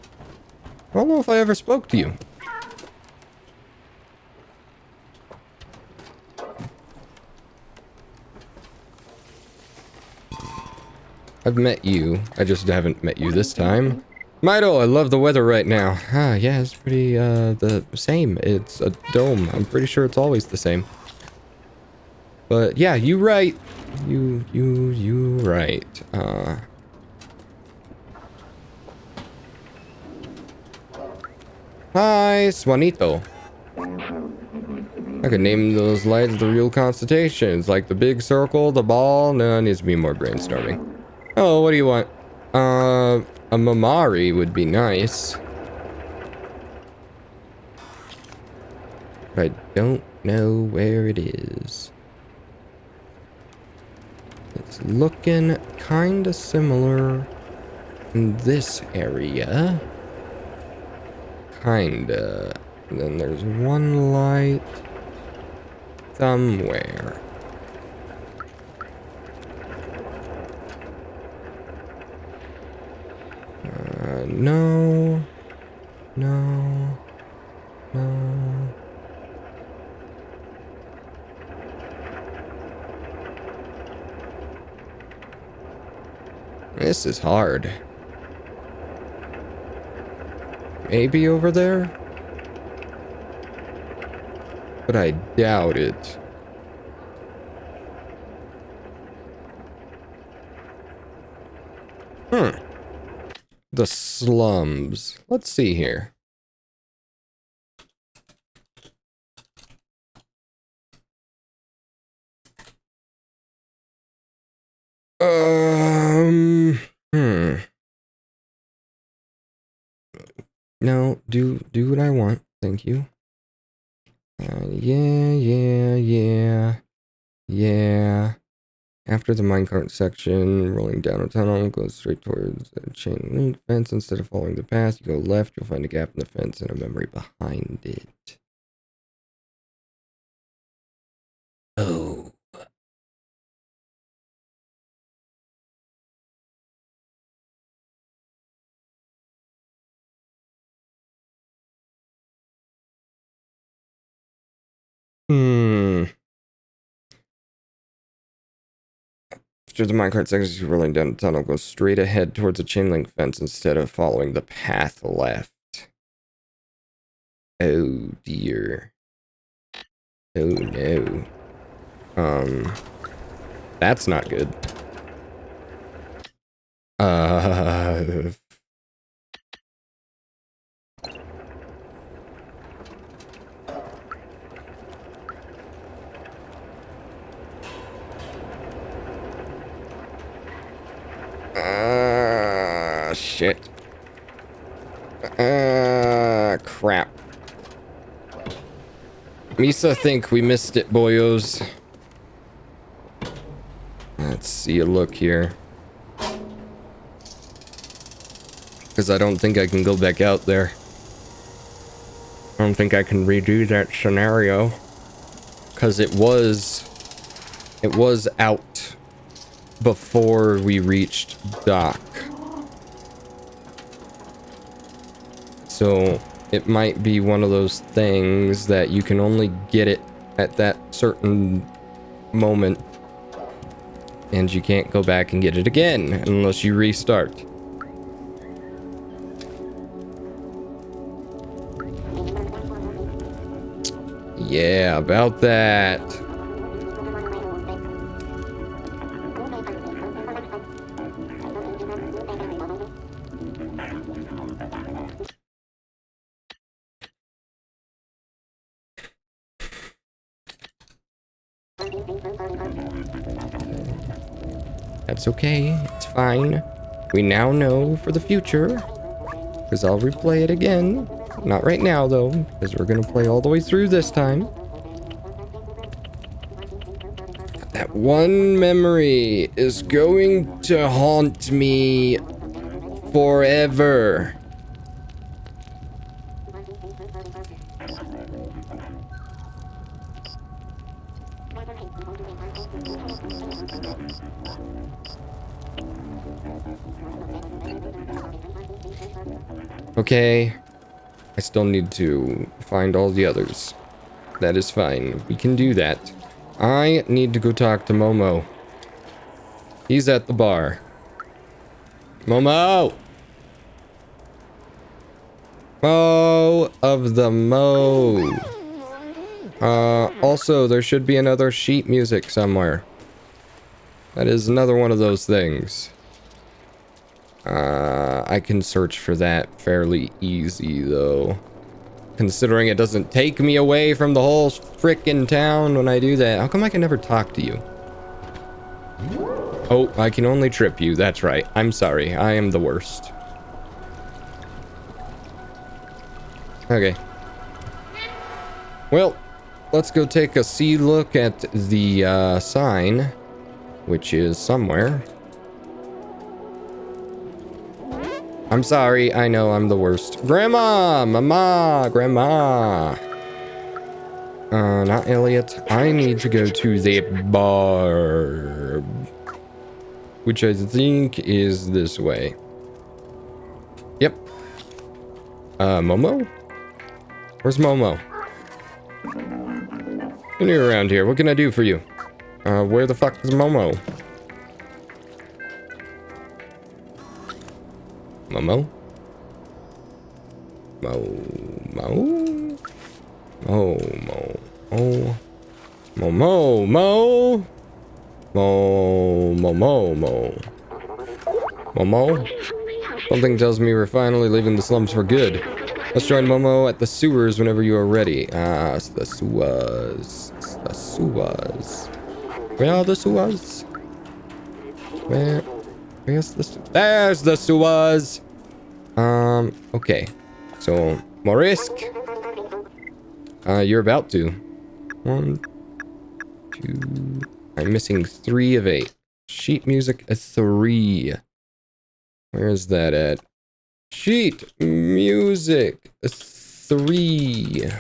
I don't know if I ever spoke to you. I've met you. I just haven't met you this time. Mido, I love the weather right now. Ah, yeah, it's pretty, the same. It's a dome. I'm pretty sure it's always the same. But yeah, you right. You right. Hi, Swanito. I could name those lights the real constitutions, like the big circle, the ball. No, it needs to be more brainstorming. Oh, what do you want? A Mamari would be nice. But I don't know where it is. It's looking kinda similar in this area. Kinda. And then there's one light somewhere. No. No. No. This is hard. Maybe over there? But I doubt it. The slums. Let's see here. No, do what I want. Thank you. Yeah. After the minecart section, rolling down a tunnel goes straight towards a chain link fence. Instead of following the path, you go left, you'll find a gap in the fence and a memory behind it. Oh. After the minecart section, you're rolling down the tunnel. Go straight ahead towards a chain link fence instead of following the path left. Oh dear. Oh no. That's not good. Shit. Crap. Misa think we missed it, boyos. Let's see a look here. Because I don't think I can go back out there. I don't think I can redo that scenario. Because it was out before we reached dock. So it might be one of those things that you can only get it at that certain moment. And you can't go back and get it again unless you restart. Yeah, about that. That's okay, it's fine. We now know for the future, because I'll replay it again. Not right now, though, because we're going to play all the way through this time. That one memory is going to haunt me forever. Okay. I still need to find all the others. That is fine. We can do that. I need to go talk to Momo. He's at the bar. Momo! Mo of the Mo. Also, there should be another sheet music somewhere. That is another one of those things. I can search for that fairly easy, though. Considering it doesn't take me away from the whole frickin' town when I do that. How come I can never talk to you? Oh, I can only trip you. That's right. I'm sorry. I am the worst. Okay. Well, let's go take a look at the sign, which is somewhere. I'm sorry, I know I'm the worst. Grandma! Mama! Grandma! Not Elliot. I need to go to the bar. Which I think is this way. Yep. Momo? Where's Momo? You're new around here. What can I do for you? Where the fuck is Momo? Momo? Mo? Momo? Something tells me we're finally leaving the slums for good. Let's join Momo at the sewers whenever you are ready. Ah, it's the sewers. It's the sewers. Where are the sewers? Where's the there's the sewers. Okay. So, Morisk. You're about to. 1, 2. I'm missing 3 of 8. Sheet music 3. Where is that at? Sheet music 3.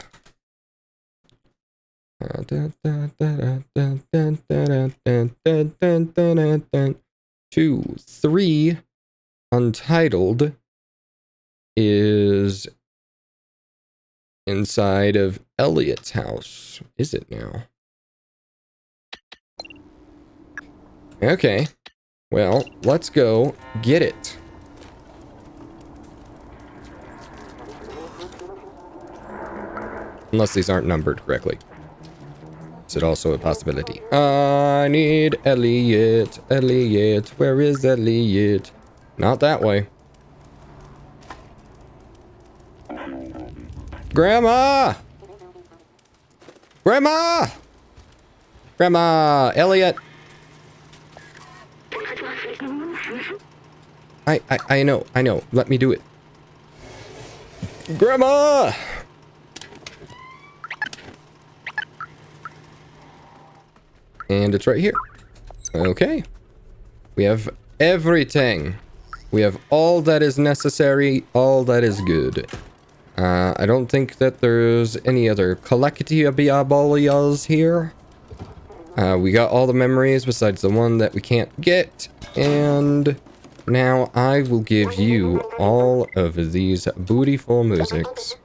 2, 3. Untitled is inside of Elliot's house. Is it now? Okay. Well, let's go get it. Unless these aren't numbered correctly. Is it also a possibility? I need Elliot. Elliot. Where is Elliot? Not that way. Grandma! Grandma! Grandma! Elliot! I know. Let me do it. Grandma! And it's right here. Okay. We have everything. We have all that is necessary, all that is good. I don't think that there's any other collectibles here. We got all the memories besides the one that we can't get. And now I will give you all of these beautiful musics.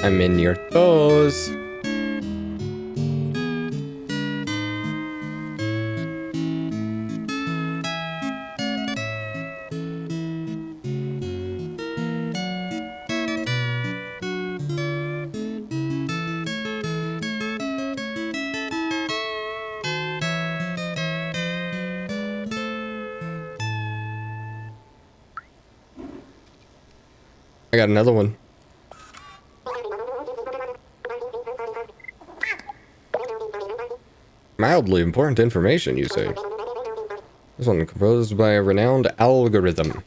I'm in your toes. I got another one. Mildly important information, you say? This one composed by a renowned algorithm.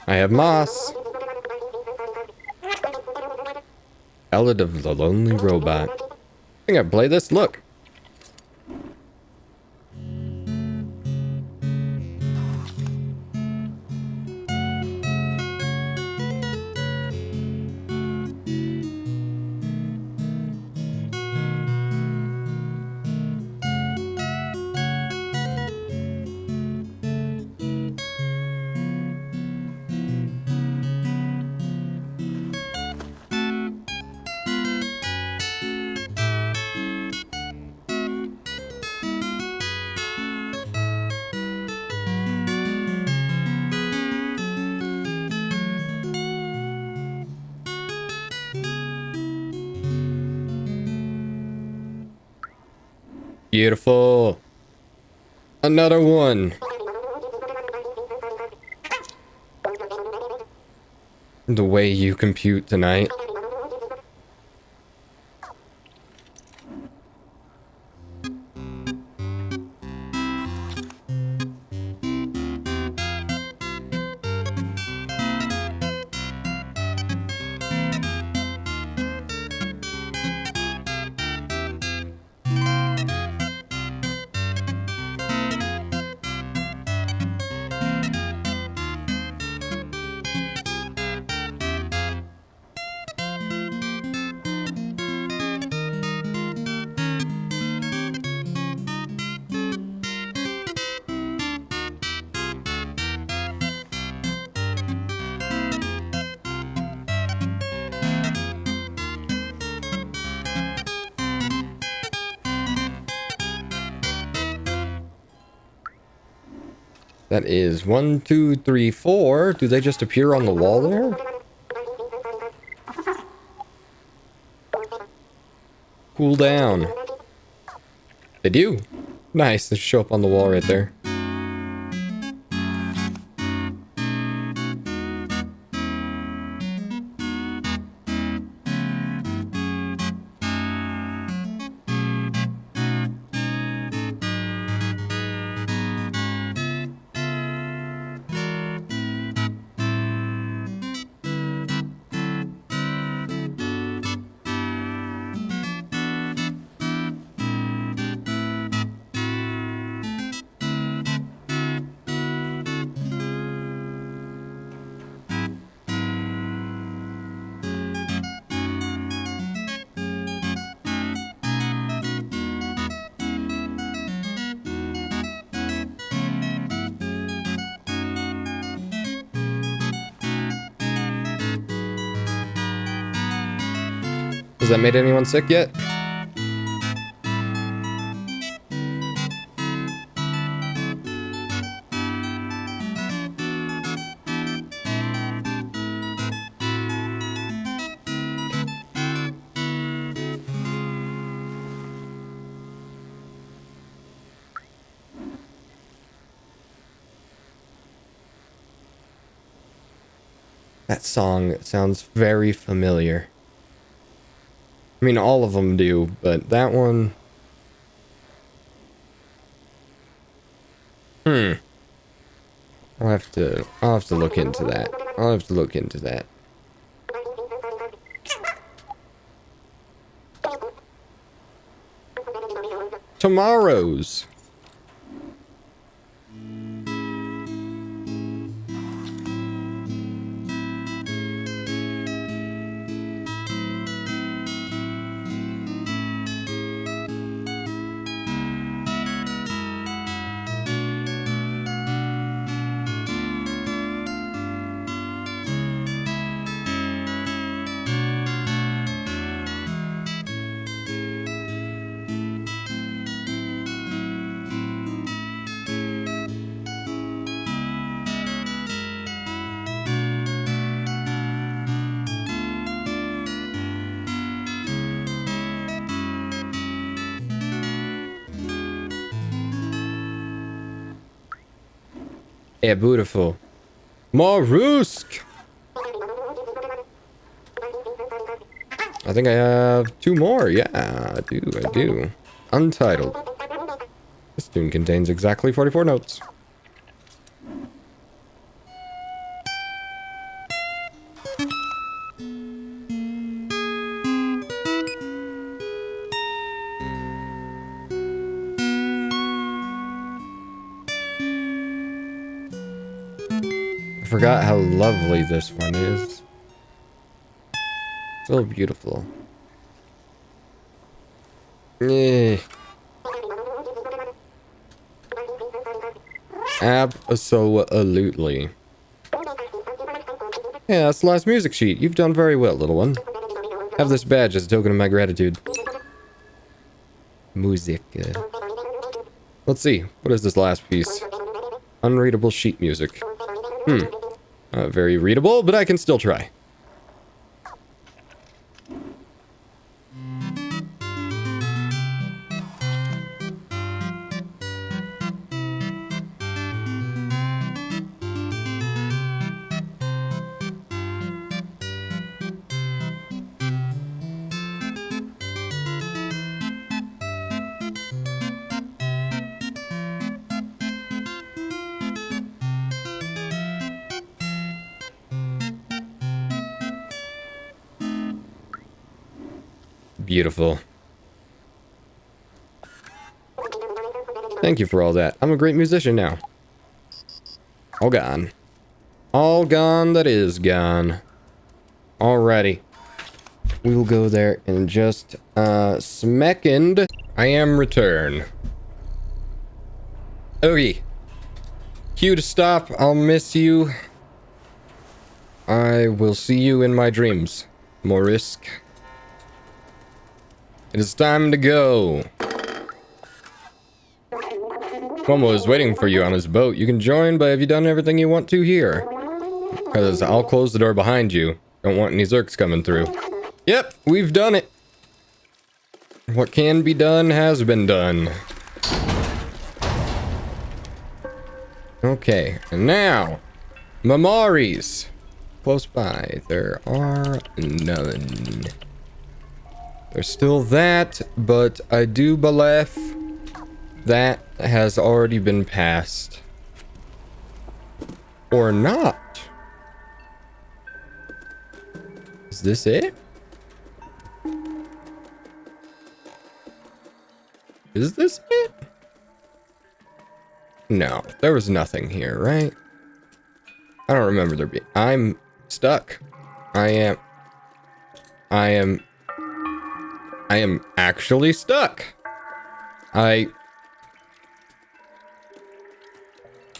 I have moss. Ballad of the Lonely Robot. I think I play this. Look. Beautiful. Another one. The way you compute tonight. That is 1, 2, 3, 4. Do they just appear on the wall there? Cool down. They do. Nice. They show up on the wall right there. Has that made anyone sick yet? That song sounds very familiar. I mean, all of them do, but that one... I'll have to look into that. I'll have to look into that. Tomorrow's. Yeah, beautiful. Marusk! I think I have 2 more. Yeah, I do. Untitled. This tune contains exactly 44 notes. I forgot how lovely this one is. So beautiful. Yeah. Absolutely. Yeah, that's the last music sheet. You've done very well, little one. Have this badge as a token of my gratitude. Music. Let's see. What is this last piece? Unreadable sheet music. Very readable, but I can still try. Beautiful. Thank you for all that. I'm a great musician now. All gone. All gone that is gone. Alrighty. We will go there in just a second. I am return. Okay. Cue to stop. I'll miss you. I will see you in my dreams. Morisk. It is time to go. Momo is waiting for you on his boat. You can join, but have you done everything you want to here? Because I'll close the door behind you. Don't want any Zerks coming through. Yep, we've done it. What can be done has been done. Okay, and now, Mamaris. Close by, there are none. There's still that, but I do believe that has already been passed. Or not. Is this it? Is this it? No, there was nothing here, right? I don't remember there being. I'm stuck. I am actually stuck.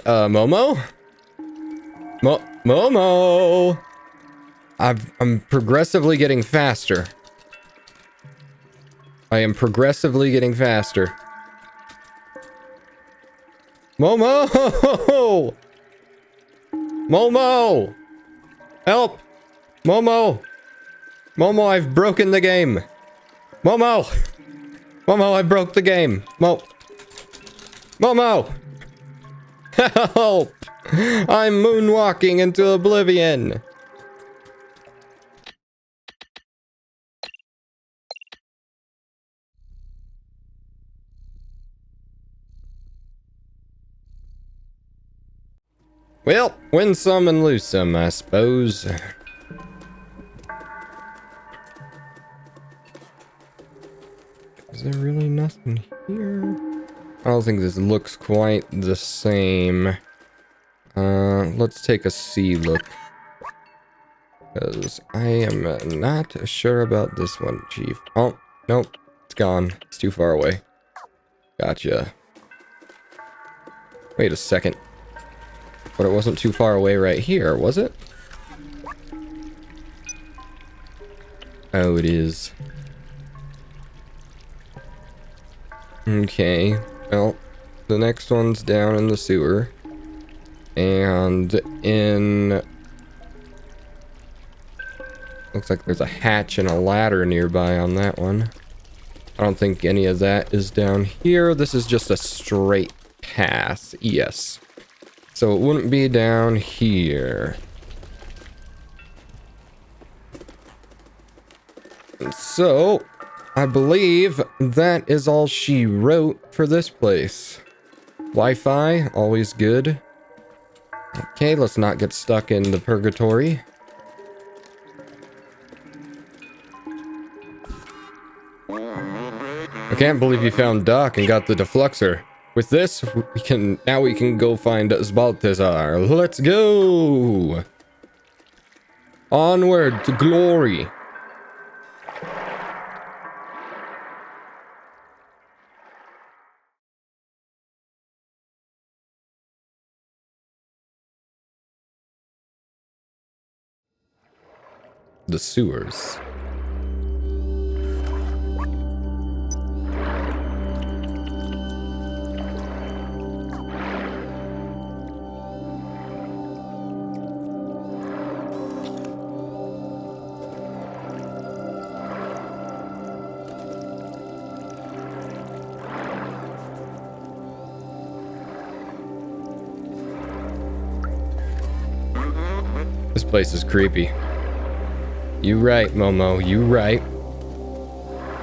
Momo? Momo! I'm progressively getting faster. I am progressively getting faster. Momo! Momo! Help! Momo! Momo, I've broken the game. Momo! Momo, I broke the game. Momo! Help! I'm moonwalking into oblivion. Well, win some and lose some, I suppose. Is there really nothing here? I don't think this looks quite the same. Let's take a C look. Because I am not sure about this one, Chief. Oh, nope. It's gone. It's too far away. Gotcha. Wait a second. But it wasn't too far away right here, was it? Oh, it is. Okay. Well, the next one's down in the sewer. And in... Looks like there's a hatch and a ladder nearby on that one. I don't think any of that is down here. This is just a straight path. Yes. So it wouldn't be down here. So, I believe that is all she wrote for this place. Wi-Fi, always good. Okay, let's not get stuck in the purgatory. I can't believe you found Doc and got the defluxer. With this, we can go find Balthazar. Let's go! Onward to glory. The sewers. This place is creepy. You right, Momo, you right.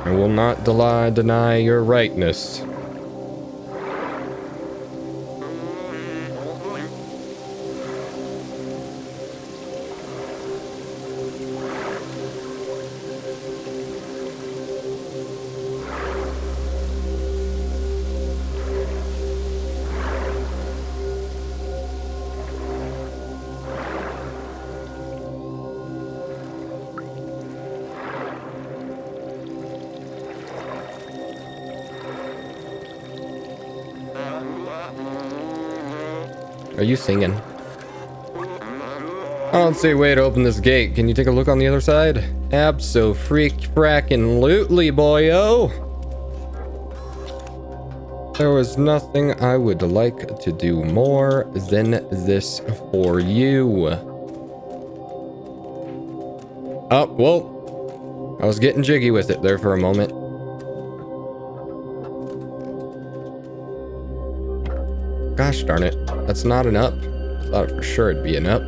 I will not deny your rightness. Are you singing? I don't see a way to open this gate. Can you take a look on the other side? Abso-freak-frackin-lutely, boyo! There was nothing I would like to do more than this for you. Oh, well, I was getting jiggy with it there for a moment. Gosh darn it, that's not an up. I thought for sure it'd be an up.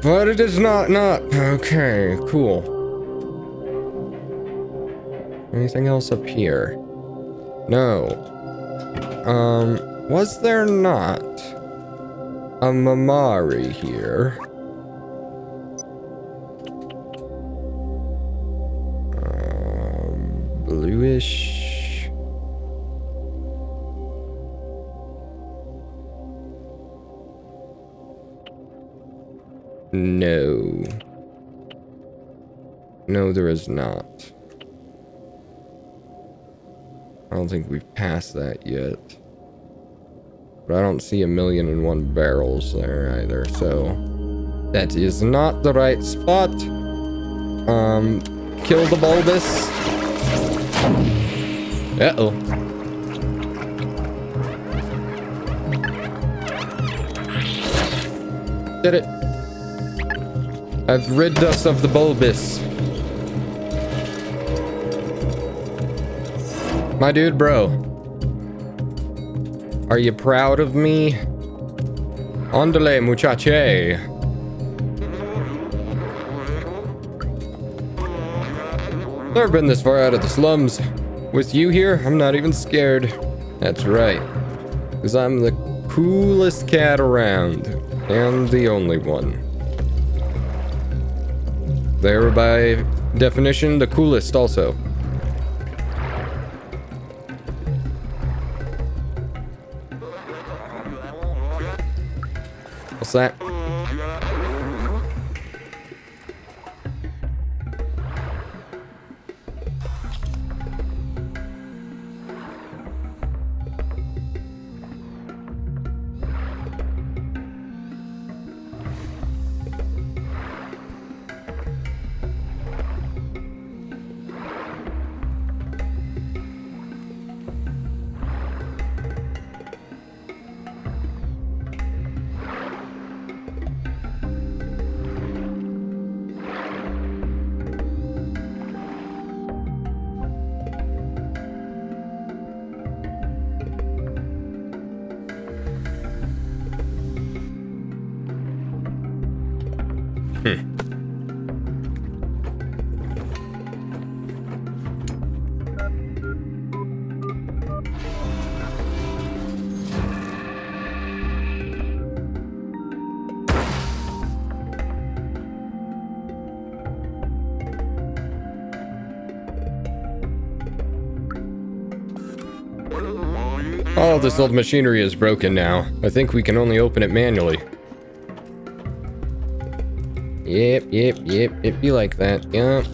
But it is not. Okay, cool. Anything else up here? No. Was there not a Mamari here? Bluish. No. No, there is not. I don't think we've passed that yet. But I don't see 1,000,001 barrels there either, so that is not the right spot. Kill the bulbous. Uh-oh. Did it. I've rid us of the bulbous. My dude, bro. Are you proud of me? Andale, muchache. Never been this far out of the slums. With you here, I'm not even scared. That's right. Because I'm the coolest cat around. And the only one. They're by definition the coolest also. What's that? All this old machinery is broken now. I think we can only open it manually. Yep, it'd be like that. Yep,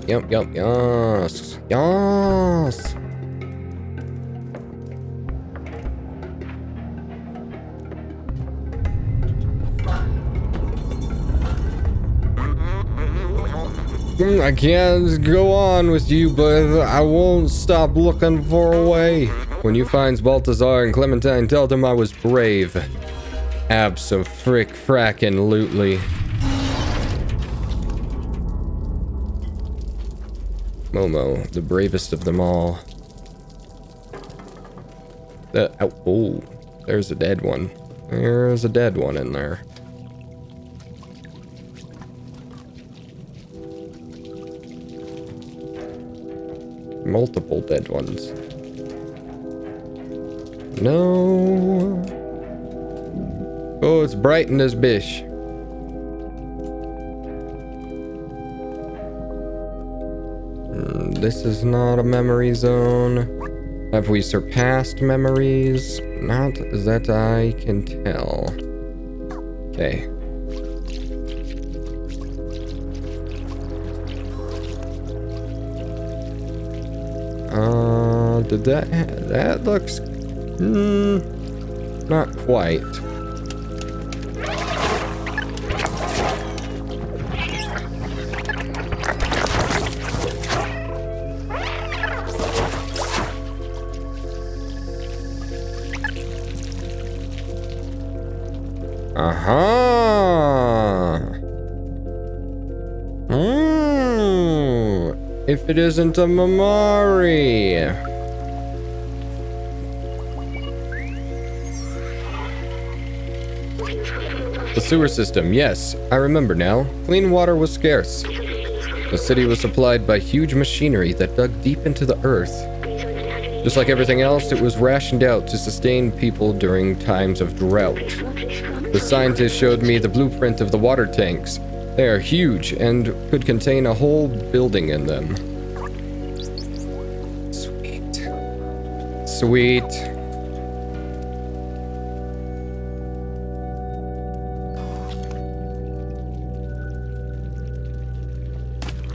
yes. Yes! I can't go on with you, but I won't stop looking for a way. When you find Balthazar and Clementine, tell them I was brave. Abso-frick-frackin-lutely. Momo, the bravest of them all. Oh, there's a dead one. There's a dead one in there. Multiple dead ones. No. Oh, it's bright in this bish. This is not a memory zone. Have we surpassed memories? Not that I can tell. Okay. Did that looks not quite. If it isn't a Mamari. The sewer system, yes, I remember now. Clean water was scarce. The city was supplied by huge machinery that dug deep into the earth. Just like everything else, it was rationed out to sustain people during times of drought. The scientists showed me the blueprint of the water tanks. They are huge and could contain a whole building in them. Sweet. Sweet.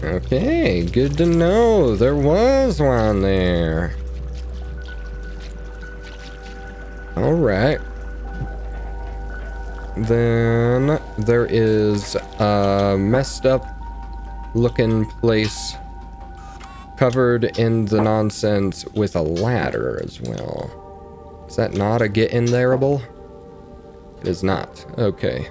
Okay, good to know. There was one there. Alright. Then there is a messed up looking place covered in the nonsense with a ladder as well. Is that not a get in thereable? It is not. Okay.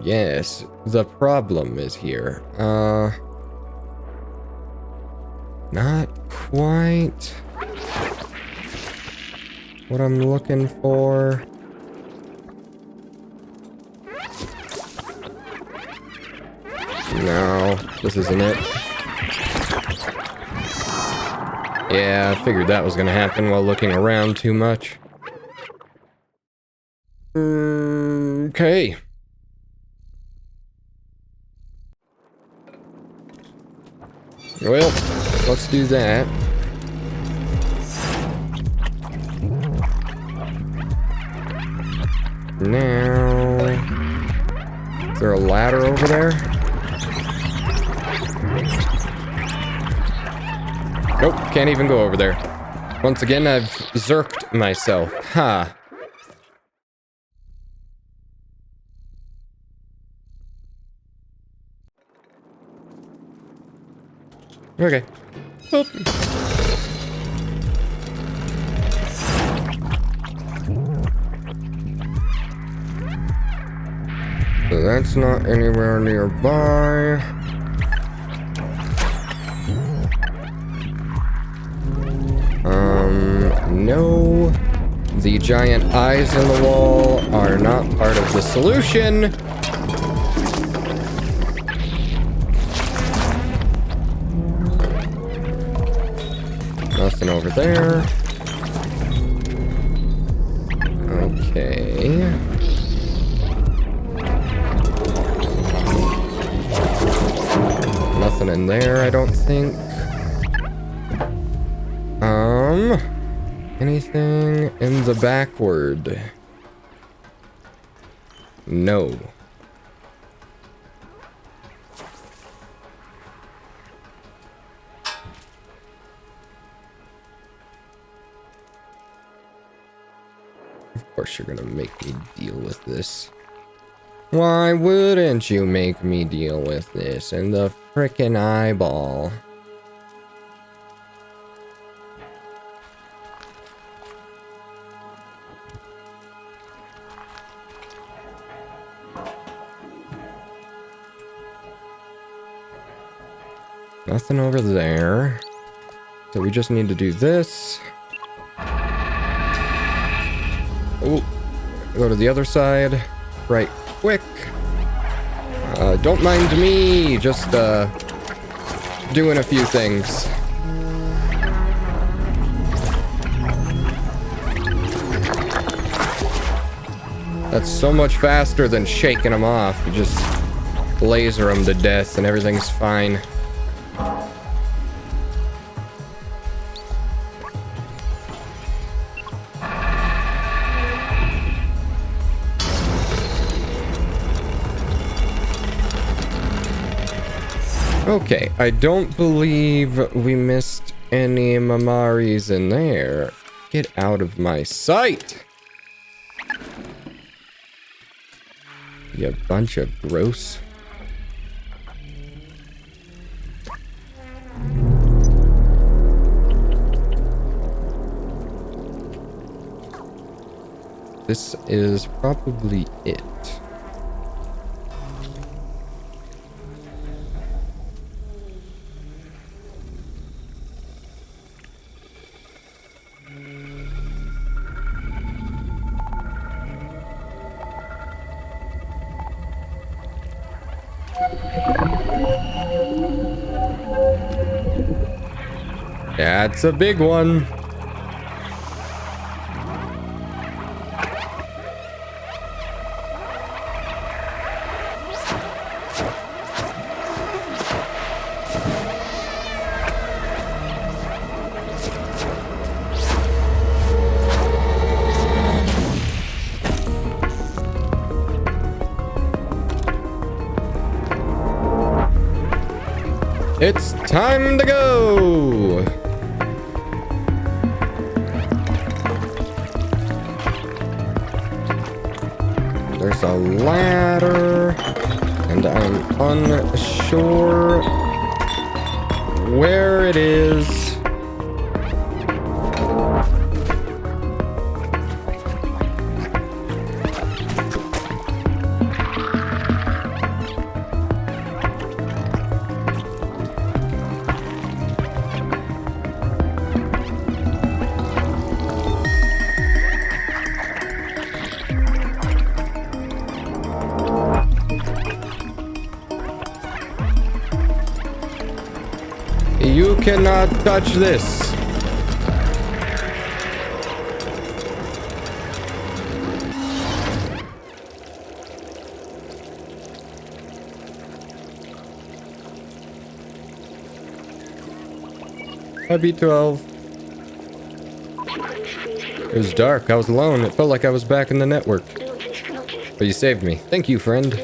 Yes, the problem is here. Not quite what I'm looking for. No, this isn't it. Yeah, I figured that was gonna happen while looking around too much. Okay. Well, let's do that. Now, is there a ladder over there? Nope, can't even go over there. Once again, I've zerked myself. Ha. Okay. Oop. So that's not anywhere nearby. No. The giant eyes in the wall are not part of the solution. Nothing over there. Okay. Nothing in there, I don't think. Anything in the backward? No. Of course you're gonna make me deal with this. Why wouldn't you make me deal with this in the frickin' eyeball? Nothing over there. So we just need to do this. Oh, go to the other side. Right quick. Don't mind me. Just doing a few things. That's so much faster than shaking them off. You just laser them to death and everything's fine. Okay, I don't believe we missed any Mamaris in there. Get out of my sight! You bunch of gross. This is probably it. That's a big one. It's time to go! There's a ladder, and I'm unsure where it is. You cannot touch this. Hi, B12. It was dark. I was alone. It felt like I was back in the network. But you saved me. Thank you, friend.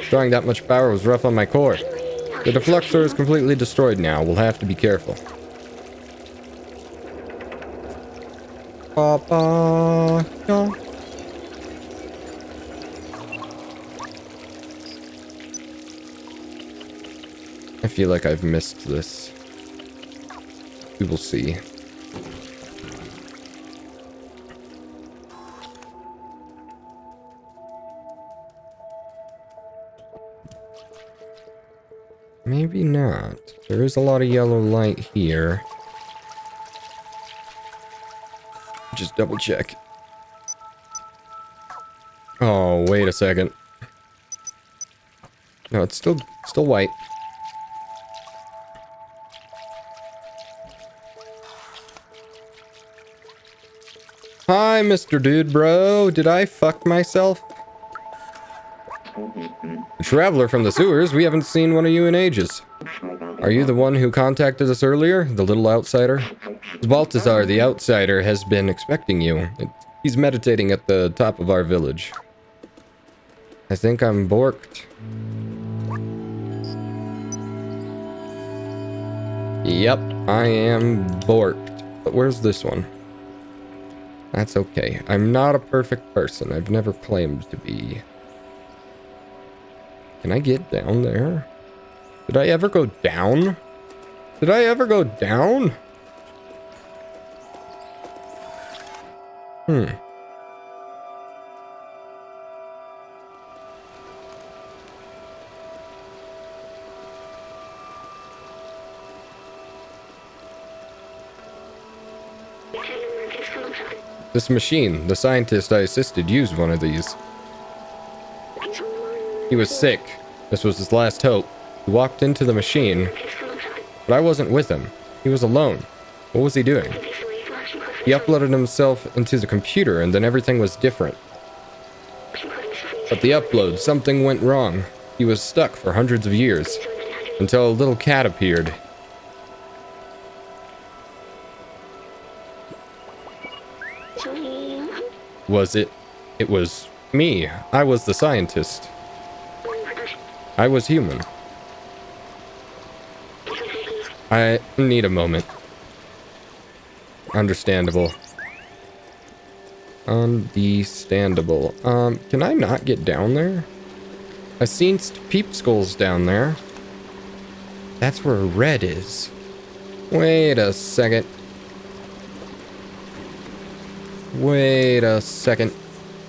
Drawing that much power was rough on my core. The defluxor is completely destroyed now. We'll have to be careful. Papa. No. I feel like I've missed this. We will see. Maybe not. There is a lot of yellow light here. Just double check. Oh, wait a second. No, it's still white. Hi, Mr. Dude Bro. Did I fuck myself? A traveler from the sewers? We haven't seen one of you in ages. Are you the one who contacted us earlier? The little outsider? Balthazar, the outsider, has been expecting you. He's meditating at the top of our village. I think I'm borked. Yep, I am borked. But where's this one? That's okay. I'm not a perfect person. I've never claimed to be. Can I get down there? Did I ever go down? Did I ever go down? This machine, the scientist I assisted, used one of these. He was sick. This was his last hope. He walked into the machine, but I wasn't with him. He was alone. What was he doing? He uploaded himself into the computer, and then everything was different. But the upload, something went wrong. He was stuck for hundreds of years, until a little cat appeared. Was it? It was me. I was the scientist. I was human. I need a moment. Understandable. Understandable. Can I not get down there? I seen peep skulls down there. That's where red is. Wait a second. Wait a second.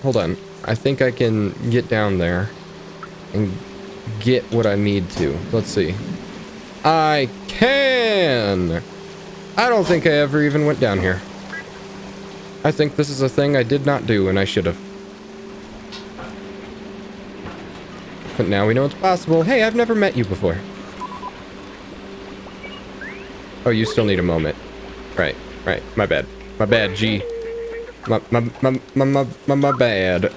Hold on. I think I can get down there and get what I need to. Let's see. I can! I don't think I ever even went down here. I think this is a thing I did not do and I should have. But now we know it's possible. Hey, I've never met you before. Oh, you still need a moment. Right. My bad. My bad, G. My bad.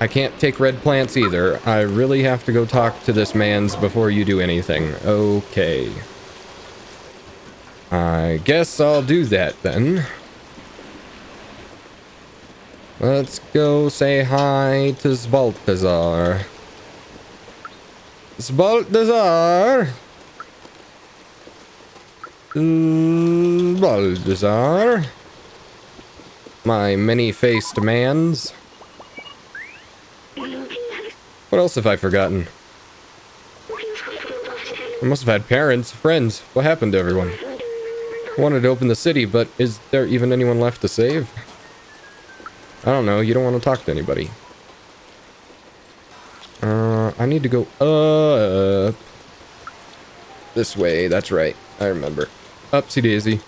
I can't take red plants either. I really have to go talk to this man's before you do anything. Okay. I guess I'll do that then. Let's go say hi to Balthazar. Balthazar! Balthazar. My many-faced mans. What else have I forgotten? I must have had parents, friends. What happened to everyone? I wanted to open the city, but is there even anyone left to save? I don't know. You don't want to talk to anybody. I need to go up. This way. That's right. I remember. Upsy daisy.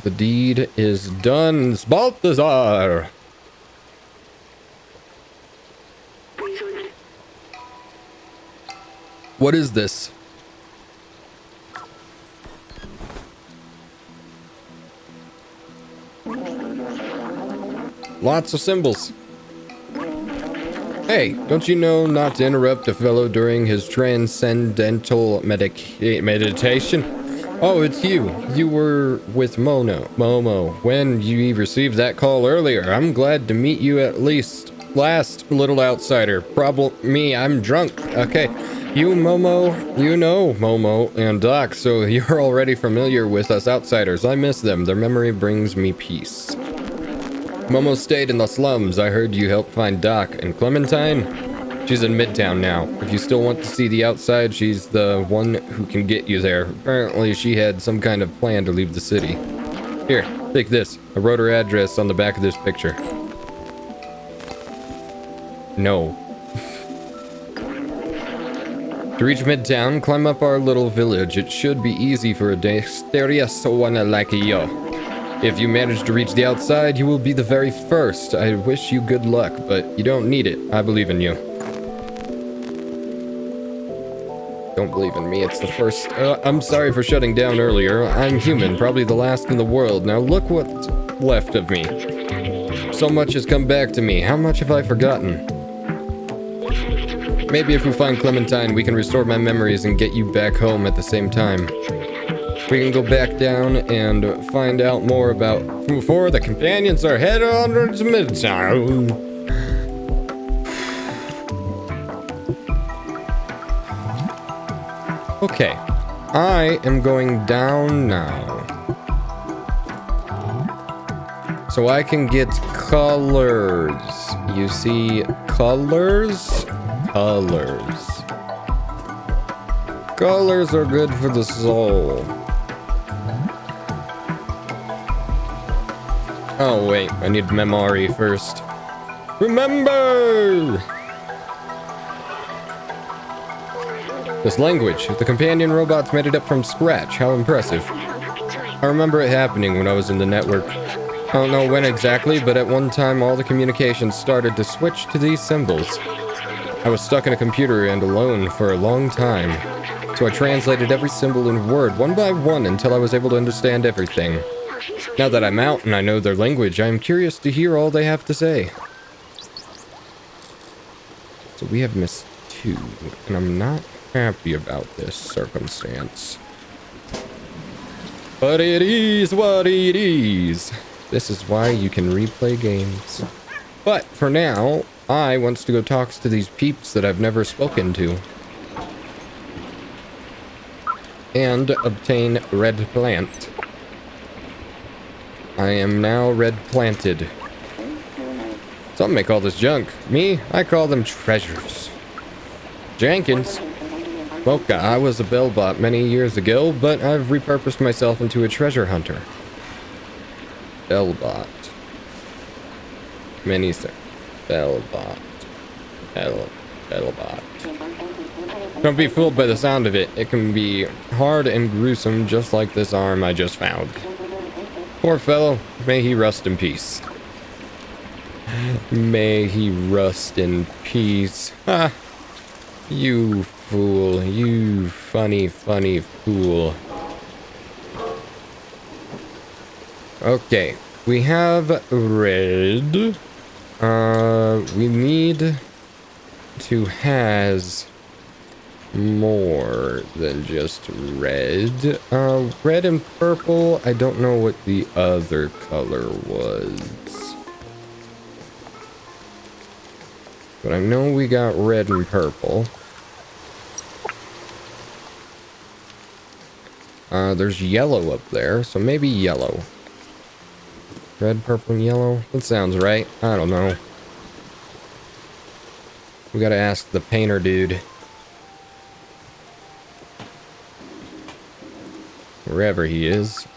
The deed is done. Balthazar! What is this? Lots of symbols. Hey, don't you know not to interrupt a fellow during his transcendental meditation? Oh, it's you. You were with Momo, when you received that call earlier. I'm glad to meet you at least. Last, little outsider. Problem me, I'm drunk. Okay. You, Momo, you know Momo and Doc, so you're already familiar with us outsiders. I miss them. Their memory brings me peace. Momo stayed in the slums. I heard you helped find Doc. And Clementine? She's in Midtown now. If you still want to see the outside, she's the one who can get you there. Apparently, she had some kind of plan to leave the city. Here, take this. I wrote her address on the back of this picture. No. To reach Midtown, climb up our little village. It should be easy for a dexterous one like you. If you manage to reach the outside, you will be the very first. I wish you good luck, but you don't need it. I believe in you. Don't believe in me, it's the first. I'm sorry for shutting down earlier. I'm human, probably the last in the world. Now look what's left of me. So much has come back to me. How much have I forgotten? Maybe if we find Clementine, we can restore my memories and get you back home at the same time. We can go back down and find out more about before the companions are headed on to Midtown. Okay, I am going down now. So I can get colors. You see colors? Colors. Colors are good for the soul. Oh wait, I need memory first. Remember! This language, the companion robots made it up from scratch. How impressive. I remember it happening when I was in the network. I don't know when exactly, but at one time all the communications started to switch to these symbols. I was stuck in a computer and alone for a long time. So I translated every symbol and word one by one until I was able to understand everything. Now that I'm out and I know their language, I'm curious to hear all they have to say. So we have missed 2, and I'm not happy about this circumstance. But it is what it is. This is why you can replay games. But for now, I want to go talk to these peeps that I've never spoken to. And obtain red plant. I am now red planted. Some may call this junk. Me, I call them treasures. Jenkins. Mocha, I was a bellbot many years ago, but I've repurposed myself into a treasure hunter. Bellbot. Many say. Bellbot. Bellbot. Don't be fooled by the sound of it. It can be hard and gruesome, just like this arm I just found. Poor fellow. May he rust in peace. May he rust in peace. Ha! You fool. You funny, funny fool. Okay. We have red. We need to has more than just red. Red and purple. I don't know what the other color was. But I know we got red and purple. There's yellow up there, so maybe yellow. Red, purple, and yellow. That sounds right. I don't know. We gotta ask the painter dude. Wherever he is.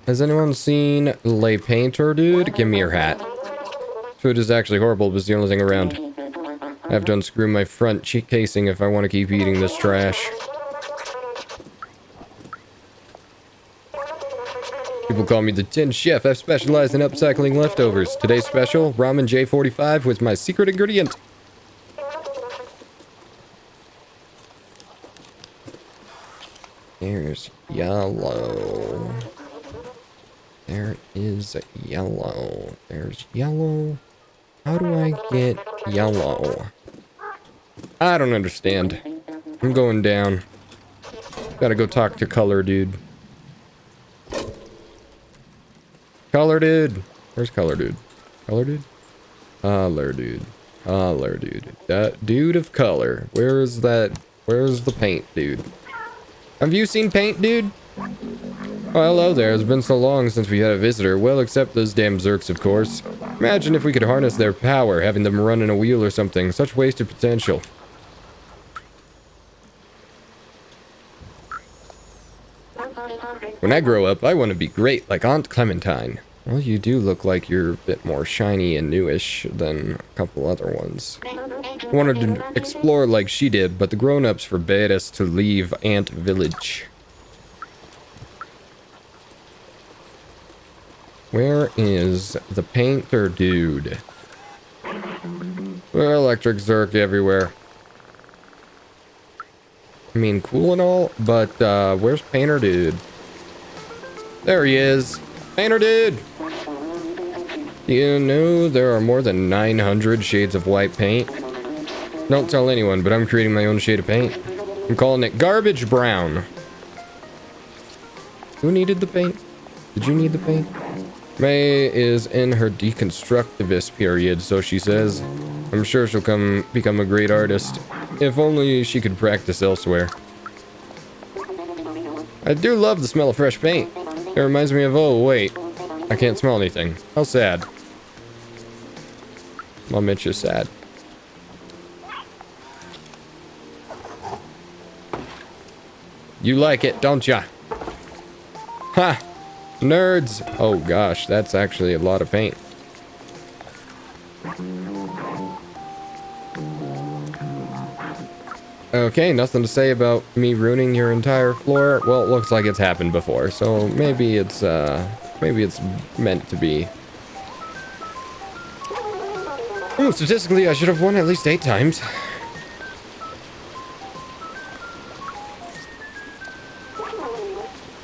Has anyone seen Le Painter dude? Give me your hat. Food is actually horrible, but it's the only thing around. I have to unscrew my front cheek casing if I want to keep eating this trash. People call me the Tin Chef. I specialize in upcycling leftovers. Today's special, ramen J45 with my secret ingredient. There's yellow. There is yellow. There's yellow. How do I get yellow? I don't understand. I'm going down. Gotta go talk to Color Dude. Color Dude! Where's Color Dude? Color Dude? Color Dude. Color Dude. That dude of color. Where's that? Where's the paint dude? Have you seen Paint Dude? Oh, hello there. It's been so long since we had a visitor. Well, except those damn Zerks, of course. Imagine if we could harness their power, having them run in a wheel or something. Such wasted potential. When I grow up, I want to be great, like Aunt Clementine. Well, you do look like you're a bit more shiny and newish than a couple other ones. I wanted to explore like she did, but the grown-ups forbade us to leave Ant Village. Where is the painter dude? Electric Zerk everywhere. I mean, cool and all, but where's Painter Dude? There he is. Painter Dude! You know there are more than 900 shades of white paint? Don't tell anyone, but I'm creating my own shade of paint. I'm calling it Garbage Brown. Who needed the paint? Did you need the paint? May is in her deconstructivist period, so she says. I'm sure she'll become a great artist. If only she could practice elsewhere. I do love the smell of fresh paint. It reminds me of, oh wait, I can't smell anything. How sad. Mom, it's just sad. You like it, don't ya? Ha! Nerds! Oh gosh, that's actually a lot of paint. Okay, nothing to say about me ruining your entire floor. Well, it looks like it's happened before, so maybe it's meant to be. Ooh, statistically, I should have won at least 8 times.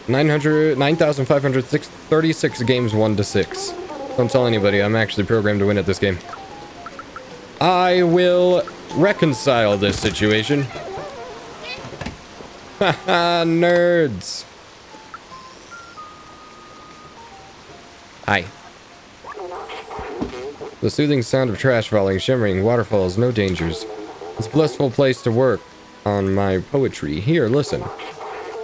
$9,536 games 1-6. Don't tell anybody, I'm actually programmed to win at this game. I will reconcile this situation. Haha, nerds. Hi. The soothing sound of trash falling, shimmering, waterfalls, no dangers. It's a blissful place to work on my poetry. Here, listen.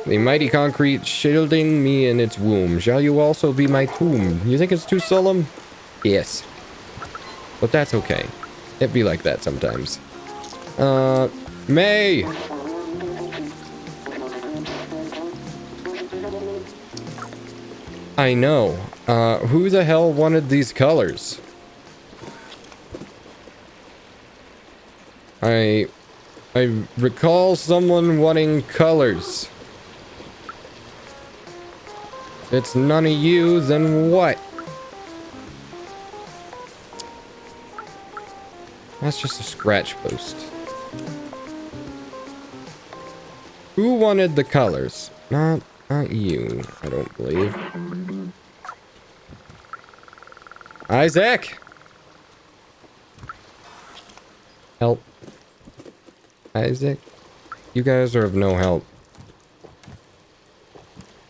The mighty concrete shielding me in its womb. Shall you also be my tomb? You think it's too solemn? Yes. But that's okay. It be like that sometimes. May! I know. Who the hell wanted these colors? I recall someone wanting colors. If it's none of you, then what? That's just a scratch post. Who wanted the colors? Not you, I don't believe. Isaac! Help. Isaac? You guys are of no help.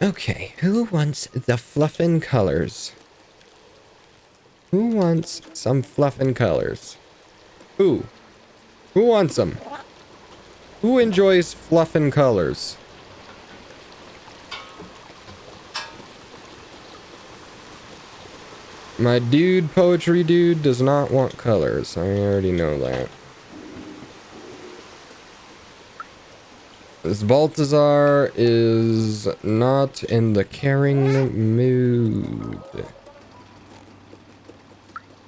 Okay, who wants the fluffin' colors? Who wants some fluffin' colors? Who? Who wants them? Who enjoys fluffin' colors? My dude, poetry dude, does not want colors. I already know that. This Balthazar is not in the caring mood.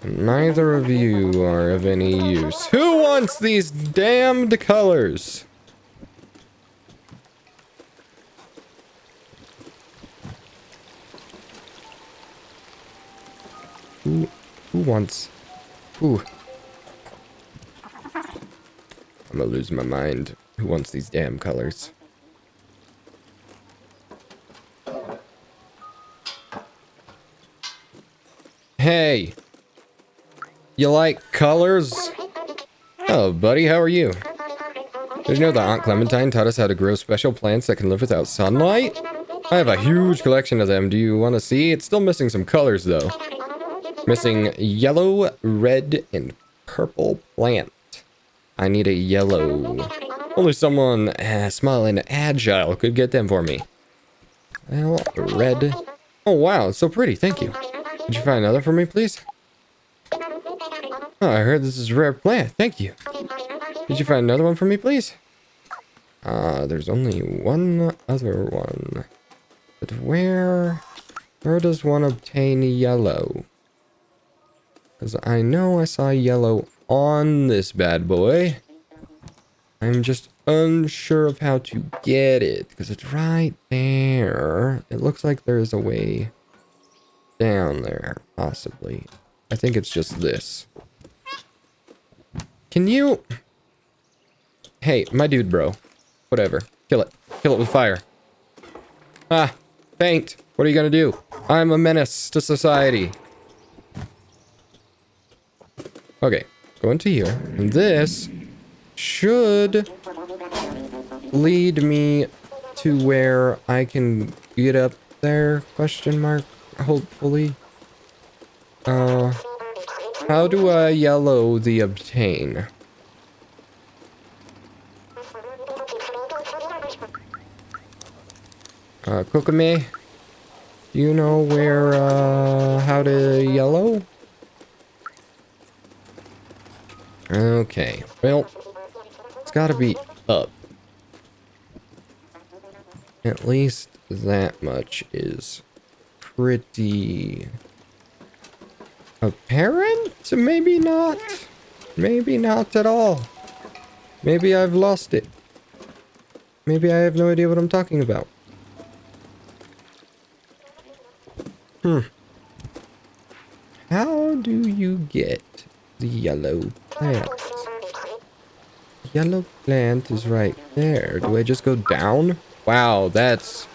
Neither of you are of any use. Who wants these damned colors? Who wants... Ooh. I'm gonna lose my mind. Who wants these damn colors? Hey! You like colors? Oh, buddy, how are you? Did you know that Aunt Clementine taught us how to grow special plants that can live without sunlight? I have a huge collection of them. Do you want to see? It's still missing some colors, though. Missing yellow, red, and purple plant. I need a yellow. Only someone small and agile could get them for me. Well, red. Oh, wow, it's so pretty. Thank you. Could you find another for me, please? Oh, I heard this is a rare plant. Thank you. Could you find another one for me, please? There's only one other one. But where does one obtain yellow? Because I know I saw yellow on this bad boy. I'm just unsure of how to get it. Because it's right there. It looks like there's a way down there, possibly. I think it's just this. Can you... Hey, my dude, bro. Whatever. Kill it. Kill it with fire. Ah, faint. What are you gonna do? I'm a menace to society. Okay, go into here. And this should lead me to where I can get up there, question mark, hopefully. How do I yellow the obtain? Kokame, do you know where, how to yellow? Okay, well, it's gotta be up. At least that much is pretty apparent? Maybe not. Maybe not at all. Maybe I've lost it. Maybe I have no idea what I'm talking about. How do you get the yellow plant? Yellow plant is right there. Do I just go down? Wow, that's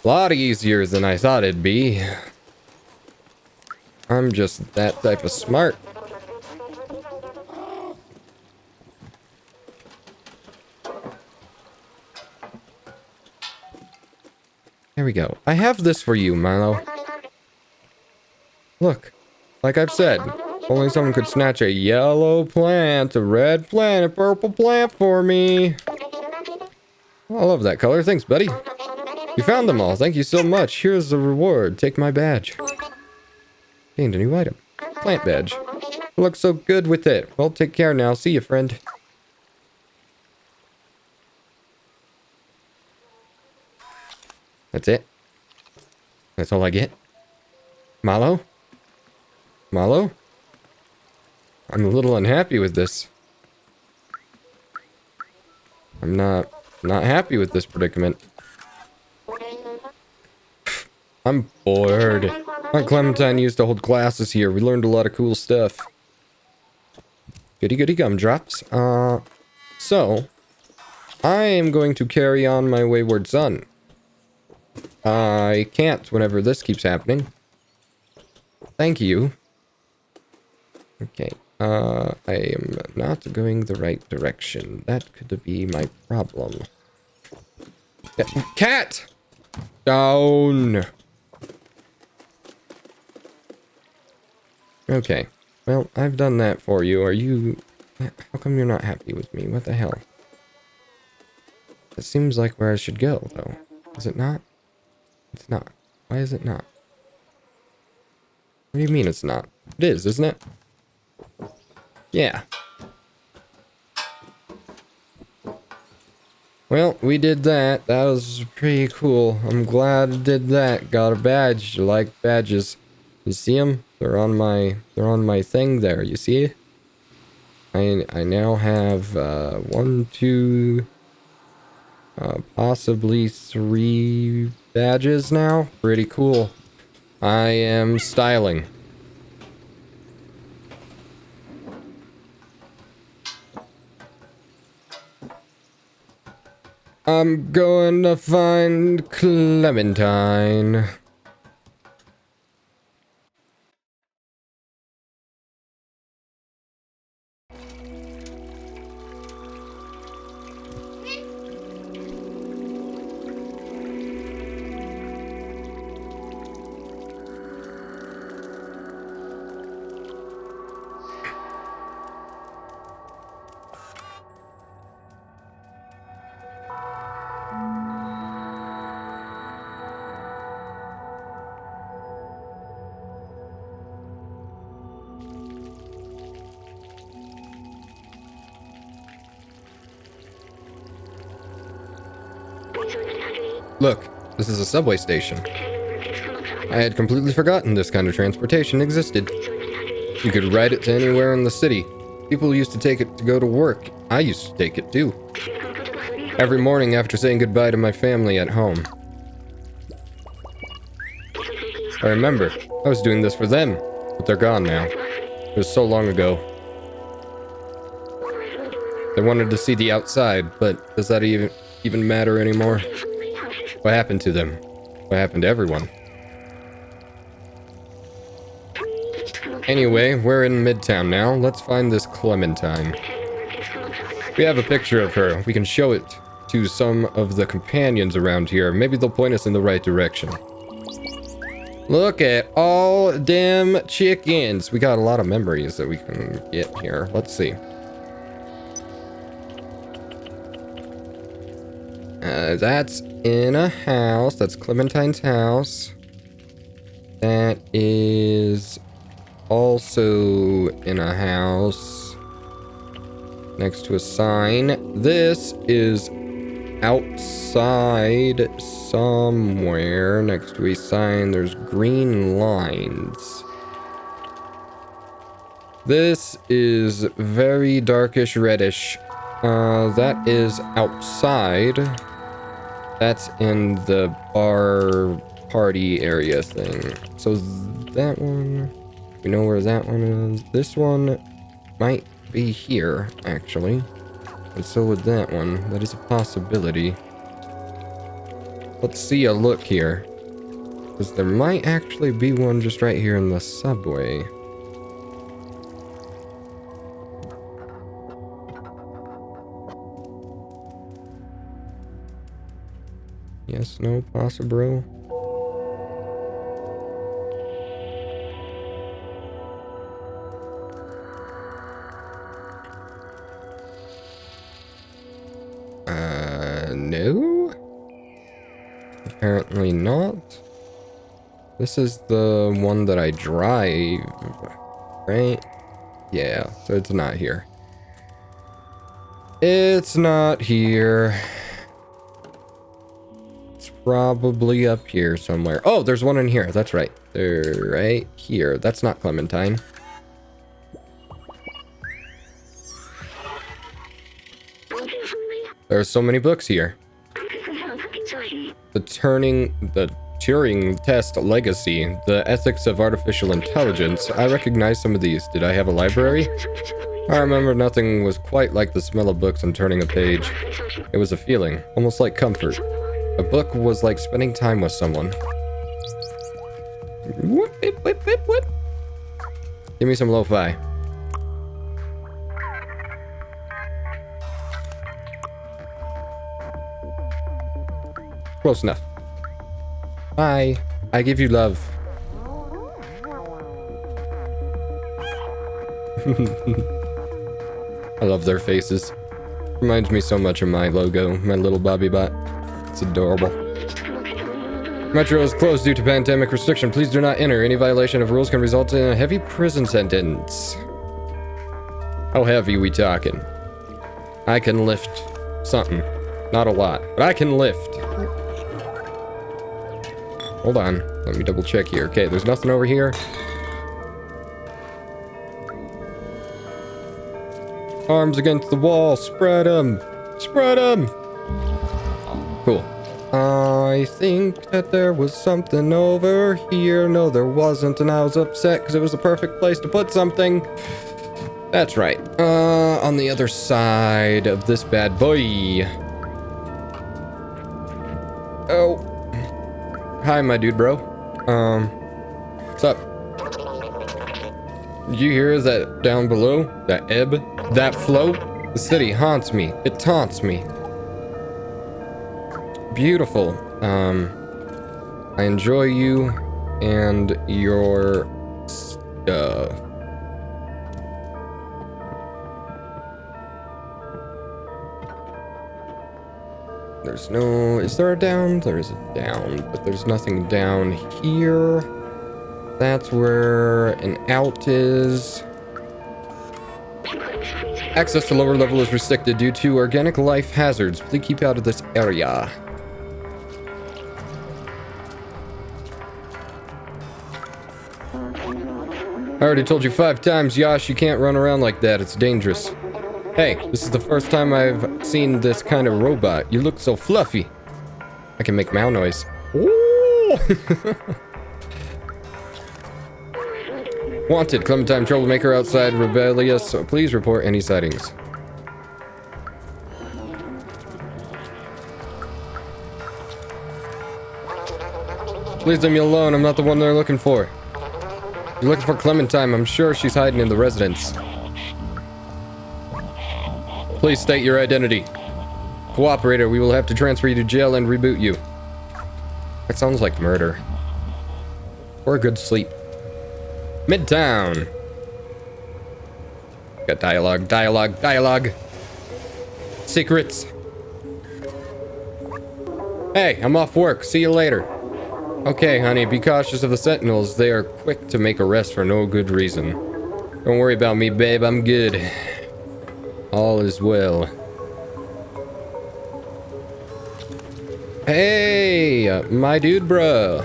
a lot easier than I thought it'd be. I'm just that type of smart. There we go. I have this for you, Milo. Look, like I've said, only someone could snatch a yellow plant, a red plant, a purple plant for me. I love that color. Thanks, buddy. You found them all. Thank you so much. Here's the reward. Take my badge. Gained a new item. Plant badge. Looks so good with it. Well, take care now. See you, friend. That's it. That's all I get. Malo? Malo? I'm a little unhappy with this. I'm not happy with this predicament. I'm bored. Aunt Clementine used to hold classes here. We learned a lot of cool stuff. Goody goody gumdrops. So, I am going to carry on my wayward son. I can't whenever this keeps happening. Thank you. Okay. I am not going the right direction. That could be my problem. Cat! Down! Okay. Well, I've done that for you. Are you... How come you're not happy with me? What the hell? It seems like where I should go, though. Is it not? It's not. Why is it not? What do you mean it's not? It is, isn't it? Yeah. Well, we did that. That was pretty cool. I'm glad I did that. Got a badge. You like badges. You see them? They're on my thing there. You see? I now have 1, 2, possibly 3 badges now. Pretty cool. I am styling. I'm going to find Clementine. Look, this is a subway station. I had completely forgotten this kind of transportation existed. You could ride it to anywhere in the city. People used to take it to go to work. I used to take it too. Every morning after saying goodbye to my family at home. I remember, I was doing this for them, but they're gone now. It was so long ago. They wanted to see the outside, but does that even matter anymore? What happened to them? What happened to everyone? Anyway, we're in Midtown now. Let's find this Clementine. We have a picture of her. We can show it to some of the companions around here. Maybe they'll point us in the right direction. Look at all them chickens. We got a lot of memories that we can get here. Let's see. That's in a house. That's Clementine's house. That is also in a house next to a sign. This is outside somewhere next to a sign. There's green lines. This is very darkish reddish. That is outside. That's in the bar party area thing. So that one, we know where that one is. This one might be here, actually. And so would that one. That is a possibility. Let's see a look here. Because there might actually be one just right here in the subway. Yes, no, possible. No? Apparently not. This is the one that I drive, right? Yeah, so it's not here. It's not here. It's probably up here somewhere. Oh, there's one in here. That's right. They're right here. That's not Clementine. There are so many books here. The Turing Test Legacy, the Ethics of Artificial Intelligence. I recognize some of these. Did I have a library? I remember nothing was quite like the smell of books and turning a page. It was a feeling, almost like comfort. A book was like spending time with someone. Whoop, whip, whip, whip, whip. Give me some lo-fi. Close enough. Bye. I give you love. I love their faces. Reminds me so much of my logo, my little Bobby bot. It's adorable. Metro is closed due to pandemic restriction. Please do not enter. Any violation of rules can result in a heavy prison sentence. How heavy we talking? I can lift something. Not a lot, but I can lift. Hold on. Let me double check here. Okay, there's nothing over here. Arms against the wall. Spread them. Spread them. Cool. I think that there was something over here. No, there wasn't, and I was upset because it was the perfect place to put something. That's right. On the other side of this bad boy. Oh. Hi, my dude, bro. What's up? Did you hear that down below? That ebb? That flow? The city haunts me. It taunts me. Beautiful. I enjoy you and your stuff. There's no... Is there a down? There is a down, but there's nothing down here. That's where an out is. Access to lower level is restricted due to organic life hazards. Please keep out of this area. I already told you 5 times, Yash, you can't run around like that. It's dangerous. Hey, this is the first time I've seen this kind of robot. You look so fluffy. I can make meow noise. Ooh! Wanted, Clementine troublemaker outside, rebellious. So please report any sightings. Please leave me alone. I'm not the one they're looking for. You're looking for Clementine. I'm sure she's hiding in the residence. Please state your identity. Cooperator, we will have to transfer you to jail and reboot you. That sounds like murder. Or a good sleep. Midtown. Got dialogue, dialogue, dialogue. Secrets. Hey, I'm off work. See you later. Okay, honey, be cautious of the sentinels. They are quick to make arrests for no good reason. Don't worry about me, babe. I'm good. All is well. Hey, my dude, bro.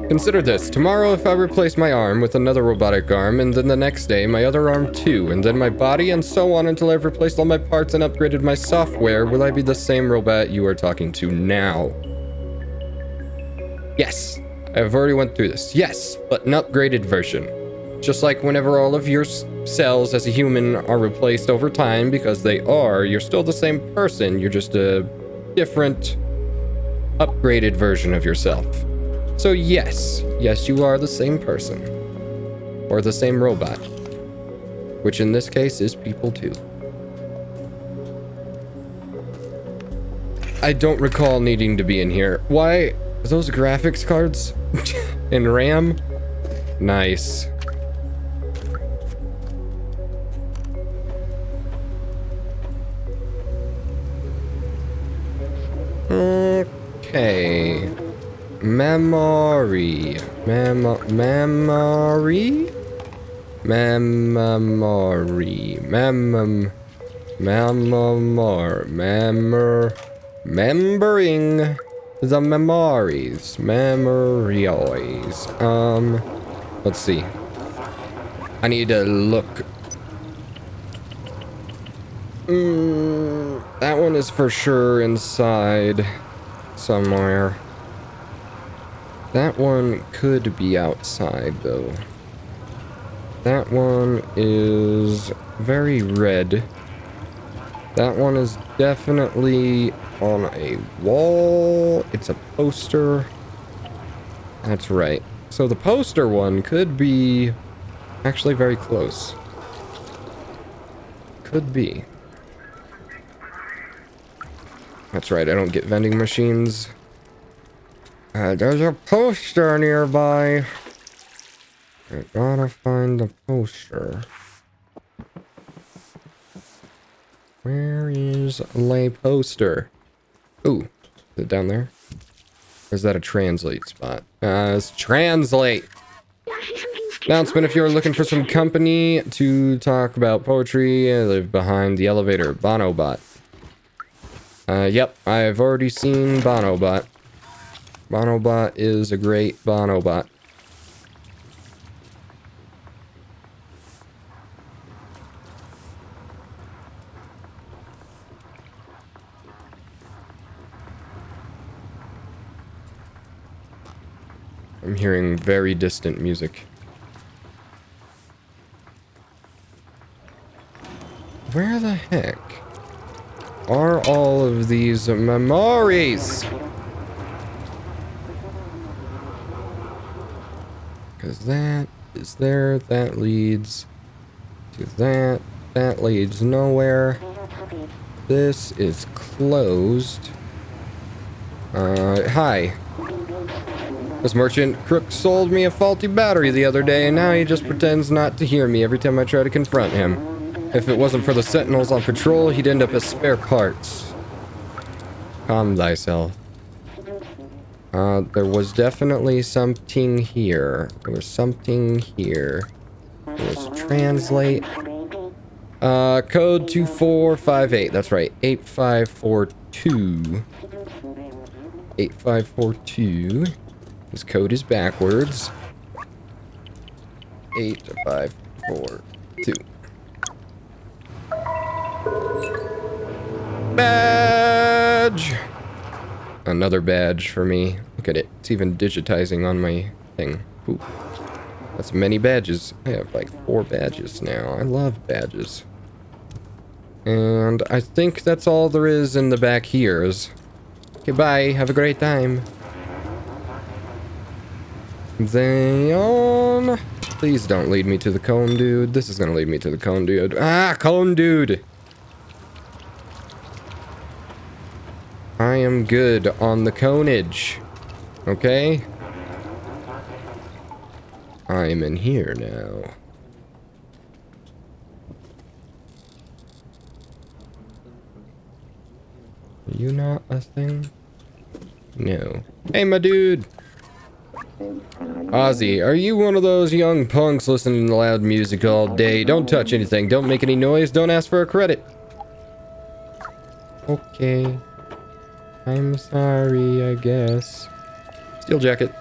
Consider this. Tomorrow, if I replace my arm with another robotic arm, and then the next day, my other arm too, and then my body, and so on until I've replaced all my parts and upgraded my software, will I be the same robot you are talking to now? Yes. I've already went through this. Yes, but an upgraded version. Just like whenever all of your cells as a human are replaced over time, because they are, you're still the same person, you're just a different, upgraded version of yourself. So yes, you are the same person. Or the same robot. Which in this case is people too. I don't recall needing to be in here. Why? Are those graphics cards? In RAM? Nice. Okay. Memory. Memory? Remembering the memories. Memories. Let's see. I need to look. That one is for sure inside somewhere. That one could be outside though. That one is very red. That one is definitely on a wall. It's a poster. That's right. So the poster one could be actually very close. Could be. That's right, I don't get vending machines. There's a poster nearby. I gotta find the poster. Where is lay poster? Ooh, is it down there? Or is that a translate spot? It's translate! Announcement, if you're looking for some company to talk about poetry, I live behind the elevator. Bonobot. Yep, I've already seen Bonobot. Bonobot is a great Bonobot. I'm hearing very distant music. Where the heck are all of these memories? Because that is there, that leads to that, that leads nowhere. This is closed. Hi. This merchant crook sold me a faulty battery the other day, and now he just pretends not to hear me every time I try to confront him. If it wasn't for the sentinels on patrol, he'd end up as spare parts. Calm thyself. There was definitely something here. There was something here. There was translate. Code 2458. That's right. 8542. 8542. This code is backwards. 8542. Badge! Another badge for me. Look at it. It's even digitizing on my thing. Ooh. That's many badges. I have like 4 badges now. I love badges. And I think that's all there is in the back here's. Goodbye. Have a great time. Then, please don't lead me to the cone dude. This is gonna lead me to the cone dude. Ah, cone dude! I am good on the conage. Okay? I am in here now. Are you not a thing? No. Hey, my dude! Ozzy, are you one of those young punks listening to loud music all day? Don't touch anything, don't make any noise, don't ask for a credit. Okay. I'm sorry, I guess. Steel jacket.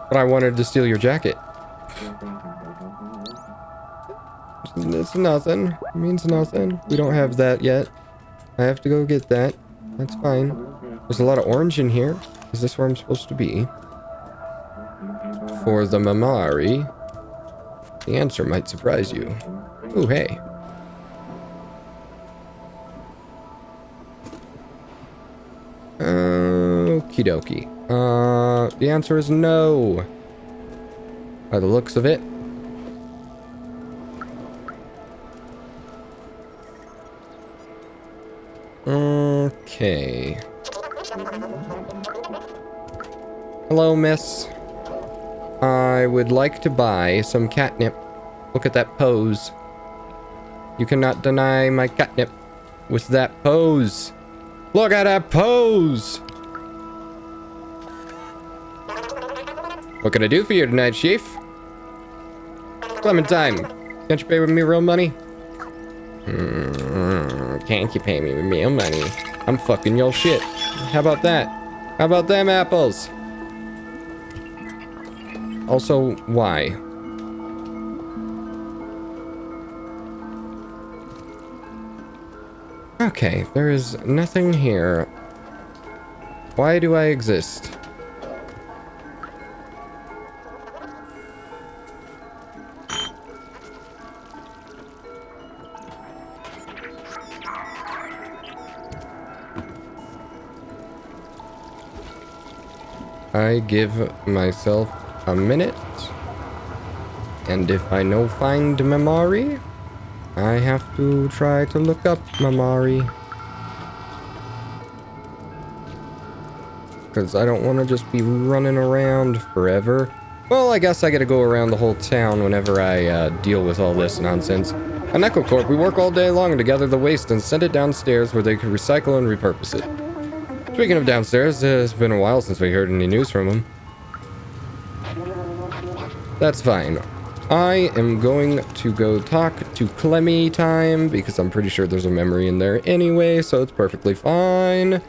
But I wanted to steal your jacket. It's nothing. It means nothing. We don't have that yet. I have to go get that. That's fine. There's a lot of orange in here. Is this where I'm supposed to be? For the Mamari. The answer might surprise you. Ooh, hey. Okie dokie. The answer is no. By the looks of it. Okay. Hello, miss. I would like to buy some catnip. Look at that pose. You cannot deny my catnip with that pose. Look at that pose! What can I do for you tonight, Chief? Clementine, can't you pay with me real money? Can't you pay me with real money? I'm fucking your shit. How about that? How about them apples? Also, why? Okay, there is nothing here. Why do I exist? I give myself a minute, and if I no find memory, I have to try to look up memory. Because I don't want to just be running around forever. Well, I guess I gotta go around the whole town whenever I deal with all this nonsense. On EchoCorp, we work all day long to gather the waste and send it downstairs where they can recycle and repurpose it. Speaking of downstairs, it's been a while since we heard any news from him. That's fine. I am going to go talk to Clemmy time because I'm pretty sure there's a memory in there anyway, so it's perfectly fine.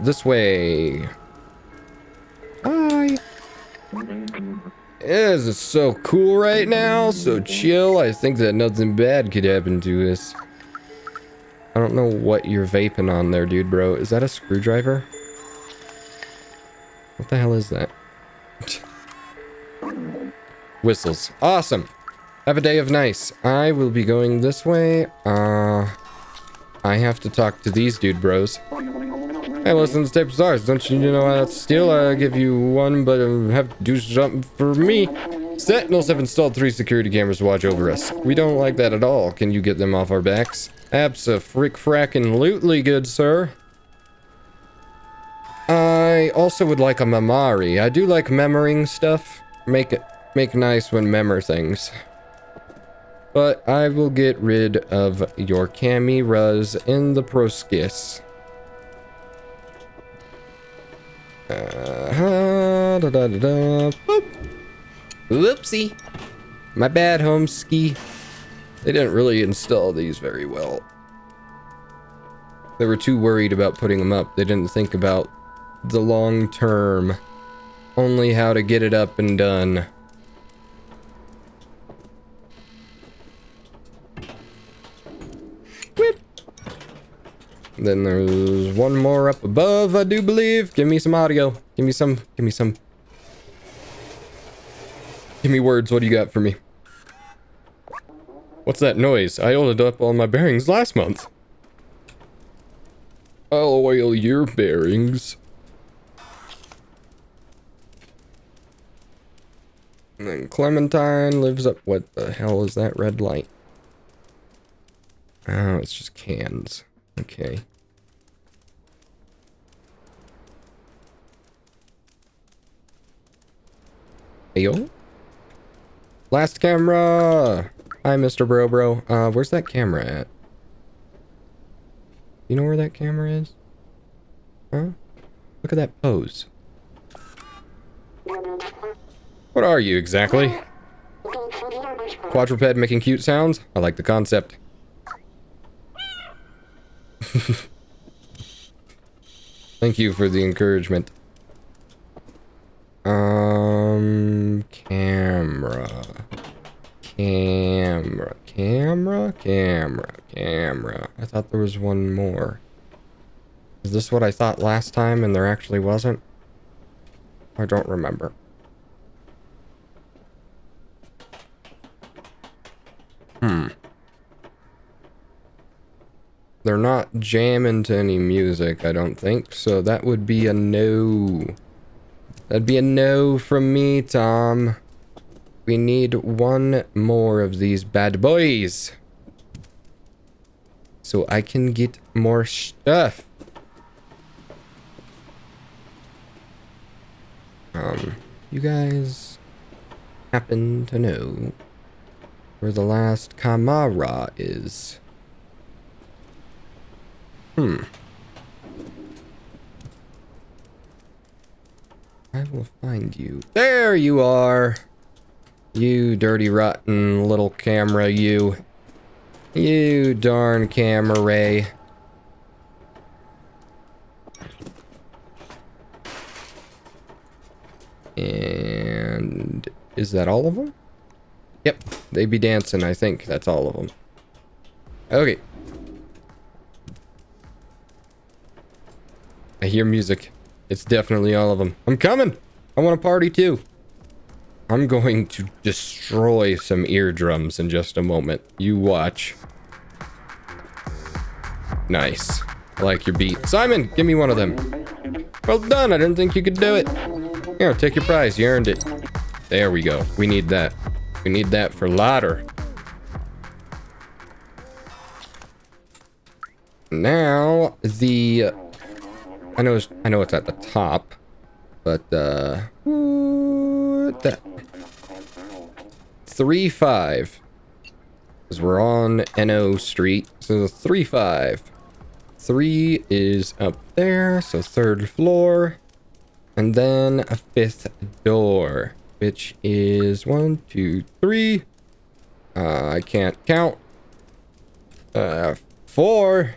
This way. Hi. This is so cool right now, so chill. I think that nothing bad could happen to us. I don't know what you're vaping on there, dude, bro. Is that a screwdriver? What the hell is that? Whistles. Awesome. Have a day of nice. I will be going this way. I have to talk to these dude bros. Hey, listen to tape stars. Don't you know how to steal? I'll give you one, but have to do something for me. Sentinels have installed 3 security cameras to watch over us. We don't like that at all. Can you get them off our backs? Abso-frick-frackin-lutely, good sir. I also would like a memory. I do like memorying stuff. Make nice when memor things. But I will get rid of your cameras in the proskis. Boop. Whoopsie. My bad, homeski. They didn't really install these very well. They were too worried about putting them up. They didn't think about the long term. Only how to get it up and done. Whip. Then there's one more up above, I do believe. Give me some audio. Give me some. Give me words. What do you got for me? What's that noise? I oiled up all my bearings last month. I'll oil your bearings. And then Clementine lives up. What the hell is that red light? Oh, it's just cans. Okay. Ayo? Last camera! Hi, Mr. Bro. Where's that camera at? You know where that camera is? Huh? Look at that pose. What are you, exactly? Quadruped making cute sounds? I like the concept. Thank you for the encouragement. Camera. I thought there was one more. Is this what I thought last time and there actually wasn't? I don't remember. They're not jamming to any music, I don't think, so that would be a no. That'd be a no from me, Tom. We need one more of these bad boys. So I can get more stuff. You guys happen to know where the last Kamara is? I will find you. There you are! You dirty, rotten little camera, you. You darn camera ray. And is that all of them? Yep, they be dancing, I think. That's all of them. Okay. I hear music. It's definitely all of them. I'm coming! I want to party too. I'm going to destroy some eardrums in just a moment. You watch. Nice. I like your beat. Simon, give me one of them. Well done, I didn't think you could do it. Here, take your prize, you earned it. There we go. We need that. We need that for later. Now, the... I know it's at the top, but, what that? 3-5. Because we're on NO Street, so 3-5. 3 is up there, so 3rd floor. And then a 5th door, which is 1, 2, 3. I can't count. 4.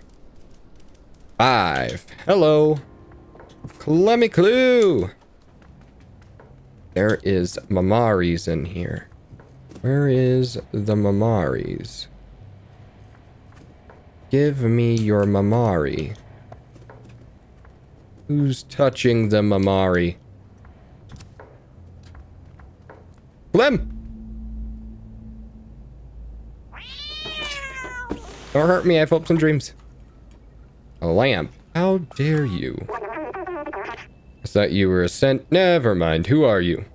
5. Hello. Clemmy Clue. There is Mamaris in here. Where is the Mamaris? Give me your Mamari. Who's touching the Mamari? Clem! Don't hurt me, I have hopes and dreams. A lamp. How dare you? I thought you were a scent. Never mind. Who are you?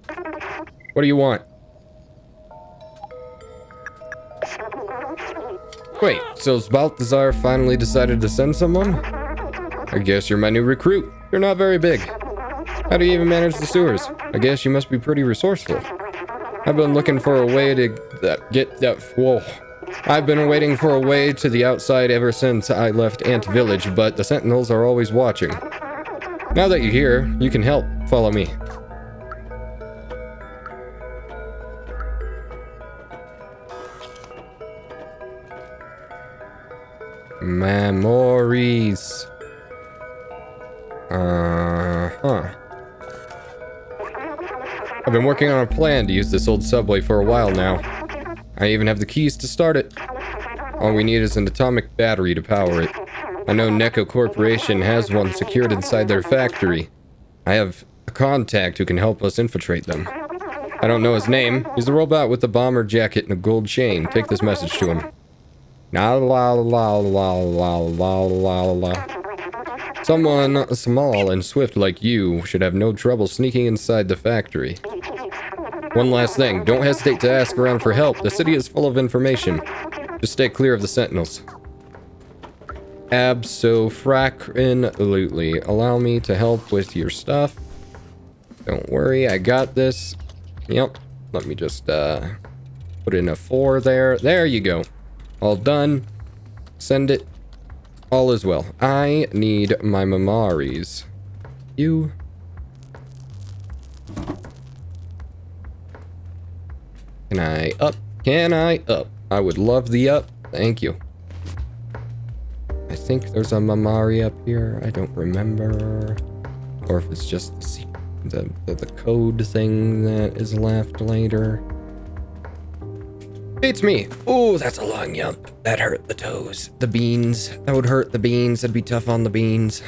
What do you want? Wait, so Balthazar finally decided to send someone? I guess you're my new recruit. You're not very big. How do you even manage the sewers? I guess you must be pretty resourceful. I've been looking for a way to get that... Whoa. I've been waiting for a way to the outside ever since I left Ant Village, but the sentinels are always watching. Now that you're here, you can help. Follow me. Memories. I've been working on a plan to use this old subway for a while now. I even have the keys to start it. All we need is an atomic battery to power it. I know Neko Corporation has one secured inside their factory. I have a contact who can help us infiltrate them. I don't know his name. He's a robot with a bomber jacket and a gold chain. Take this message to him. La la la la la la la la. Someone small and swift like you should have no trouble sneaking inside the factory. One last thing, don't hesitate to ask around for help. The city is full of information. Just stay clear of the sentinels. Abso-frackin-lutely. Allow me to help with your stuff. Don't worry, I got this. Yep. Let me just put in a 4 there. There you go. All done. Send it. All is well. I need my Mamaris. You. Can I up? Can I up? I would love the up. Thank you. I think there's a Mamari up here. I don't remember. Or if it's just the code thing that is left later. Beats me. Oh, that's a long jump. That hurt the toes. The beans. That would hurt the beans. That'd be tough on the beans.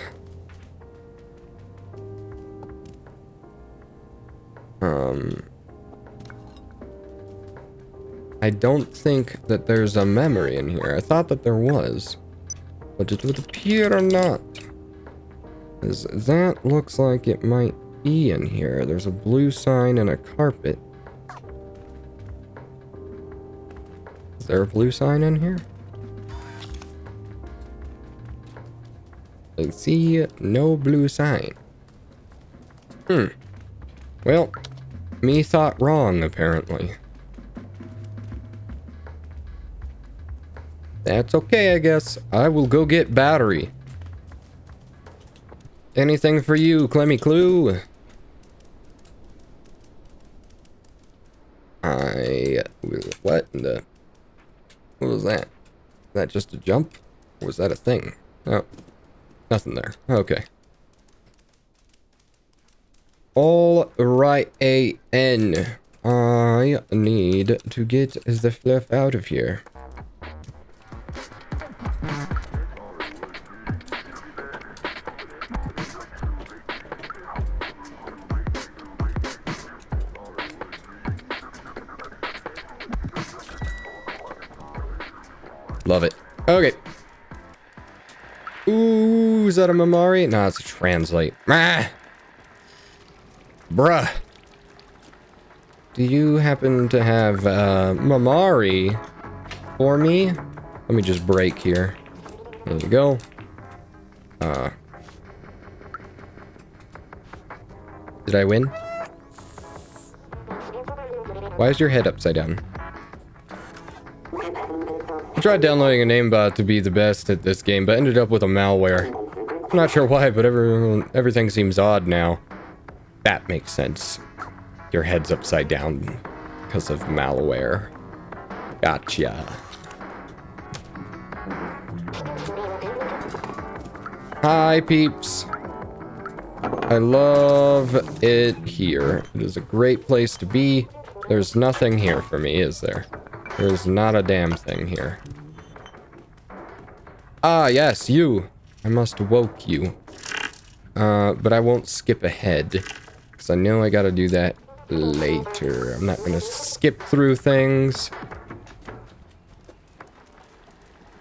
I don't think that there's a memory in here. I thought that there was. But it would appear not. 'Cause that looks like it might be in here. There's a blue sign and a carpet. Is there a blue sign in here? I see no blue sign. Well, Me thought wrong, apparently. That's okay, I guess. I will go get battery. Anything for you, Clemmy Clue? What in the... What was that? Is that just a jump? Or was that a thing? Oh. Nothing there. Okay. All right, A-N. I need to get the fluff out of here. Love it. Okay. Ooh, is that a Mamari? No, it's a translate. Ah! Bruh. Do you happen to have Mamari for me? Let me just break here. There you go. Did I win? Why is your head upside down? I tried downloading a namebot to be the best at this game, but ended up with a malware. I'm not sure why, but everything seems odd now. That makes sense. Your head's upside down because of malware. Gotcha. Hi, peeps. I love it here. It is a great place to be. There's nothing here for me, is there? There's not a damn thing here. Ah, yes, you. I must woke you. But I won't skip ahead. Because I know I gotta do that later. I'm not gonna skip through things.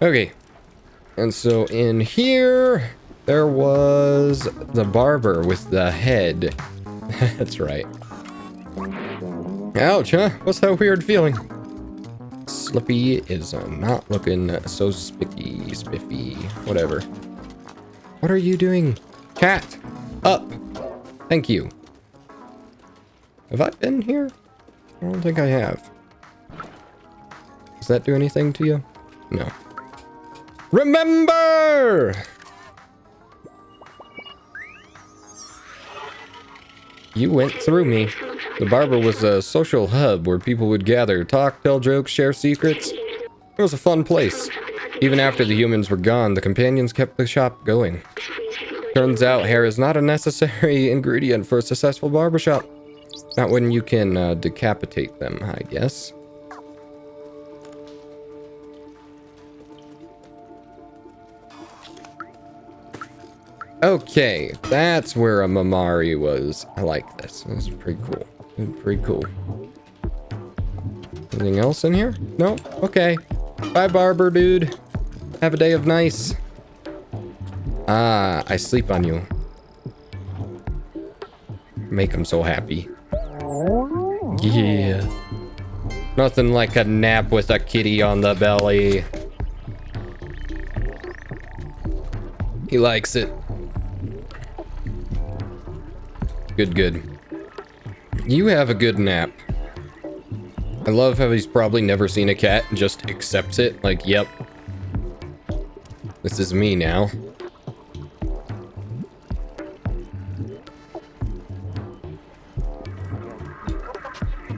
Okay. And so in here, there was the barber with the head. That's right. Ouch, huh? What's that weird feeling? Slippy is not looking so spiffy, whatever. What are you doing? Cat! Up! Thank you. Have I been here? I don't think I have. Does that do anything to you? No. Remember! You went through me. The barber was a social hub where people would gather, talk, tell jokes, share secrets. It was a fun place. Even after the humans were gone, the companions kept the shop going. Turns out hair is not a necessary ingredient for a successful barbershop. Not when you can decapitate them, I guess. Okay, that's where a Mamari was. I like this. This is pretty cool. Pretty cool. Anything else in here? No? Okay. Bye, barber dude. Have a day of nice. Ah, I sleep on you. Make him so happy. Yeah. Nothing like a nap with a kitty on the belly. He likes it. Good, good. You have a good nap. I love how he's probably never seen a cat and just accepts it. Like, yep. This is me now.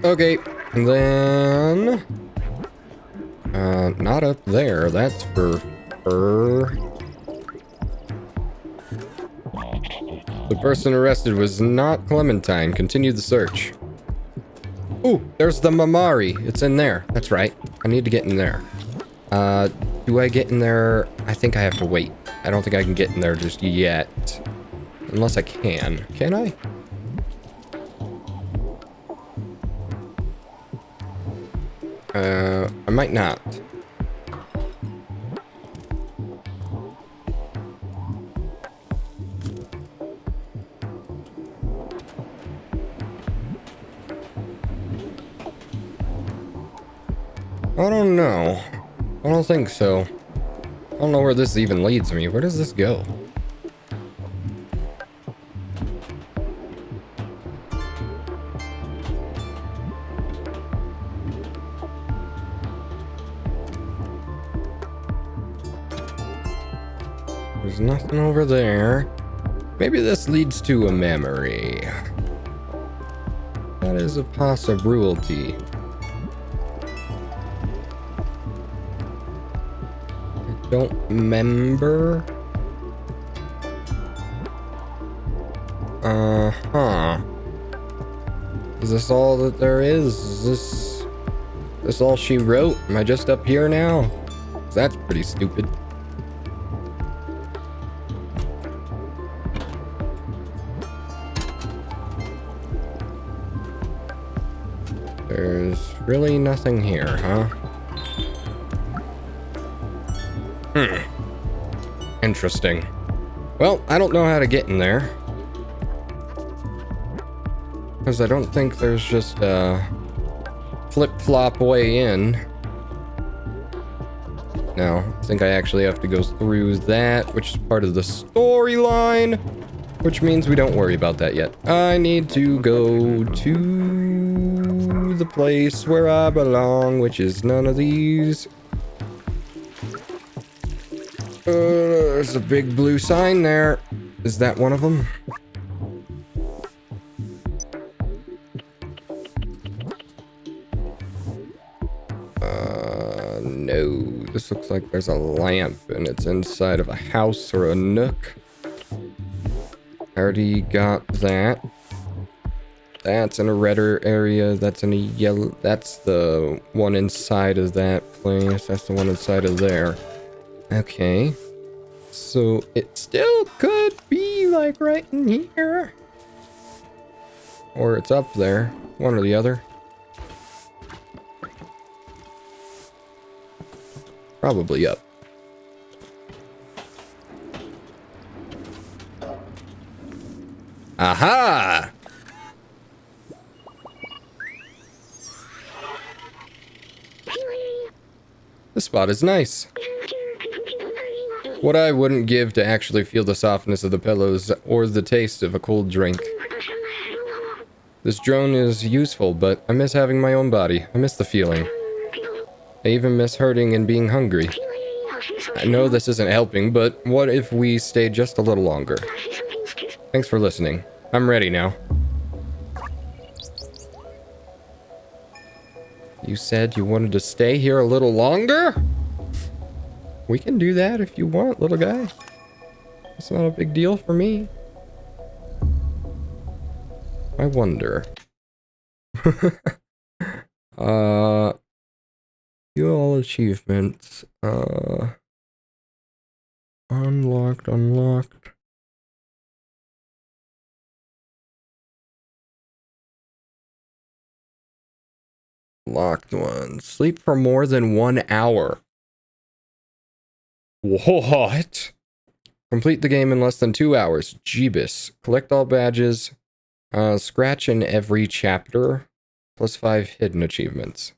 Okay, and then... not up there. That's for her. The person arrested was not Clementine. Continue the search. Ooh, there's the Mamari. It's in there. That's right. I need to get in there. Do I get in there? I think I have to wait. I don't think I can get in there just yet. Unless I can. Can I? I might not. I don't know. I don't think so. I don't know where this even leads me. Where does this go? There's nothing over there. Maybe this leads to a memory. That is a possibility. I don't remember. Uh-huh. Is this all that there is? Is this all she wrote? Am I just up here now? That's pretty stupid. There's really nothing here, huh? Interesting. Well, I don't know how to get in there. Because I don't think there's just a flip-flop way in. No, I think I actually have to go through that, which is part of the storyline. Which means we don't worry about that yet. I need to go to the place where I belong, which is none of these. There's a big blue sign there. Is that one of them? No. This looks like there's a lamp and it's inside of a house or a nook. I already got that. That's in a redder area. That's in a yellow. That's the one inside of that place. That's the one inside of there. Okay. So it still could be like right in here. Or it's up there. One or the other. Probably up. Aha! This spot is nice. What I wouldn't give to actually feel the softness of the pillows or the taste of a cold drink. This drone is useful, but I miss having my own body. I miss the feeling. I even miss hurting and being hungry. I know this isn't helping, but what if we stayed just a little longer? Thanks for listening. I'm ready now. You said you wanted to stay here a little longer? We can do that if you want, little guy. It's not a big deal for me. I wonder. You all achievements. Unlocked. Locked one. Sleep for more than 1 hour. What? Complete the game in less than 2 hours. Jeebus. Collect all badges. Scratch in every chapter. Plus 5 hidden achievements.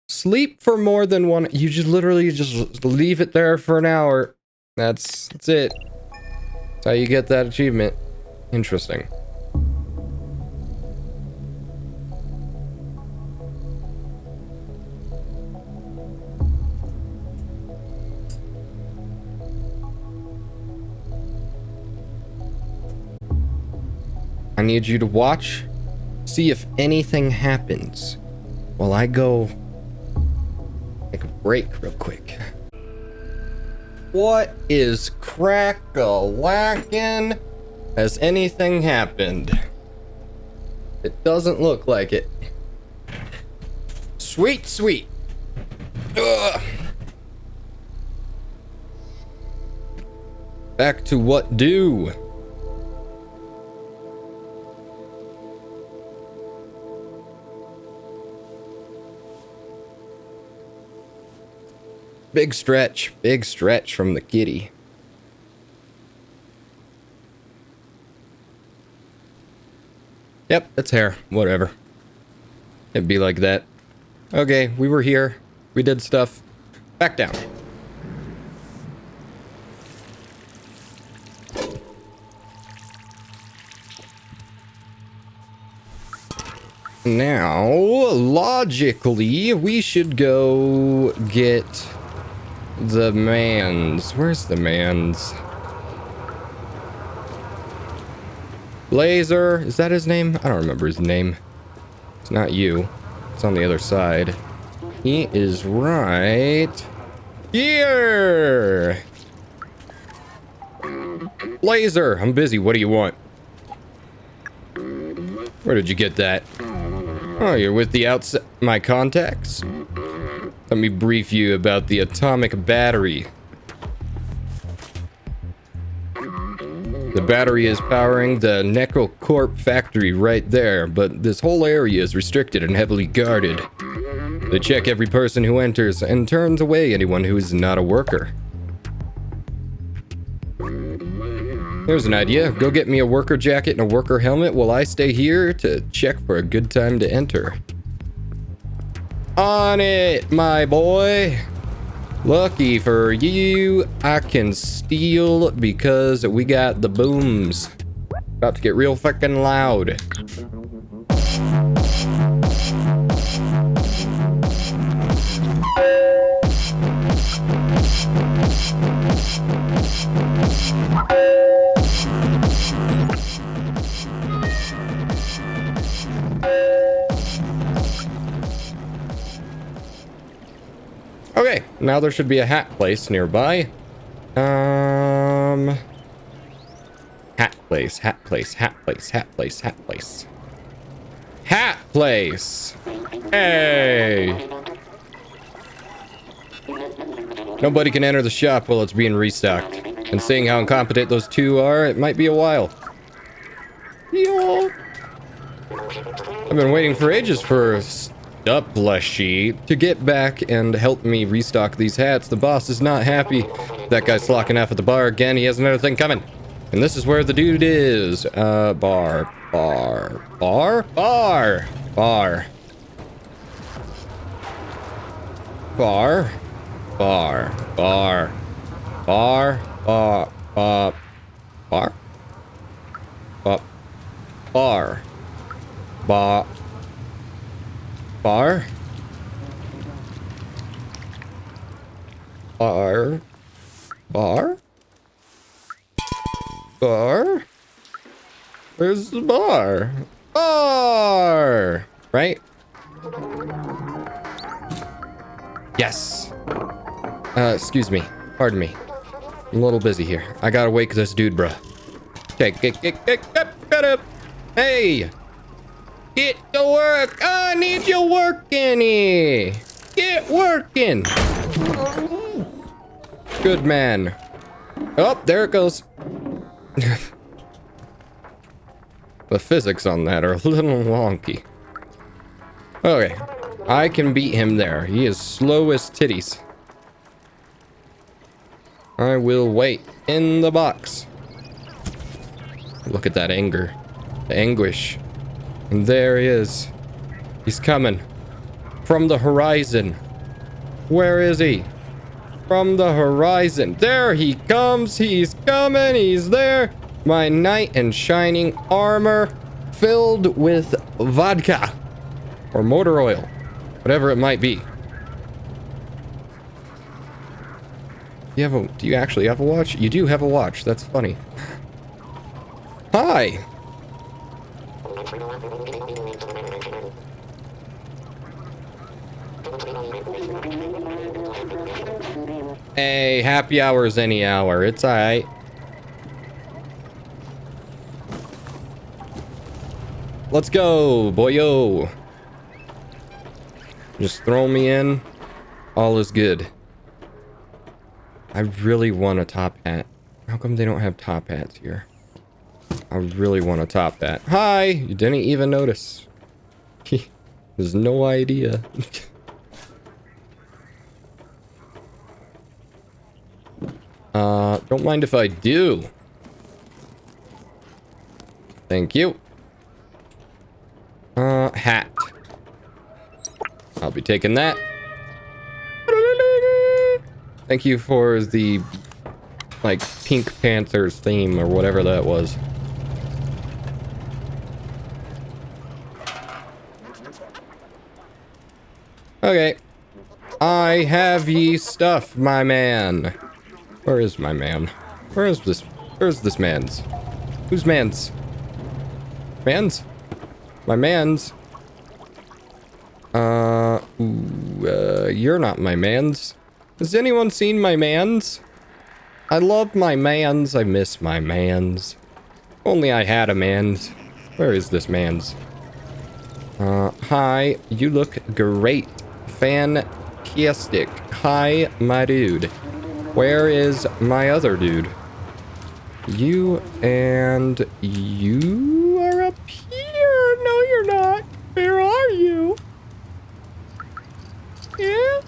Sleep for more than 1. You just literally just leave it there for an hour. That's it. That's how you get that achievement. Interesting. I need you to watch, see if anything happens while I go take a break real quick. What is crack-a-lackin'? Has anything happened? It doesn't look like it. Sweet. Ugh. Back to what do? Big stretch from the kitty. Yep, that's hair. Whatever. It'd be like that. Okay, we were here. We did stuff. Back down. Now, logically, we should go get the mans. Where's the mans? Blazer, is that his name? I don't remember his name. It's not you. It's on the other side. He is right here. Blazer, I'm busy. What do you want? Where did you get that? Oh, you're with the my contacts? Let me brief you about the atomic battery. The battery is powering the Necrocorp factory right there, but this whole area is restricted and heavily guarded. They check every person who enters and turns away anyone who is not a worker. Here's an idea. Go get me a worker jacket and a worker helmet while I stay here to check for a good time to enter. On it, my boy. Lucky for you, I can steal because we got the booms. About to get real fucking loud. Okay, now there should be a hat place nearby. Hat place, hat place, hat place, hat place, hat place. Hat place! Hey! Nobody can enter the shop while it's being restocked. And seeing how incompetent those two are, it might be a while. Yo! I've been waiting for ages for Uplushy to get back and help me restock these hats. The boss is not happy. That guy's slocking off at the bar again. He has another thing coming. And this is where the dude is. Bar. Where's the bar? Bar! Right? Yes. Excuse me. Pardon me. I'm a little busy here. I gotta wake this dude, bruh. Okay, get up. Hey! Get to work! I need you working here! Get working! Good man. Oh, there it goes. The physics on that are a little wonky. Okay, I can beat him there. He is slow as titties. I will wait in the box. Look at that anger. The anguish. And there he is. He's coming. From the horizon. Where is he? From the horizon. There he comes. He's coming. He's there. My knight in shining armor filled with vodka. Or motor oil. Whatever it might be. Do you actually have a watch? You do have a watch. That's funny. Hi. Hey, happy hour's any hour. It's alright. Let's go, boyo. Just throw me in. All is good. I really want a top hat. How come they don't have top hats here? I really want a top hat. Hi! You didn't even notice. There's no idea. Don't mind if I do. Thank you. Hat. I'll be taking that. Thank you for the, like, Pink Panthers theme or whatever that was. Okay. I have ye stuff, my man. Where is my man? Where's this man's? Whose man's? Mans? My mans? You're not my mans. Has anyone seen my mans? I love my mans. I miss my mans. Only I had a mans. Where is this mans? Hi. You look great. Fantastic. Hi, my dude. Where is my other dude? You and you are up here. No, you're not. Where are you? Yeah?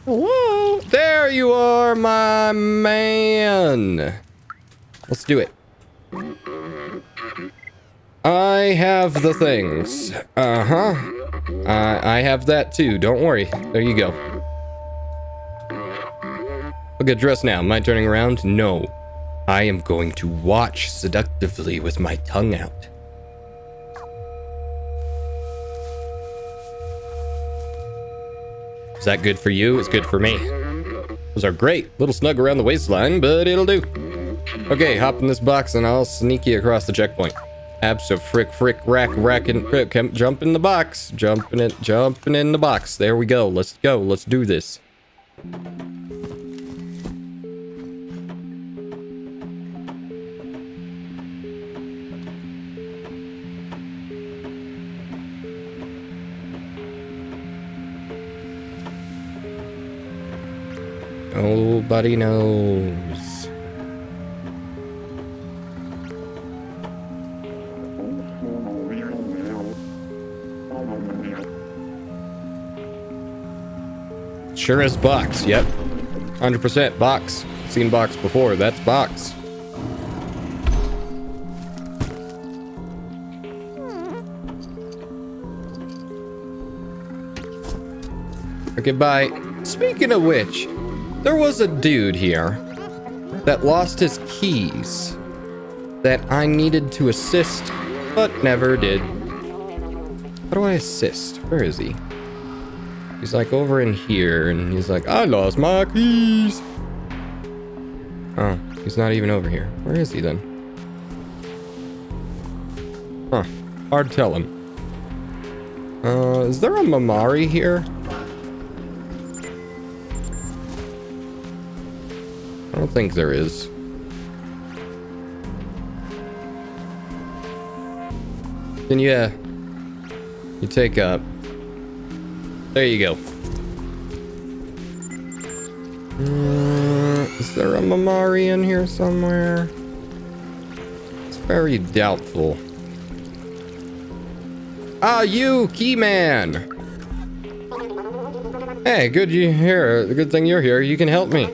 Hello? There you are, my man. Let's do it. I have the things. Uh-huh. I have that too. Don't worry. There you go. I'll get dressed now. Am I turning around? No. I am going to watch seductively with my tongue out. Is that good for you? It's good for me. Those are great. Little snug around the waistline, but it'll do. Okay, hop in this box and I'll sneak you across the checkpoint. Abso-frick-rack-rackin', jump in the box. Jumping in the box. There we go. Let's go. Let's do this. Nobody knows. Sure is box. Yep. 100% box. Seen box before. That's box. Okay, bye. Speaking of which, there was a dude here that lost his keys that I needed to assist, but never did. How do I assist? Where is he? He's like over in here, and he's like, I lost my keys. Oh, he's not even over here. Where is he then? Huh. Hard to tell him. Is there a Mamari here? I don't think there is. Can you take up? There you go. Is there a Mamari in here somewhere? It's very doubtful. Ah, you, Keyman! Hey, good you here. Good thing you're here. You can help me.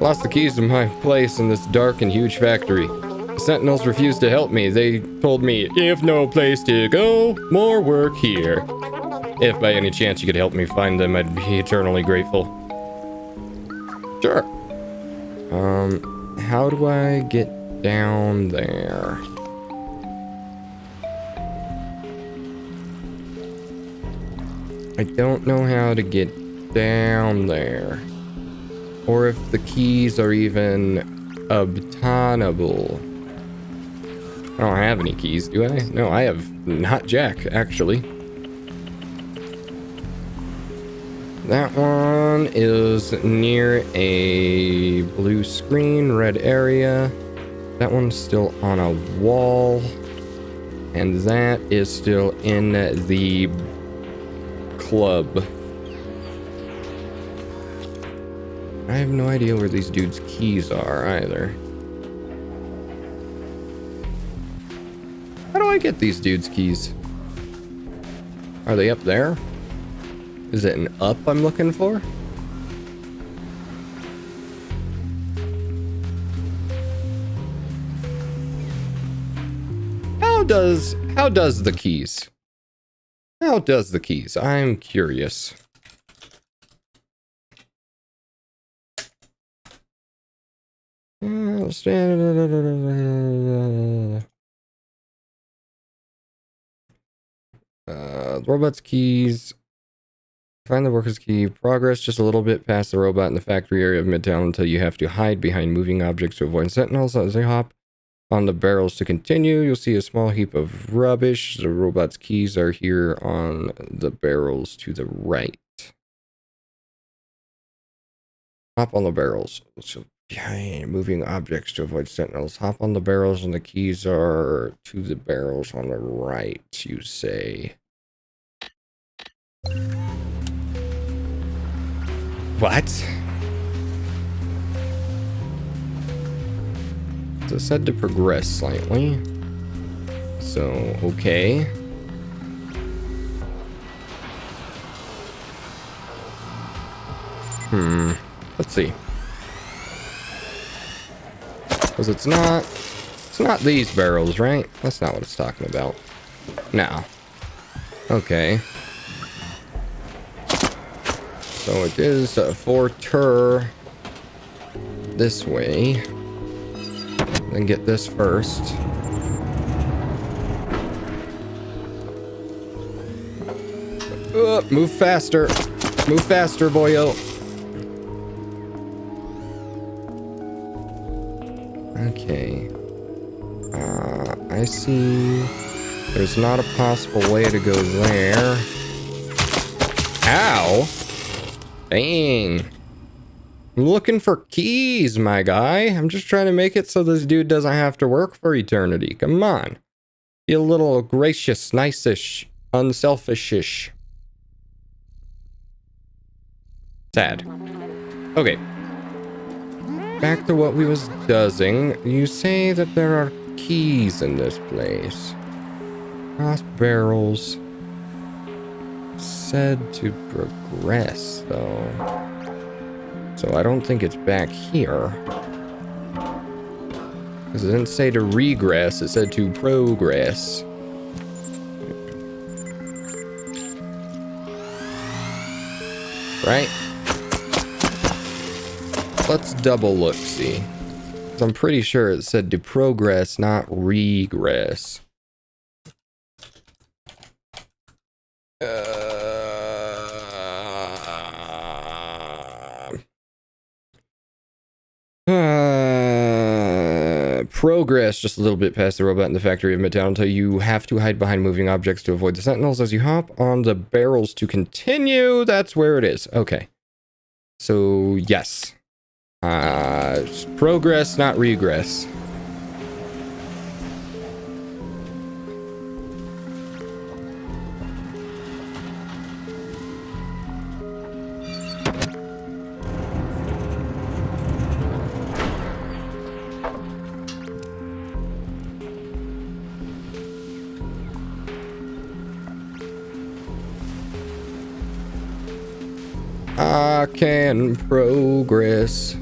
Lost the keys to my place in this dark and huge factory. The Sentinels refused to help me. They told me, if no place to go, more work here. If by any chance you could help me find them, I'd be eternally grateful. Sure. How do I get down there? I don't know how to get down there. Or if the keys are even obtainable. I don't have any keys, do I? No, I have not jack, actually. That one is near a blue screen, red area. That one's still on a wall. And that is still in the club. I have no idea where these dudes' keys are either. How do I get these dudes' keys? Are they up there? Is it an up I'm looking for? How does the keys? How does the keys? I'm curious. Robot's keys. Find the worker's key. Progress just a little bit past the robot in the factory area of Midtown until you have to hide behind moving objects to avoid sentinels as they hop. on the barrels to continue. You'll see a small heap of rubbish. The robot's keys are here on the barrels to the right. Hop on the barrels. So, behind moving objects to avoid sentinels. Hop on the barrels and the keys are to the barrels on the right, you say. What? So it said to progress slightly. So, okay. Let's see. Because it's not these barrels, right? That's not what it's talking about. No. Okay. So it is for tur this way. Then get this first. Move faster. Move faster, boyo. Okay. I see. There's not a possible way to go there. Ow! Dang. I'm looking for keys, my guy. I'm just trying to make it so this dude doesn't have to work for eternity. Come on. Be a little gracious, nice-ish, unselfish-ish. Sad. Okay. Back to what we was doing. You say that there are keys in this place. Cross barrels. Said to progress, though. So I don't think it's back here. Because it didn't say to regress, it said to progress. Right? Let's double look, see. 'Cause I'm pretty sure it said to progress, not regress. Progress just a little bit past the robot in the factory of Midtown until you have to hide behind moving objects to avoid the sentinels as you hop on the barrels to continue. That's where it is. Okay. So, yes. Progress, not regress. I can progress.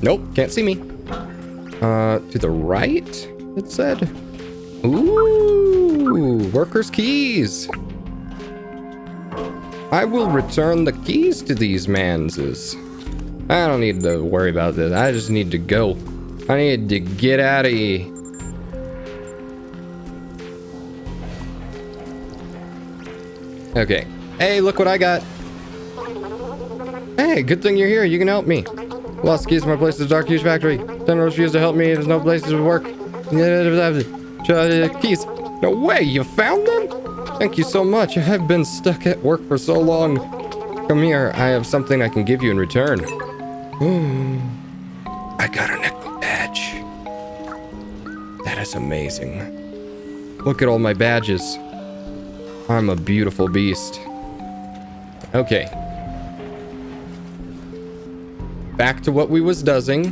Nope, can't see me. To the right, it said. Ooh, workers' keys. I will return the keys to these manses. I don't need to worry about this. I just need to go. I need to get out of here. Okay. Hey, look what I got. Hey, good thing you're here. You can help me. Lost keys to my place to the dark huge factory. Then refused to help me. There's no place to work. Keys. No way. You found them? Thank you so much. I've been stuck at work for so long. Come here. I have something I can give you in return. I got a nickel badge. That is amazing. Look at all my badges. I'm a beautiful beast. Okay. Back to what we was doing.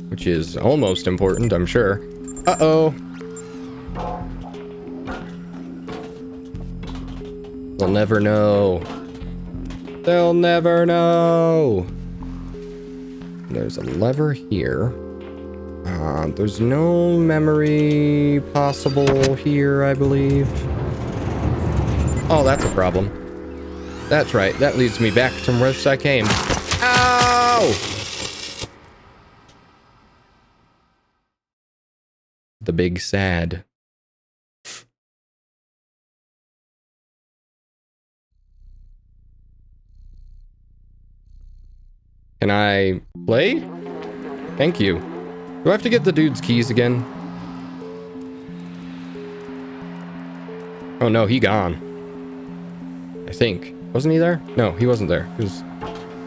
Which is almost important, I'm sure. Uh-oh. They'll never know. They'll never know. There's a lever here. There's no memory possible here, I believe. Oh, that's a problem. That's right. That leads me back to where I came. Ow! The big sad. Can I play? Thank you. Do I have to get the dude's keys again? Oh no, he gone. I think. Wasn't he there? No, he wasn't there. He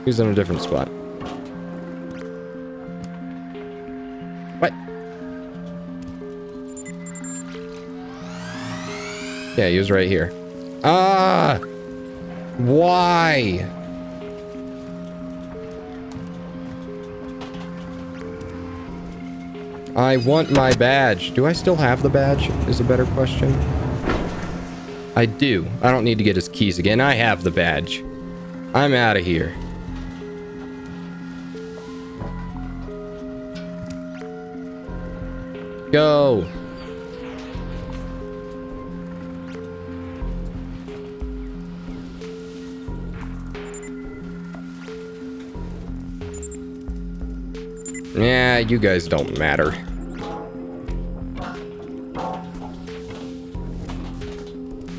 was in a different spot. What? Yeah, he was right here. Ah! Why? I want my badge. Do I still have the badge? Is a better question. I do. I don't need to get his keys again. I have the badge. I'm out of here. Go. Yeah, you guys don't matter.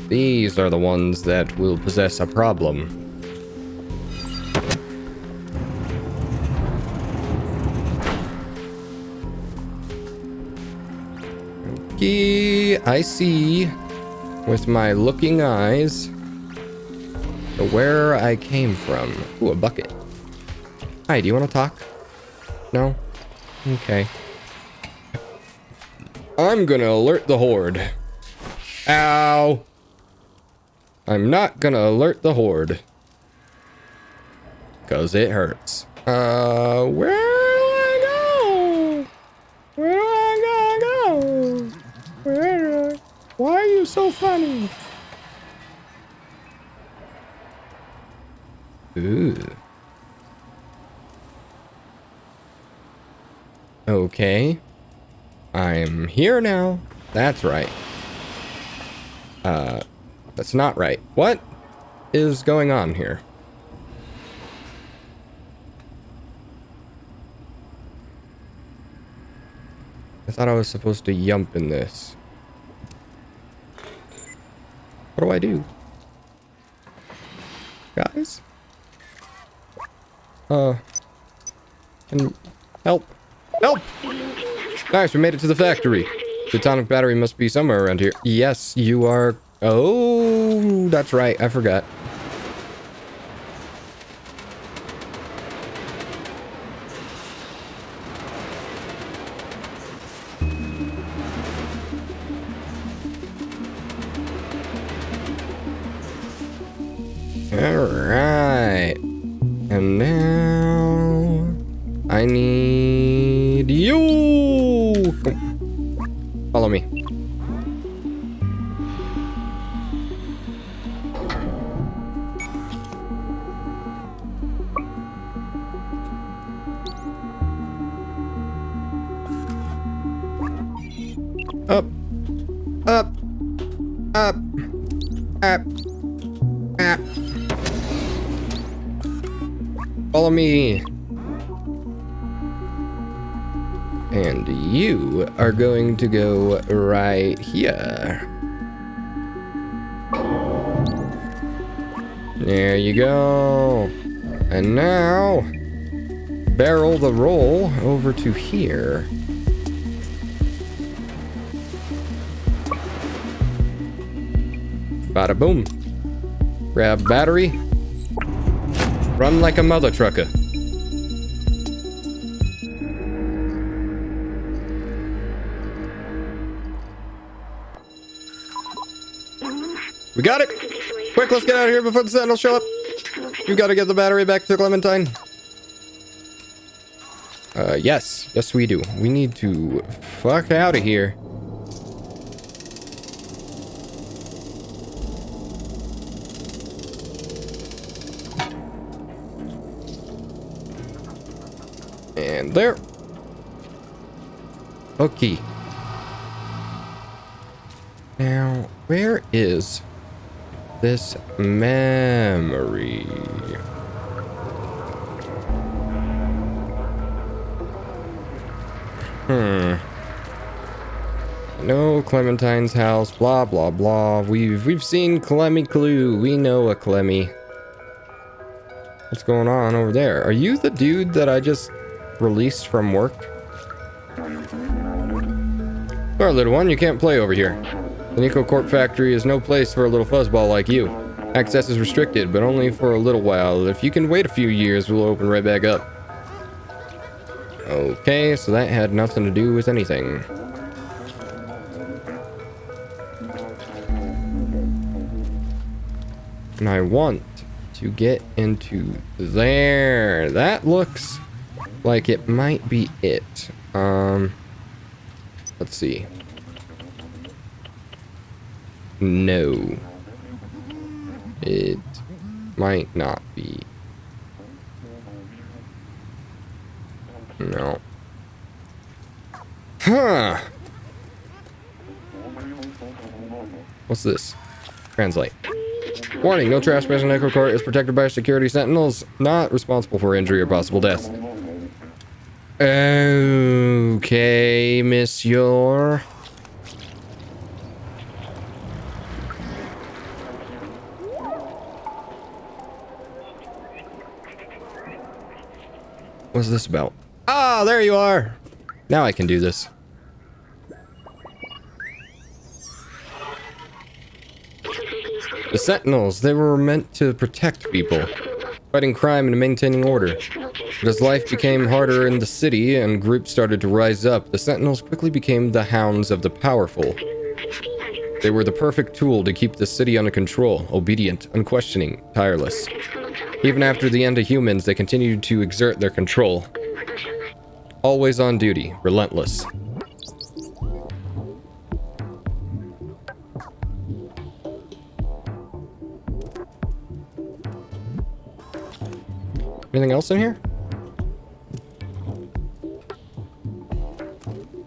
These are the ones that will possess a problem. Okay, I see with my looking eyes where I came from. Ooh, a bucket. Hi, do you want to talk? No? Okay. I'm gonna alert the horde. Ow! I'm not gonna alert the horde. 'Cause it hurts. Where do I go? Where do I gotta go? Why are you so funny? Ooh. Okay. I'm here now. That's right. That's not right. What is going on here? I thought I was supposed to yump in this. What do I do? Guys? Can help. Help! Nice, we made it to the factory. The atomic battery must be somewhere around here. Yes, you are. Oh, that's right. I forgot. All right. And now I need you. Come. Follow me. Up, up, up, up, up. Follow me. And you are going to go right here. There you go. And now, barrel the roll over to here. Bada boom. Grab battery. Run like a mother trucker. We got it! Quick, let's get out of here before the sentinels show up. You gotta get the battery back to Clementine. Yes. Yes, we do. We need to fuck out of here. And there. Okay. Now, where is this memory? No, Clementine's house, blah blah blah. We've seen Clemmy Clue. We know a Clemmy. What's going on over there? Are you the dude that I just released from work? Sorry, little one, you can't play over here. The Nico Corp factory is no place for a little fuzzball like you. Access is restricted, but only for a little while. If you can wait a few years, we'll open right back up. Okay, so that had nothing to do with anything. And I want to get into there. That looks like it might be it. Let's see. No. It might not be. No. Huh. What's this? Translate. Warning, no trespass in Echo Court is protected by security sentinels, not responsible for injury or possible death. Okay, monsieur. What's this about? Ah, there you are! Now I can do this. The Sentinels, they were meant to protect people, fighting crime and maintaining order. But as life became harder in the city and groups started to rise up, the Sentinels quickly became the hounds of the powerful. They were the perfect tool to keep the city under control, obedient, unquestioning, tireless. Even after the end of humans, they continued to exert their control. Always on duty, relentless. Anything else in here?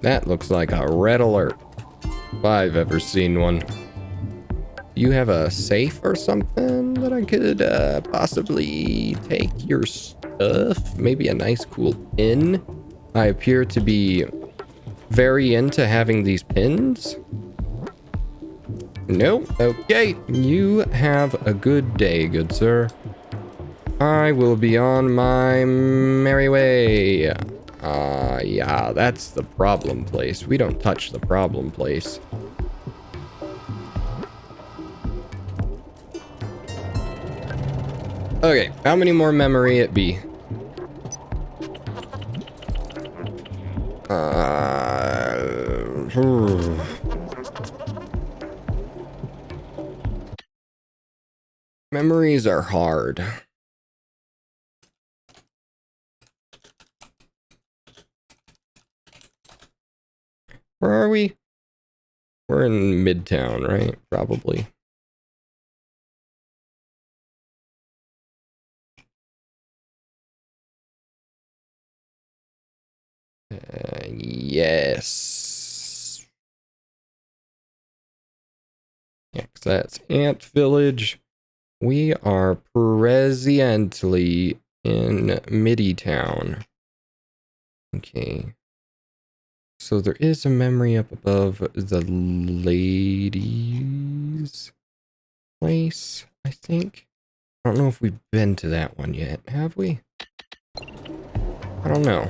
That looks like a red alert. If I've ever seen one. You have a safe or something that I could possibly take your stuff? Maybe a nice cool pin? I appear to be very into having these pins. Nope. Okay. You have a good day, good sir. I will be on my merry way. Yeah, that's the problem place. We don't touch the problem place. Okay, how many more memory it be? Memories are hard. Where are we? We're in Midtown, right? Probably. Yes. Yeah, 'cause that's Ant Village. We are presently in Midtown. Okay. So there is a memory up above the ladies' place, I think. I don't know if we've been to that one yet, have we? I don't know.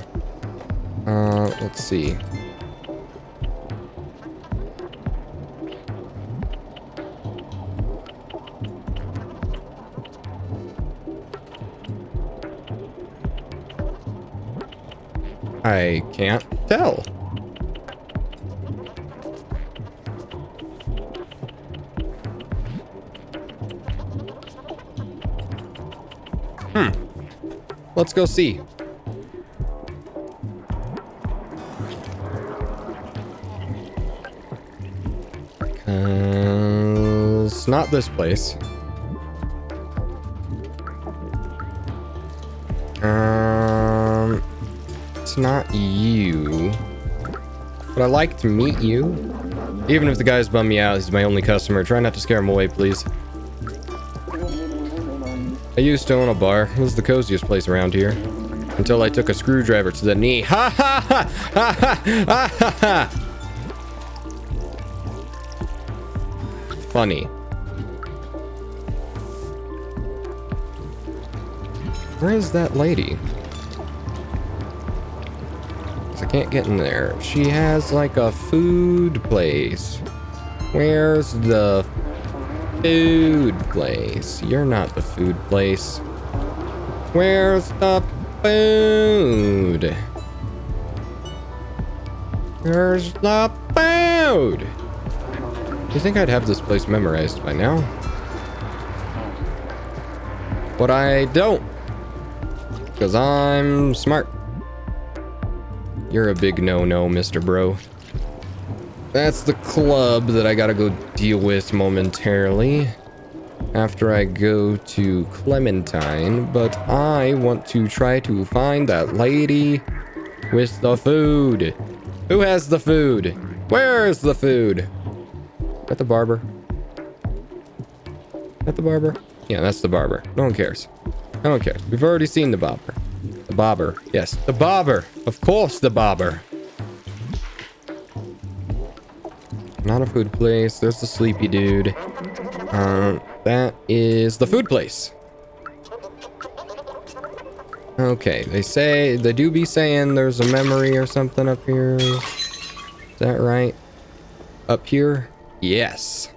Let's see. I can't tell. Let's go see. It's not this place. It's not you. But I'd like to meet you. Even if the guys bum me out, he's my only customer. Try not to scare him away, please. I used to own a bar. It was the coziest place around here. Until I took a screwdriver to the knee. Ha ha ha! Ha ha ha ha! Funny. Where is that lady? 'Cause I can't get in there. She has like a food place. Where's the food place? You're not the food place. Where's the food? Where's the food? You think I'd have this place memorized by now? But I don't. Because I'm smart. You're a big no-no, Mr. Bro. That's the club that I gotta go deal with momentarily after I go to Clementine, but I want to try to find that lady with the food. Who has the food? Where's the food? At the barber? At the barber? Yeah, that's the barber. No one cares. No one cares. We've already seen the barber. The barber. Yes, the barber. Of course, the barber. Not a food place. There's the sleepy dude. That is the food place. Okay, they do be saying there's a memory or something up here. Is that right? Up here? Yes.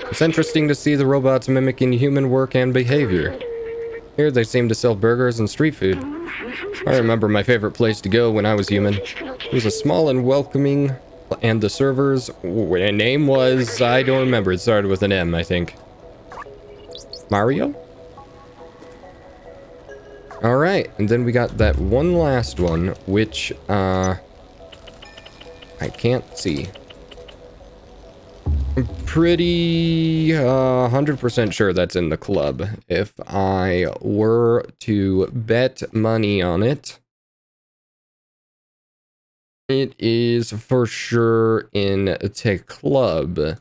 It's interesting to see the robots mimicking human work and behavior. Here they seem to sell burgers and street food. I remember my favorite place to go when I was human. It was a small and welcoming, and the server's name was, I don't remember, it started with an M, I think. Mario? Alright, and then we got that one last one, which, I can't see. I'm pretty 100% sure that's in the club. If I were to bet money on it, it is for sure in the club. It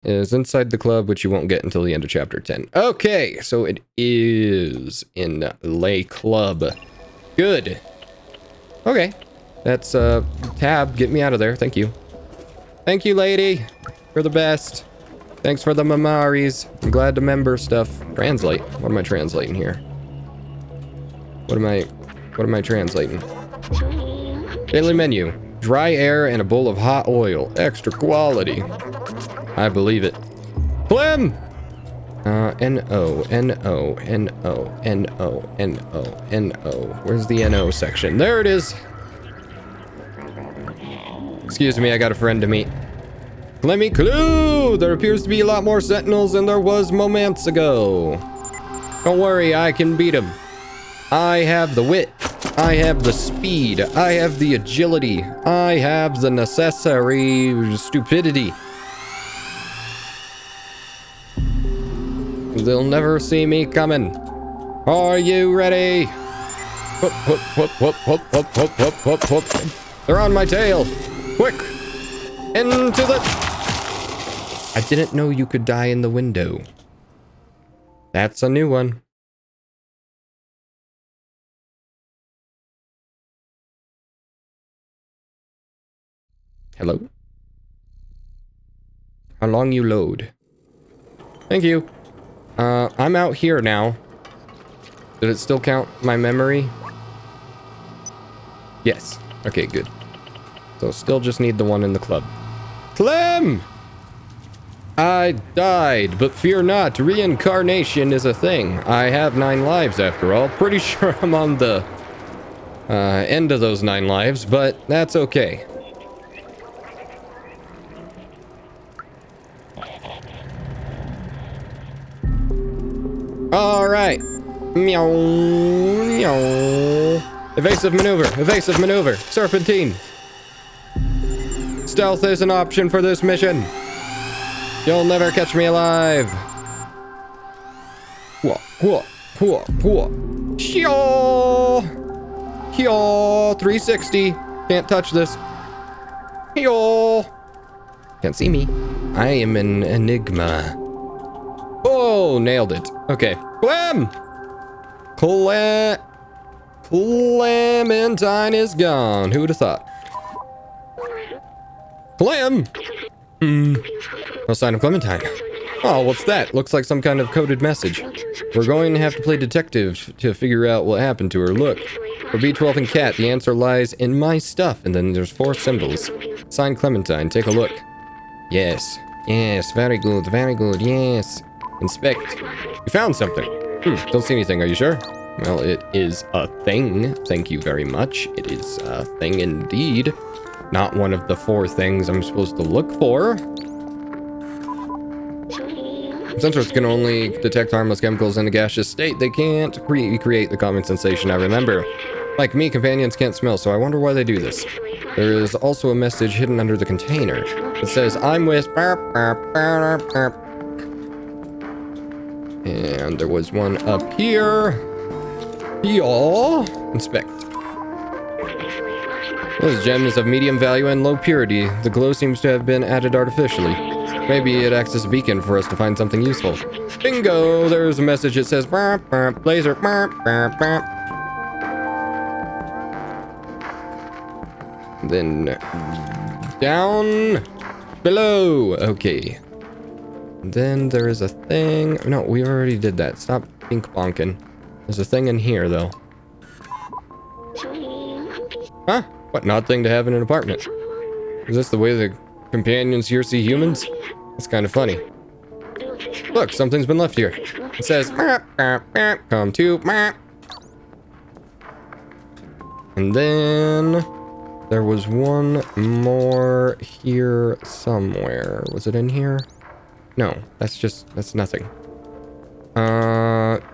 is inside the club, which you won't get until the end of chapter 10. Okay, so it is in Lay Club. Good. Okay, that's tab. Get me out of there. Thank you. Thank you, lady. You're the best. Thanks for the memories. I'm glad to remember stuff. Translate. What am I translating here? What am I translating? Daily menu. Dry air and a bowl of hot oil. Extra quality. I believe it. Clem! N-O, N-O, N-O, N-O, N-O, N-O. Where's the N-O section? There it is! Excuse me, I got a friend to meet. Let me clue! There appears to be a lot more sentinels than there was moments ago. Don't worry, I can beat them. I have the wit. I have the speed. I have the agility. I have the necessary stupidity. They'll never see me coming. Are you ready? Whoop, whoop, whoop, whoop, whoop, whoop, whoop, whoop, whoop, whoop. They're on my tail. Quick! Into the... I didn't know you could die in the window. That's a new one. Hello? How long you load? Thank you. I'm out here now. Did it still count my memory? Yes. Okay, good. So still just need the one in the club. Clem! I died, but fear not, reincarnation is a thing. I have 9 lives after all. Pretty sure I'm on the end of those 9 lives, but that's okay. Alright. Meow. Meow. Evasive maneuver. Evasive maneuver. Serpentine. Stealth is an option for this mission. You'll never catch me alive. Whoa, whoa, whoa, whoa. Hyo! Hyo! 360. Can't touch this. Hyo! Can't see me. I am an enigma. Oh, nailed it. Okay. Clem! Clementine is gone. Who would have thought? Clem! No sign of Clementine. Oh, what's that? Looks like some kind of coded message. We're going to have to play detective to figure out what happened to her. Look, for B12 and Cat, the answer lies in my stuff, and then there's 4 symbols. Signed Clementine, take a look. Yes. Yes, very good, yes. Inspect. We found something. Don't see anything, are you sure? Well, it is a thing. Thank you very much. It is a thing indeed. Not one of the 4 things I'm supposed to look for. Sensors can only detect harmless chemicals in a gaseous state. They can't recreate the common sensation I remember. Like me, companions can't smell, so I wonder why they do this. There is also a message hidden under the container. It says, I'm with... And there was one up here. Y'all. Inspect. This gem is of medium value and low purity. The glow seems to have been added artificially. Maybe it acts as a beacon for us to find something useful. Bingo! There's a message that says, laser. Then down below. Okay. Then there is a thing. No, we already did that. Stop pink bonking. There's a thing in here, though. Huh? What an odd thing to have in an apartment. Is this the way the companions here see humans? It's kind of funny. Look, something's been left here. It says, come to. And then there was one more here somewhere. Was it in here? No, that's nothing.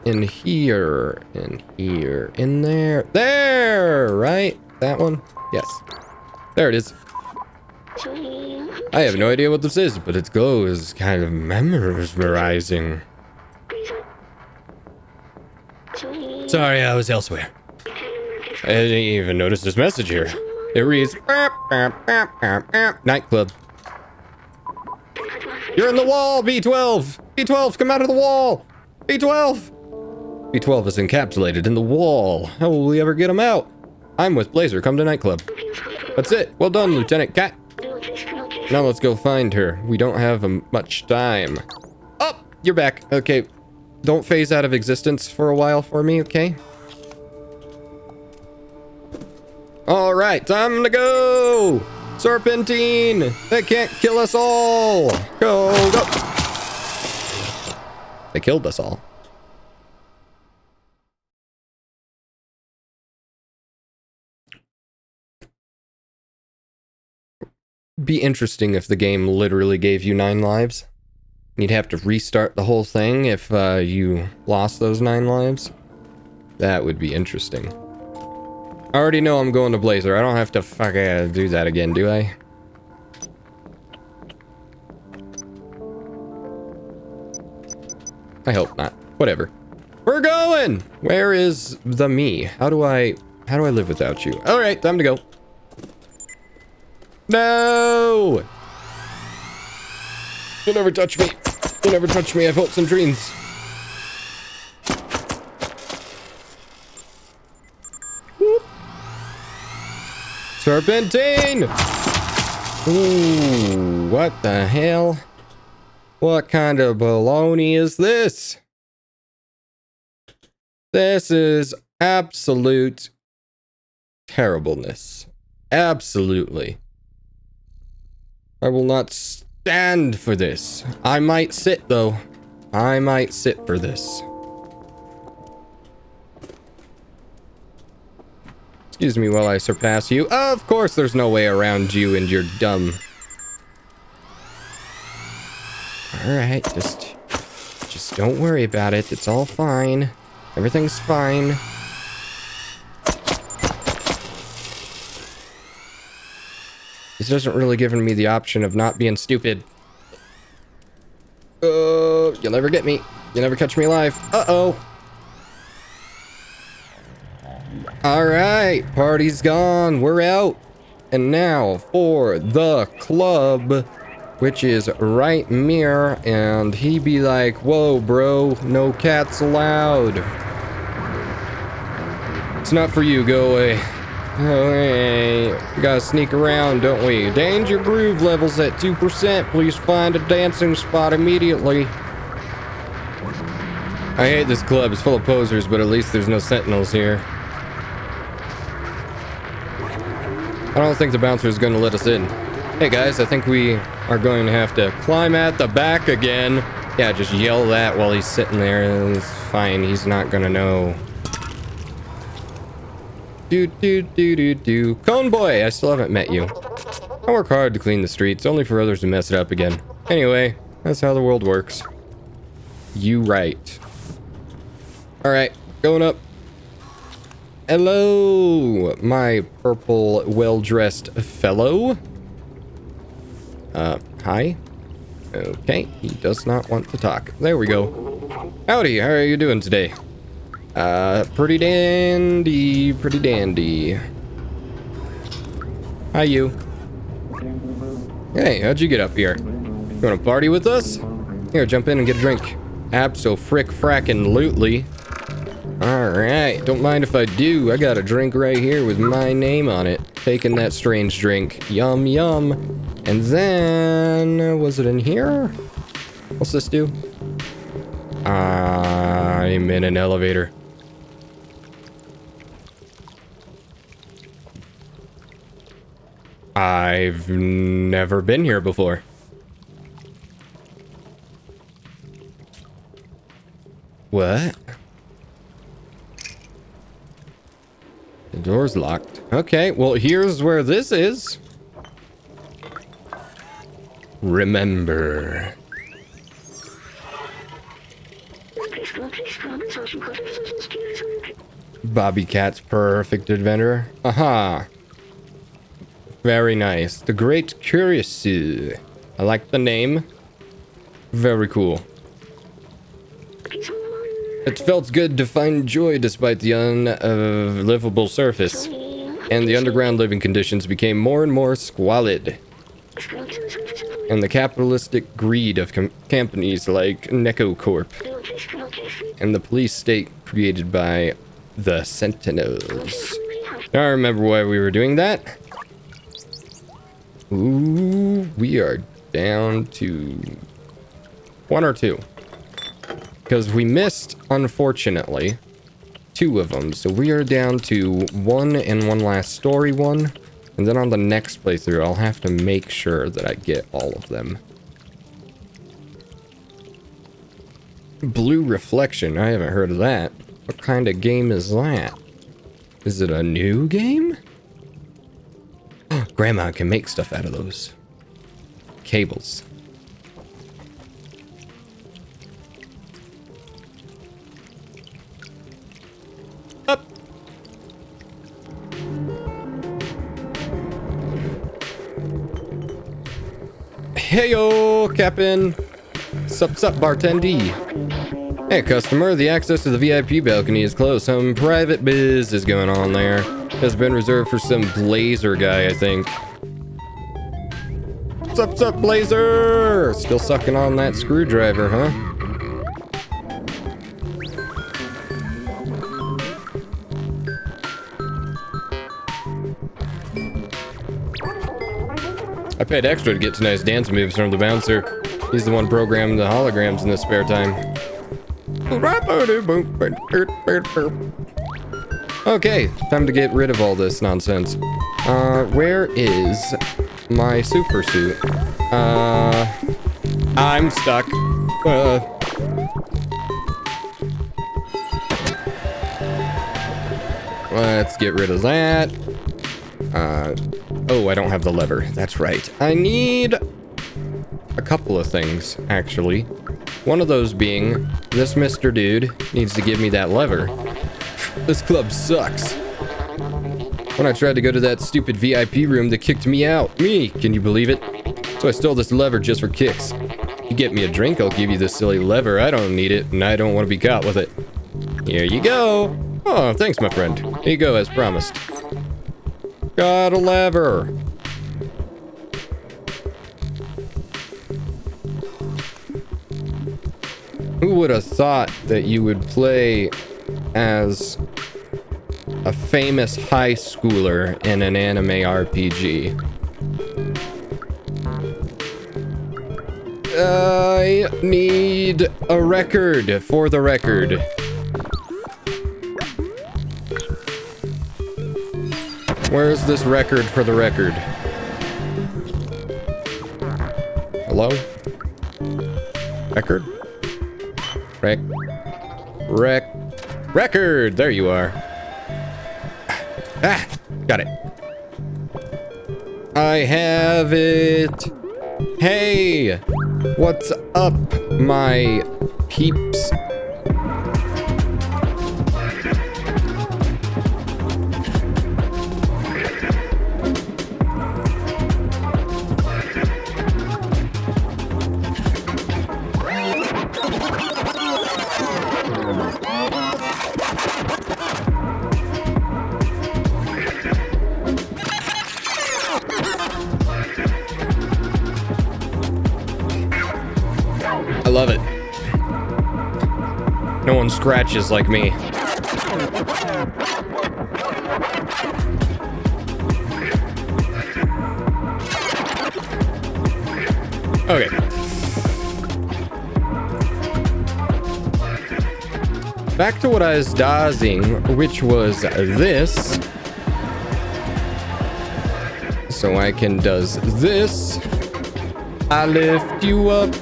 In here, in there, right? That one? Yes. There it is. I have no idea what this is, but its glow is kind of mesmerizing. Sorry, I was elsewhere. I didn't even notice this message here. It reads, nightclub. You're in the wall, B12! B12, come out of the wall! B12! B12 is encapsulated in the wall. How will we ever get him out? I'm with Blazer, come to nightclub. That's it. Well done, Lieutenant Cat. Now let's go find her. We don't have much time. Oh, you're back. Okay. Don't phase out of existence for a while for me, okay? Alright, time to go! Serpentine! They can't kill us all! Go, go! They killed us all. Be interesting if the game literally gave you 9 lives. You'd have to restart the whole thing if you lost those 9 lives. That would be interesting. I already know I'm going to Blazer. I don't have to fucking do that again, do I? I hope not. Whatever. We're going! Where is the me? How do I live without you? Alright, time to go. No! You'll never touch me. You'll never touch me. I've hopes and dreams. Whoop. Serpentine! Ooh, what the hell? What kind of baloney is this? This is absolute terribleness. Absolutely. I will not stand for this. I might sit, though. I might sit for this. Excuse me while I surpass you. Of course there's no way around you and your dumb... Alright, just don't worry about it. It's all fine. Everything's fine. This doesn't really give me the option of not being stupid. You'll never get me. You'll never catch me alive. Uh-oh. Alright, party's gone. We're out. And now for the club, which is right mirror, and he be like, whoa, bro, no cats allowed. It's not for you, go away. Oh, hey. Gotta sneak around, don't we? Danger groove levels at 2%. Please find a dancing spot immediately. I hate this club. It's full of posers, but at least there's no sentinels here. I don't think the bouncer is going to let us in. Hey guys, I think we are going to have to climb at the back again. Yeah, just yell that while he's sitting there. It's fine. He's not going to know. Cone boy, I still haven't met you. I work hard to clean the streets, only for others to mess it up again. Anyway, that's how the world works. You right. Alright, going up. Hello, my purple, well-dressed fellow. Hi. Okay, he does not want to talk. There we go. Howdy, how are you doing today? Pretty dandy, pretty dandy. Hi, you. Hey, how'd you get up here? You wanna party with us? Here, jump in and get a drink. Abso-frick-frackin-lutely. Alright, don't mind if I do. I got a drink right here with my name on it. Taking that strange drink. Yum, yum. And then... was it in here? What's this do? I'm in an elevator. I've never been here before. What? The door's locked. Okay, well, here's where this is. Remember. Bobby Cat's perfect adventure. Aha. Very nice. The Great Curiosity. I like the name. Very cool. It felt good to find joy despite the unlivable surface, and the underground living conditions became more and more squalid. And the capitalistic greed of companies like Neko Corp, and the police state created by the Sentinels. Now I remember why we were doing that. Ooh, we are down to 1 or 2. Because we missed, unfortunately, 2 of them. So we are down to 1 and one last story one. And then on the next playthrough, I'll have to make sure that I get all of them. Blue Reflection. I haven't heard of that. What kind of game is that? Is it a new game? Grandma can make stuff out of those. Cables. Up. Heyo, Captain. Sup, bartendee. Hey, customer. The access to the VIP balcony is closed. Some private biz is going on there. Has been reserved for some blazer guy, I think. Sup, blazer. Still sucking on that screwdriver, huh? I paid extra to get tonight's dance moves from the bouncer. He's the one programming the holograms in his spare time. Okay, time to get rid of all this nonsense. Where is my super suit? I'm stuck. Let's get rid of that. Oh, I don't have the lever. That's right. I need a couple of things, actually. One of those being, this Mr. Dude needs to give me that lever. This club sucks. When I tried to go to that stupid VIP room, they kicked me out. Me, can you believe it? So I stole this lever just for kicks. You get me a drink, I'll give you this silly lever. I don't need it, and I don't want to be caught with it. Here you go. Oh, thanks, my friend. Here you go, as promised. Got a lever. Who would have thought that you would play as a famous high schooler in an anime RPG. I need a record for the record. Where's this record for the record? Hello? Record? Record! There you are. Ah! Got it. I have it. Hey! What's up, my peeps? I love it. No one scratches like me. Okay. Back to what I was dozing, which was this. So I can does this. I lift you up.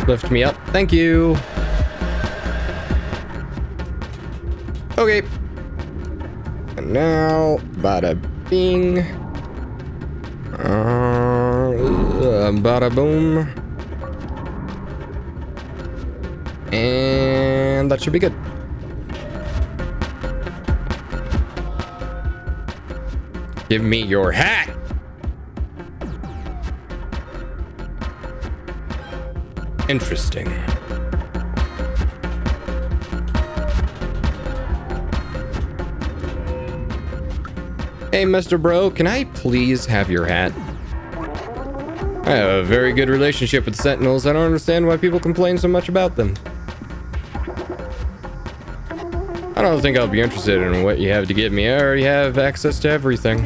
Lift me up. Thank you. Okay. And now, bada bing. Bada boom. And that should be good. Give me your hat. Interesting. Hey, Mr. Bro, can I please have your hat? I have a very good relationship with Sentinels. I don't understand why people complain so much about them. I don't think I'll be interested in what you have to give me. I already have access to everything.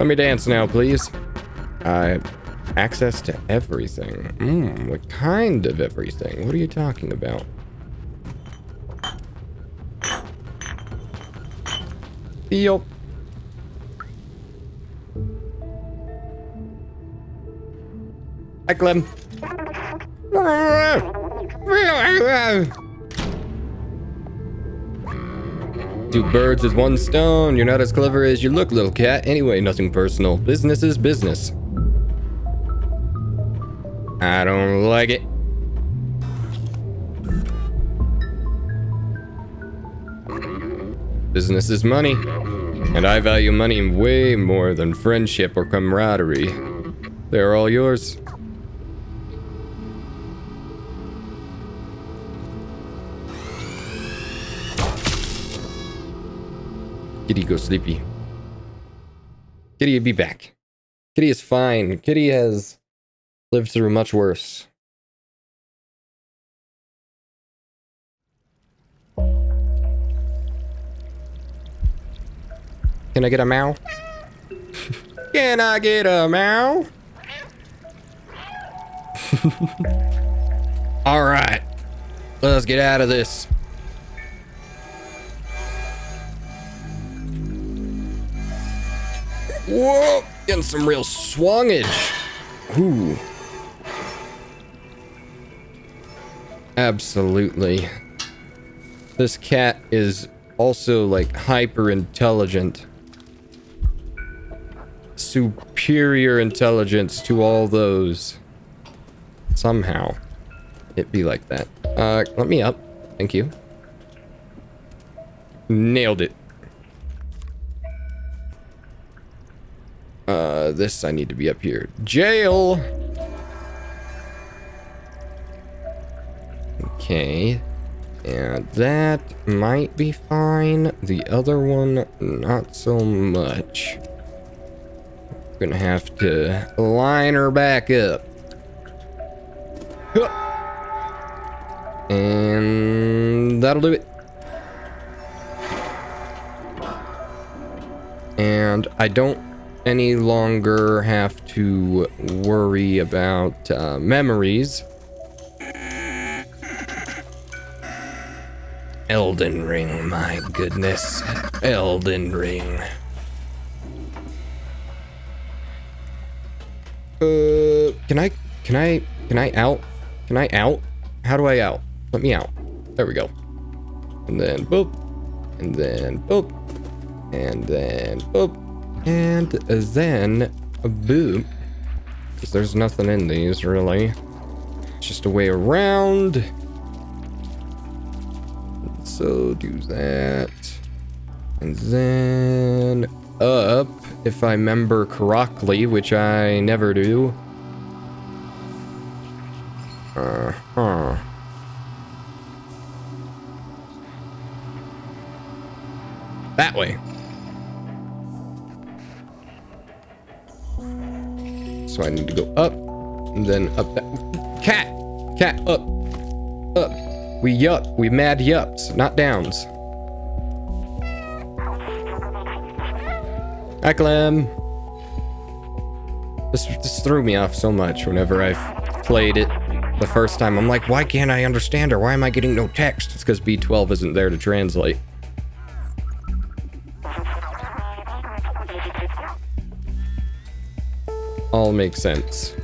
Let me dance now, please. Access to everything. What kind of everything? What are you talking about? Yup. Hi, Clem. Two birds with one stone. You're not as clever as you look, little cat. Anyway, nothing personal. Business is business. I don't like it. Business is money, and I value money way more than friendship or camaraderie. They're all yours. Kitty, go sleepy. Kitty, be back. Kitty is fine. Kitty has lived through much worse. Can I get a meow? Can I get a meow? All right, let's get out of this. Whoa, getting some real swungage. Ooh. Absolutely. This cat is also like hyper intelligent. Superior intelligence to all those. Somehow it be like that. Let me up. Thank you. Nailed it. This I need to be up here. Jail. Okay. And that might be fine. The other one, not so much. Gonna have to line her back up. And that'll do it. And I don't any longer have to worry about memories. Elden Ring, my goodness. Elden Ring. Can I out? Can I out? How do I out? Let me out. There we go. And then boop. And then boop. And then boop. And then a boop. Because there's nothing in these, really. It's just a way around. So do that. And then up, if I remember correctly, which I never do. That way. So I need to go up, and then up that. Cat, up. We mad yups, not downs. Hi, Clem. This threw me off so much whenever I've played it the first time. I'm like, why can't I understand her? Why am I getting no text? It's because B12 isn't there to translate. All makes sense.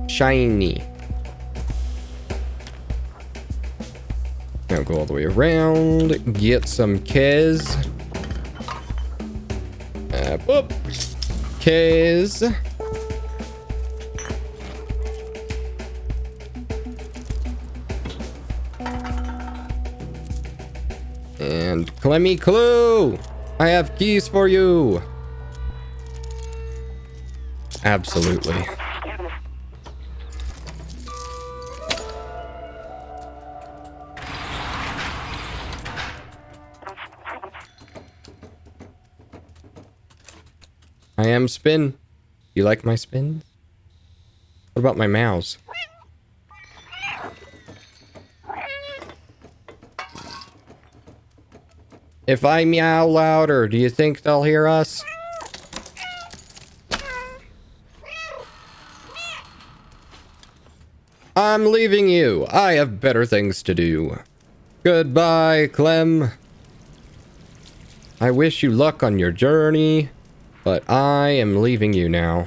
Shiny. Now go all the way around, get some Kez. Boop. Kez. And Clemmy Clue! I have keys for you! Absolutely. I am spin. You like my spins? What about my mouse? If I meow louder, do you think they'll hear us? I'm leaving you. I have better things to do. Goodbye, Clem. I wish you luck on your journey, but I am leaving you now.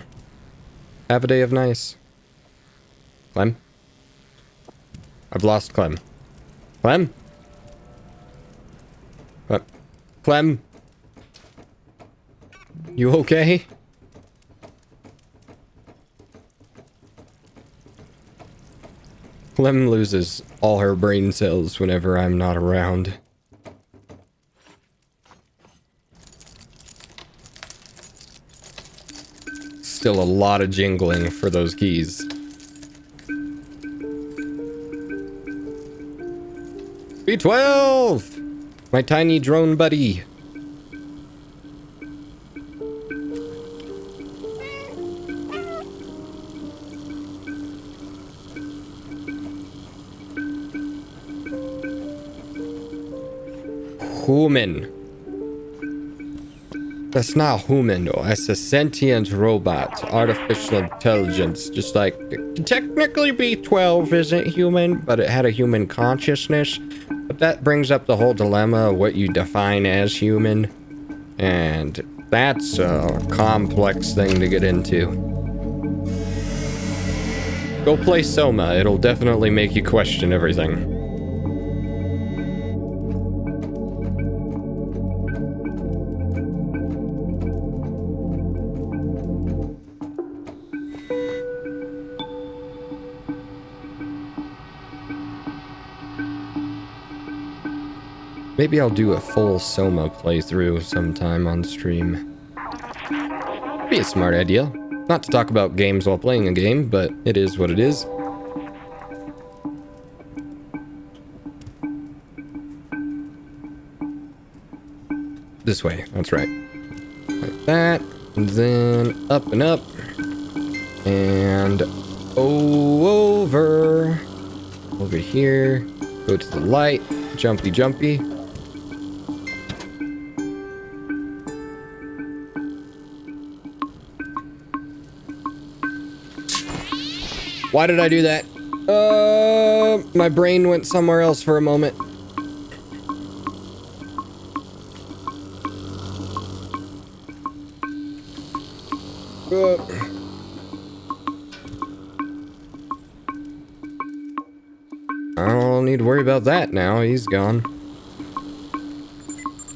Have a day of nice. Clem? I've lost Clem. Clem? Clem? You okay? Clem loses all her brain cells whenever I'm not around. Still a lot of jingling for those keys. B12! My tiny drone buddy. Human. That's not human though. That's a sentient robot. Artificial intelligence. Just like, technically B12 isn't human, but it had a human consciousness. But that brings up the whole dilemma of what you define as human. And that's a complex thing to get into. Go play Soma. It'll definitely make you question everything. Maybe I'll do a full Soma playthrough sometime on stream. Be a smart idea. Not to talk about games while playing a game, but it is what it is. This way, that's right. Like that, and then up and up. And over here. Go to the light. Jumpy, jumpy. Why did I do that? My brain went somewhere else for a moment. I don't need to worry about that now. He's gone.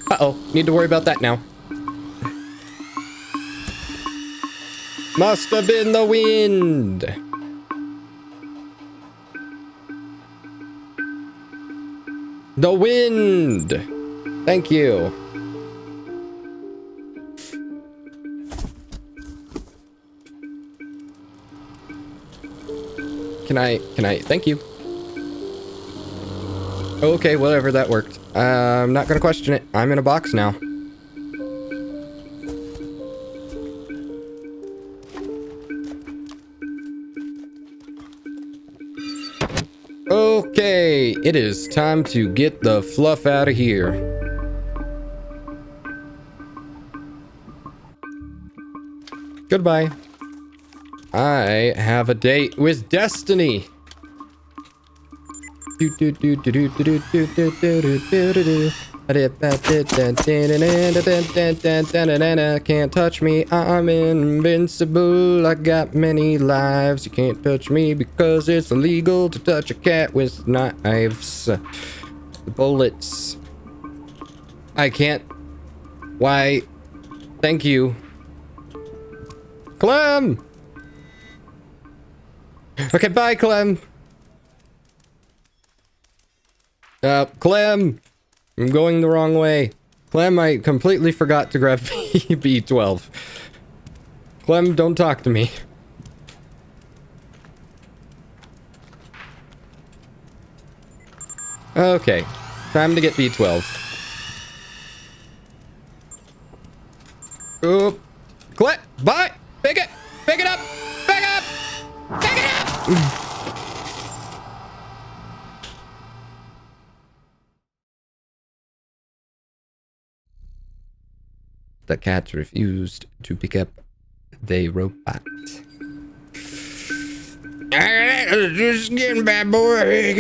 Uh-oh. Need to worry about that now. Must have been the wind. The wind. Thank you. Can I, thank you. Okay, whatever, that worked. I'm not gonna question it. I'm in a box now. Okay, it is time to get the fluff out of here. Goodbye. I have a date with Destiny. Can't touch me, I'm invincible. I got many lives. You can't touch me because it's illegal to touch a cat with knives. Bullets. I can't. Why? Thank you. Clem! Okay, bye, Clem. Clem! I'm going the wrong way. Clem, I completely forgot to grab B12. Clem, don't talk to me. Okay, time to get B12. Oop. Clem, bye! Pick it! Pick it up! Pick it up! Pick it up! The cat refused to pick up the robot. Just getting bad boy.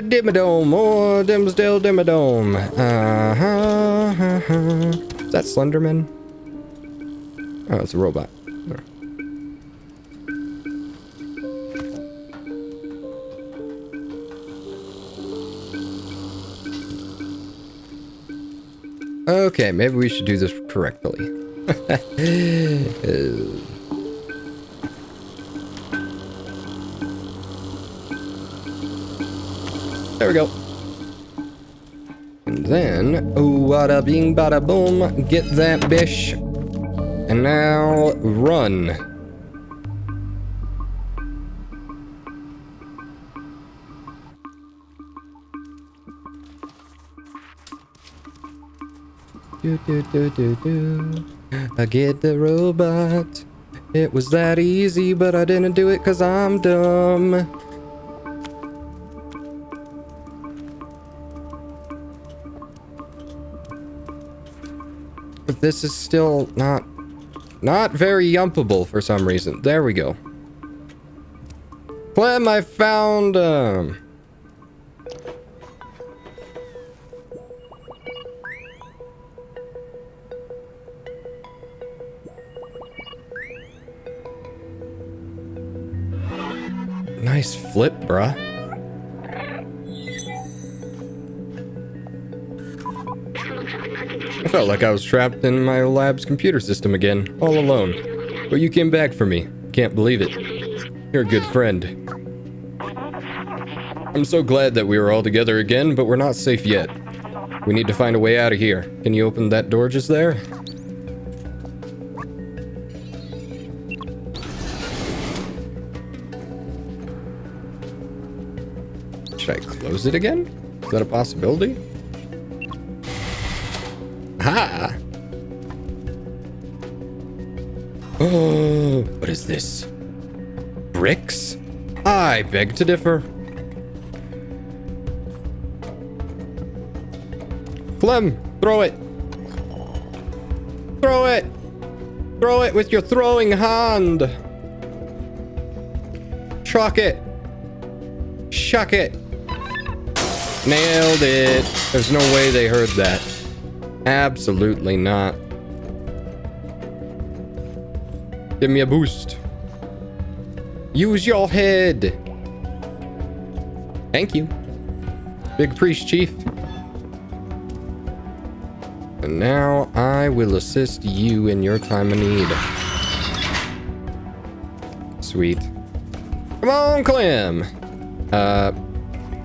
Dimmadome, dim still dimmadome. Is that Slenderman? Oh, it's a robot. Okay, maybe we should do this correctly. There we go. And then, wada bing bada boom, get that bish. And now, run. I get the robot. It was that easy, but I didn't do it because I'm dumb. But this is still not very yumpable for some reason. There we go. Clem, I found nice flip, bruh. I felt like I was trapped in my lab's computer system again, all alone. But you came back for me. Can't believe it. You're a good friend. I'm so glad that we were all together again, but we're not safe yet. We need to find a way out of here. Can you open that door just there? Should I close it again? Is that a possibility? Ha! Oh, what is this? Bricks? I beg to differ. Clem, throw it. Throw it. Throw it with your throwing hand. Chuck it. Shuck it. Nailed it. There's no way they heard that. Absolutely not. Give me a boost. Use your head. Thank you. Big priest chief. And now I will assist you in your time of need. Sweet. Come on, Clem.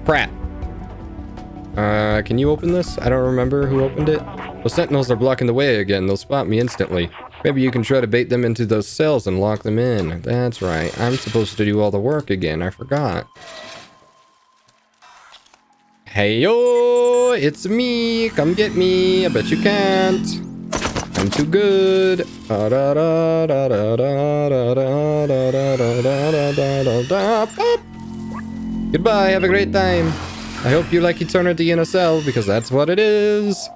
Pratt. Can you open this? I don't remember who opened it. Those sentinels are blocking the way again. They'll spot me instantly. Maybe you can try to bait them into those cells and lock them in. That's right. I'm supposed to do all the work again. I forgot. Hey yo, it's me. Come get me. I bet you can't. I'm too good. Goodbye. Have a great time. I hope you like eternity in a cell, because that's what it is.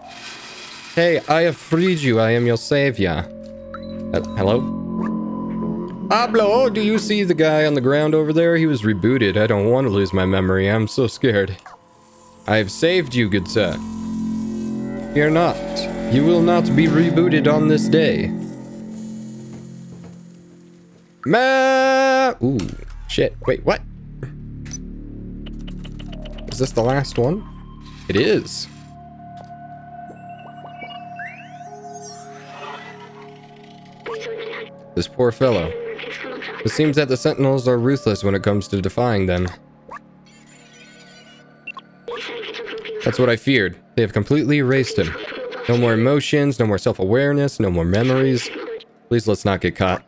Hey, I have freed you. I am your savior. Hello? Pablo, do you see the guy on the ground over there? He was rebooted. I don't want to lose my memory. I'm so scared. I have saved you, good sir. Fear not. You will not be rebooted on this day. Ooh, shit. Wait, what? Is this the last one? It is. This poor fellow. It seems that the Sentinels are ruthless when it comes to defying them. That's what I feared. They have completely erased him. No more emotions, no more self-awareness, no more memories. Please let's not get caught.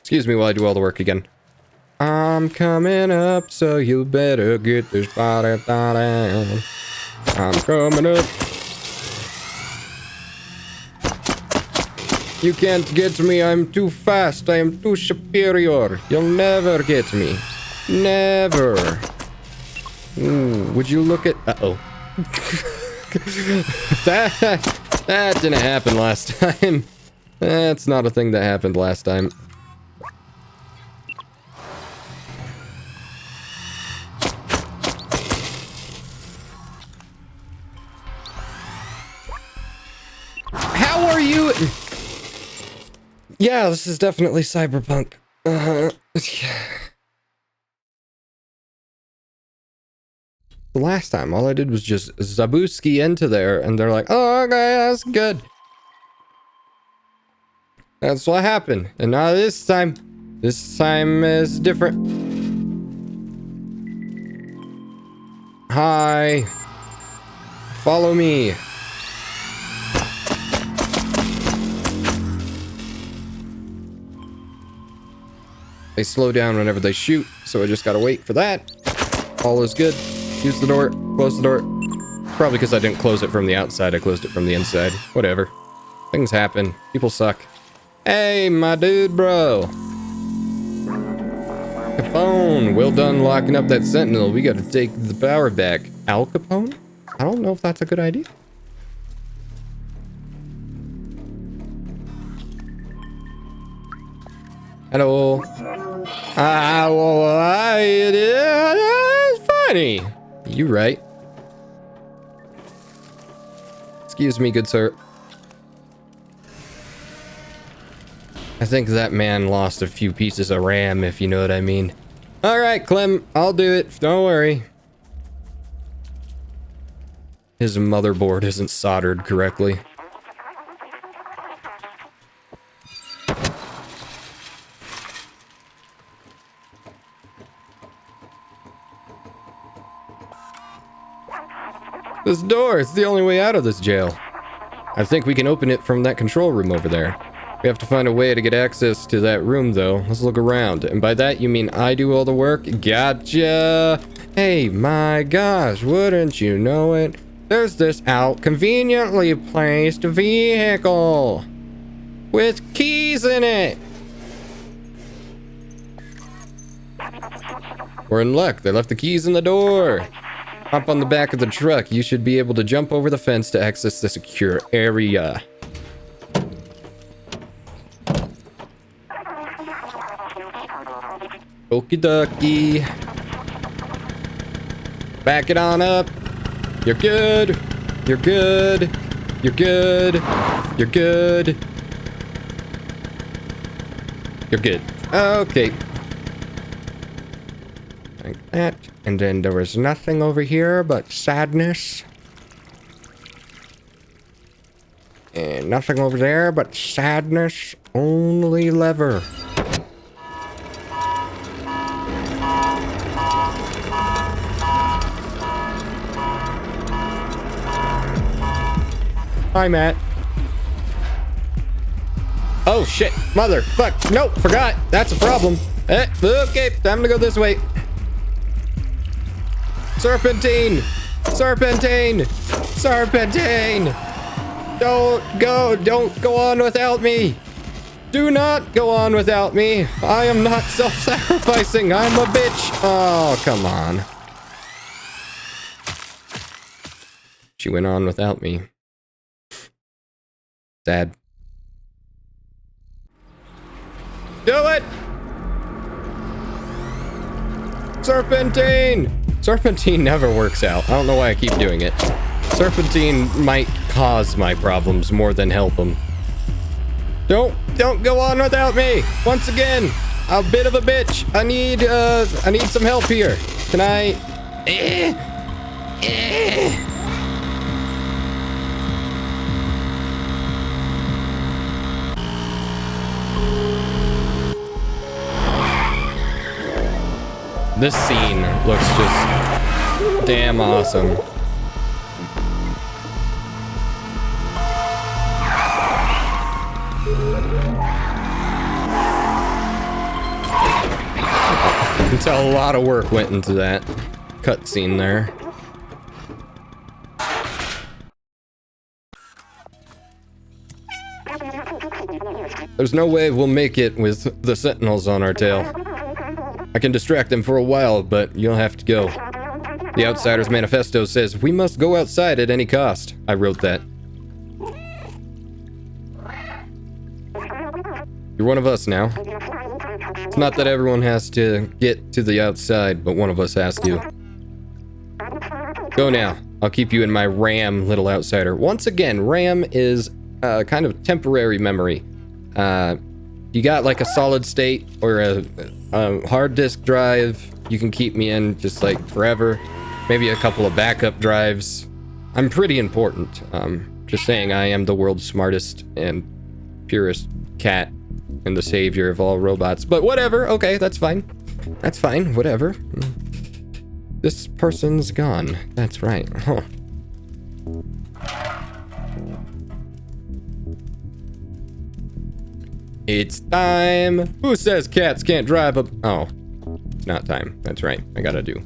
Excuse me while I do all the work again. I'm coming up, so you better get this body down. I'm coming up. You can't get me, I'm too fast, I am too superior. You'll never get me. Never. Ooh, would you look at... Uh-oh. That didn't happen last time. That's not a thing that happened last time. How are you... Yeah, this is definitely cyberpunk. The last time, all I did was just Zabuski into there, and they're like, oh, okay, that's good. That's what happened. And now this time is different. Hi. Follow me. They slow down whenever they shoot, so I just gotta wait for that. All is good. Use the door. Close the door. Probably because I didn't close it from the outside. I closed it from the inside. Whatever. Things happen. People suck. Hey, my dude, bro. Capone. Well done locking up that sentinel. We gotta take the power back. Al Capone? I don't know if that's a good idea. Hello. It's funny. You right. Excuse me, good sir. I think that man lost a few pieces of RAM, if you know what I mean. Alright, Clem, I'll do it. Don't worry. His motherboard isn't soldered correctly. This door is the only way out of this jail. I think we can open it from that control room over there. We have to find a way to get access to that room, though. Let's look around. And by that, you mean I do all the work? Gotcha! Hey, my gosh, wouldn't you know it? There's this out conveniently placed vehicle with keys in it. We're in luck. They left the keys in the door. Hop on the back of the truck. You should be able to jump over the fence to access the secure area. Okie dokie. Back it on up. You're good. You're good. You're good. You're good. You're good. Okay. Like that. And then there was nothing over here but sadness. And nothing over there but sadness. Only lever. Hi, Matt. Oh, shit. Mother. Fuck. Nope. Forgot. That's a problem. Okay. Time to go this way. Serpentine. Serpentine. Serpentine. Don't go on without me. Do not go on without me. I am not self-sacrificing. I'm a bitch. Oh, come on. She went on without me. Sad. Do it! Serpentine! Serpentine never works out. I don't know why I keep doing it. Serpentine might cause my problems more than help them. Don't go on without me! Once again, a bit of a bitch. I need some help here. Can I... This scene looks just damn awesome. You can tell a lot of work went into that cutscene there. There's no way we'll make it with the sentinels on our tail. I can distract them for a while, but you'll have to go. The Outsider's Manifesto says, we must go outside at any cost. I wrote that. You're one of us now. It's not that everyone has to get to the outside, but one of us has to. Go now. I'll keep you in my RAM, little outsider. Once again, RAM is kind of temporary memory. You got like a solid state or a hard disk drive you can keep me in just like forever. Maybe a couple of backup drives. I'm pretty important. Just saying, I am the world's smartest and purest cat and the savior of all robots. But whatever, okay, that's fine. That's fine, whatever. This person's gone. That's right. Huh. It's time. Who says cats can't drive a... Oh, it's not time. That's right. I gotta do.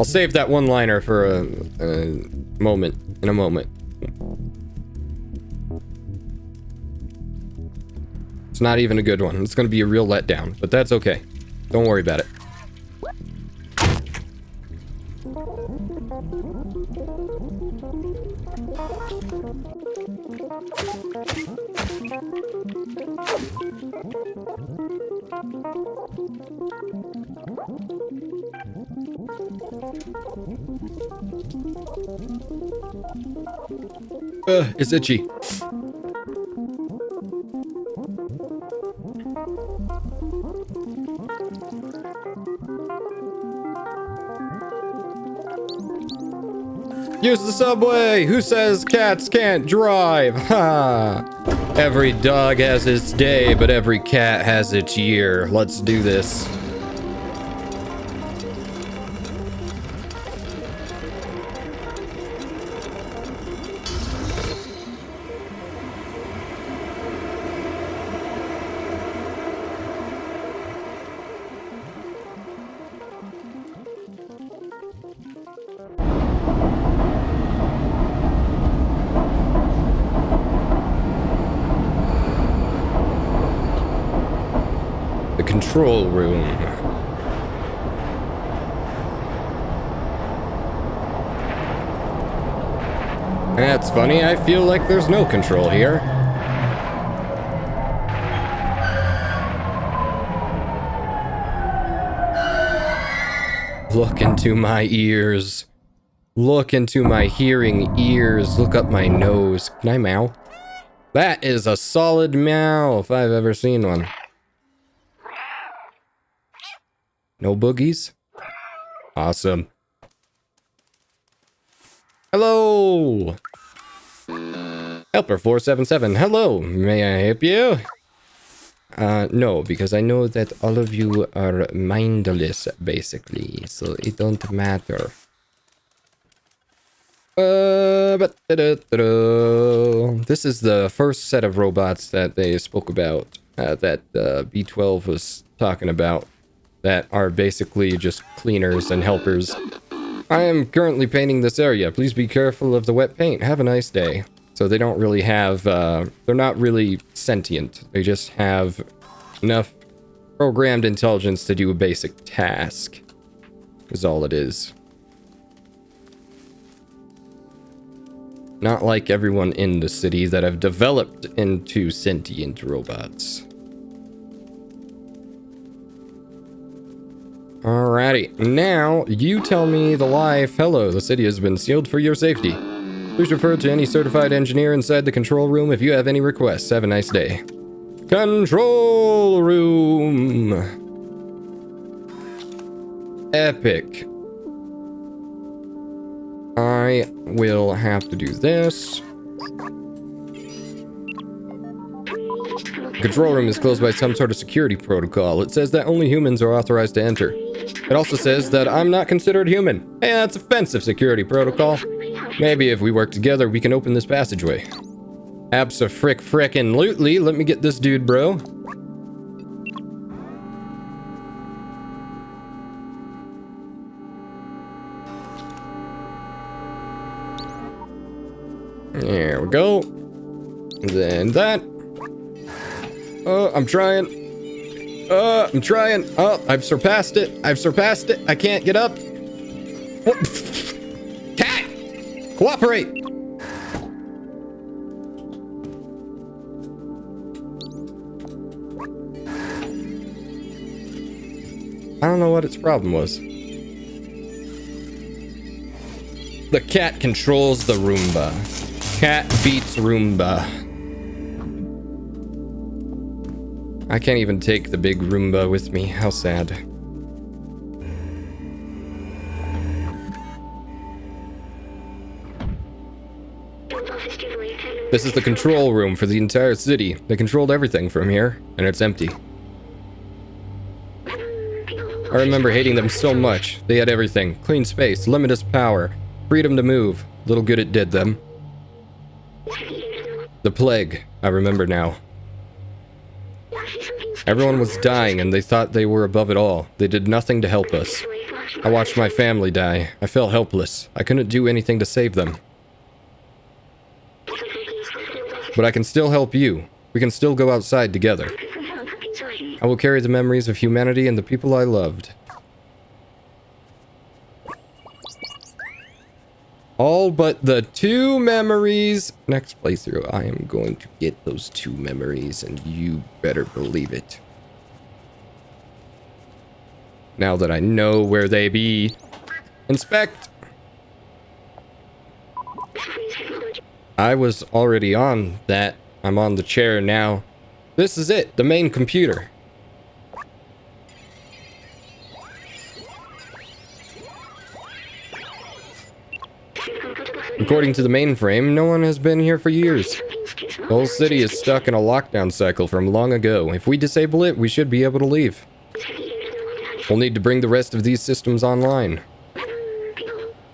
I'll save that one-liner for a moment. In a moment. It's not even a good one. It's gonna be a real letdown, but that's okay. Don't worry about it. It's itchy. Use the subway! Who says cats can't drive? Ha! Every dog has its day, but every cat has its year. Let's do this. Control room. That's funny, I feel like there's no control here. Look into my ears. Look into my hearing ears. Look up my nose. Can I meow? That is a solid meow if I've ever seen one. No boogies? Awesome. Hello! Helper 477. Hello, may I help you? No, because I know that all of you are mindless, basically, so it don't matter. This is the first set of robots that they spoke about, that B12 was talking about, that are basically just cleaners and helpers. I am currently painting this area. Please be careful of the wet paint. Have a nice day. So they don't really have, they're not really sentient. They just have enough programmed intelligence to do a basic task. Is all it is. Not like everyone in the city that have developed into sentient robots. Alrighty, now you tell me the life. Hello, the city has been sealed for your safety. Please refer to any certified engineer inside the control room if you have any requests. Have a nice day. Control room. Epic. I will have to do this. The control room is closed by some sort of security protocol. It says that only humans are authorized to enter. It also says that I'm not considered human. Hey, that's offensive security protocol. Maybe if we work together, we can open this passageway. Abso-frickin'-lutely. Let me get this dude, bro. There we go. Then that. Oh, I'm trying. I'm trying. Oh, I've surpassed it. I've surpassed it. I can't get up. What? Cat! Cooperate! I don't know what its problem was. The cat controls the Roomba. Cat beats Roomba. I can't even take the big Roomba with me. How sad. This is the control room for the entire city. They controlled everything from here, and it's empty. I remember hating them so much. They had everything. Clean space, limitless power, freedom to move. Little good it did them. The plague. I remember now. Everyone was dying and they thought they were above it all. They did nothing to help us. I watched my family die. I felt helpless. I couldn't do anything to save them. But I can still help you. We can still go outside together. I will carry the memories of humanity and the people I loved. All but the 2 memories. Next playthrough, I am going to get those 2 memories, and you better believe it. Now that I know where they be. Inspect! I was already on that. I'm on the chair now. This is it, the main computer. According to the mainframe, no one has been here for years. The whole city is stuck in a lockdown cycle from long ago. If we disable it, we should be able to leave. We'll need to bring the rest of these systems online.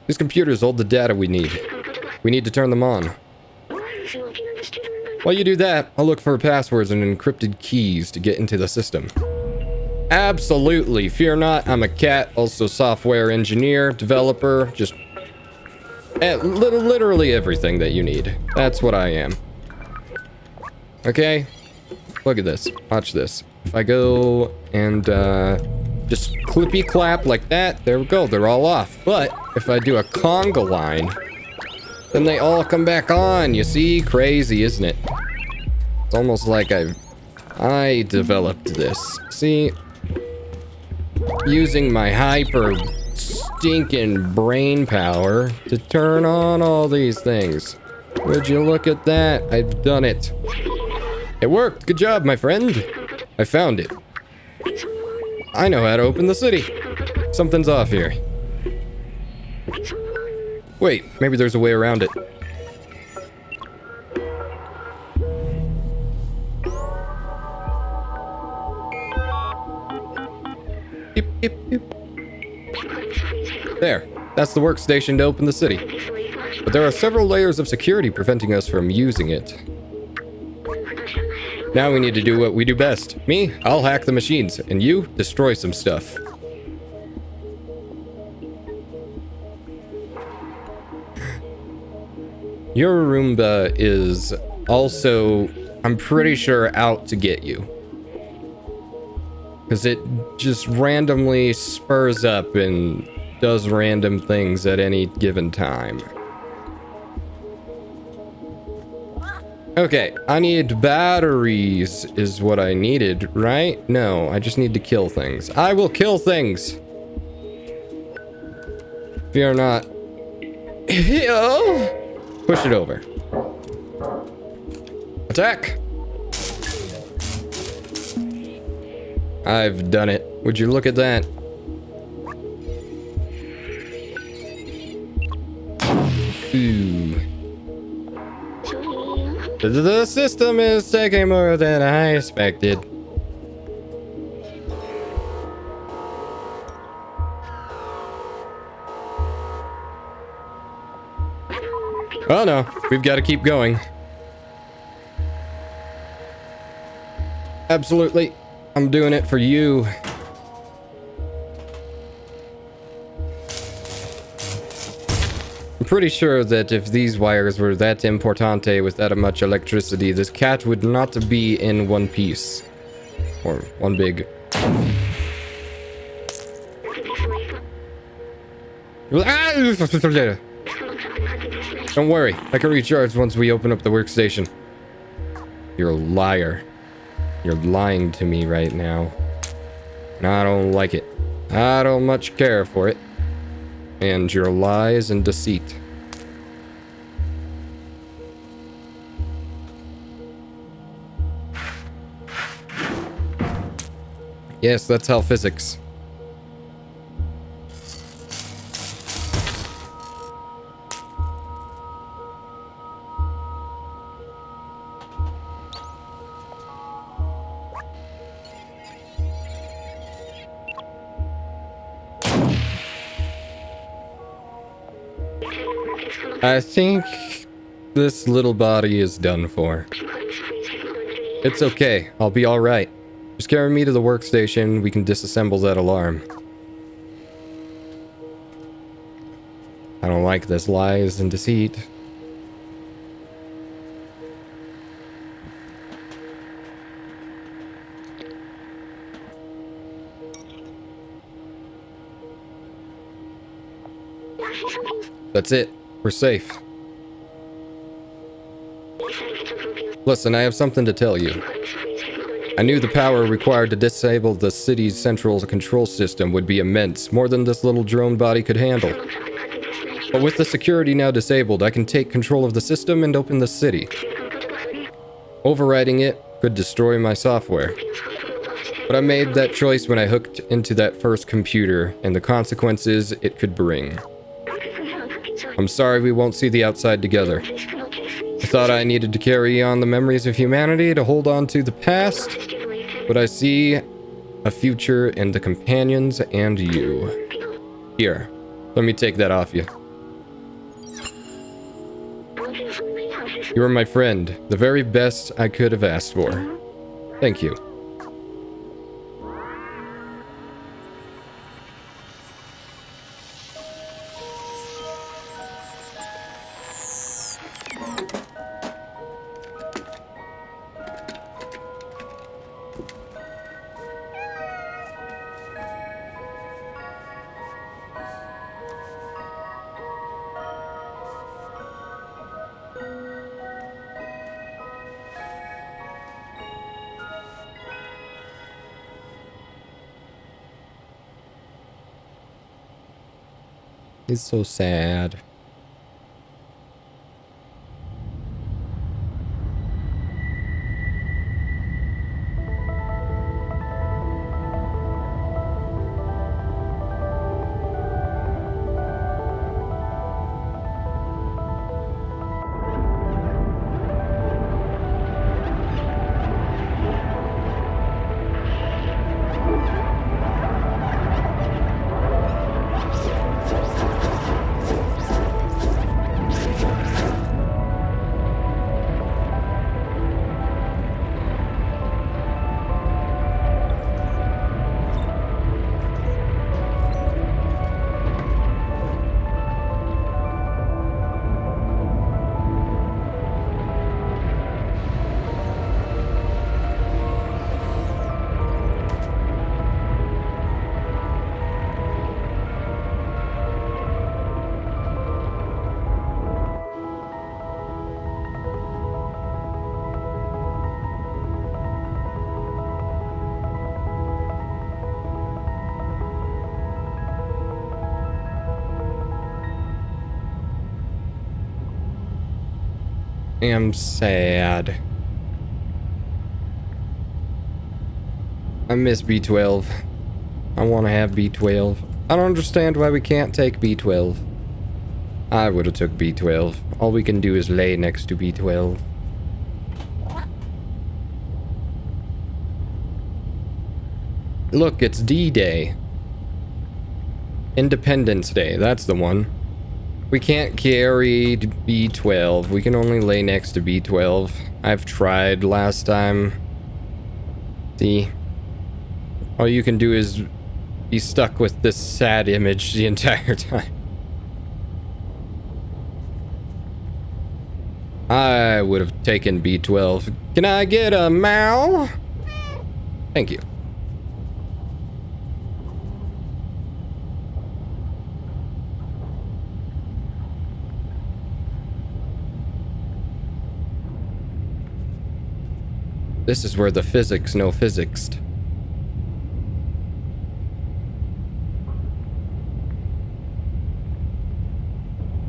These computers hold the data we need. We need to turn them on. While you do that, I'll look for passwords and encrypted keys to get into the system. Absolutely. Fear not, I'm a cat, also software engineer, developer, just literally everything that you need. That's what I am. Okay? Look at this. Watch this. If I go and just clippy clap like that, there we go. They're all off. But if I do a conga line, then they all come back on. You see? Crazy, isn't it? It's almost like I developed this. See? Using my hyper stinking brain power to turn on all these things. Would you look at that? I've done it. It worked. Good job, my friend. I found it. I know how to open the city. Something's off here. Wait, maybe there's a way around it. Beep, beep, beep. There. That's the workstation to open the city. But there are several layers of security preventing us from using it. Now we need to do what we do best. Me, I'll hack the machines, and you, destroy some stuff. Your Roomba is also, I'm pretty sure, out to get you. Because it just randomly spurs up and does random things at any given time. Okay, I need batteries is what I needed, right? No, I just need to kill things. I will kill things! Fear not. Push it over. Attack! I've done it. Would you look at that? Ooh. The system is taking more than I expected. Oh no, we've got to keep going. Absolutely. I'm doing it for you. I'm pretty sure that if these wires were that importante with that much electricity, this cat would not be in one piece. Or one big... Don't worry, I can recharge once we open up the workstation. You're a liar. You're lying to me right now. And I don't like it. I don't much care for it. And your lies and deceit. Yes, that's how physics. I think this little body is done for. It's okay. I'll be alright. Just carry me to the workstation. We can disassemble that alarm. I don't like this lies and deceit. That's it. We're safe. Listen, I have something to tell you. I knew the power required to disable the city's central control system would be immense, more than this little drone body could handle. But with the security now disabled, I can take control of the system and open the city. Overriding it could destroy my software. But I made that choice when I hooked into that first computer, and the consequences it could bring. I'm sorry we won't see the outside together. I thought I needed to carry on the memories of humanity to hold on to the past, but I see a future in the companions and you. Here, let me take that off you. You are my friend, the very best I could have asked for. Thank you. He's so sad. I'm sad. I miss B12. I want to have B12. I don't understand why we can't take B12. I would have took B12. All we can do is lay next to B12. Look, it's D-Day. Independence Day, that's the one. We can't carry B12. We can only lay next to B12. I've tried last time. See? All you can do is be stuck with this sad image the entire time. I would have taken B12. Can I get a meow? Thank you. This is where the physics no physicsed.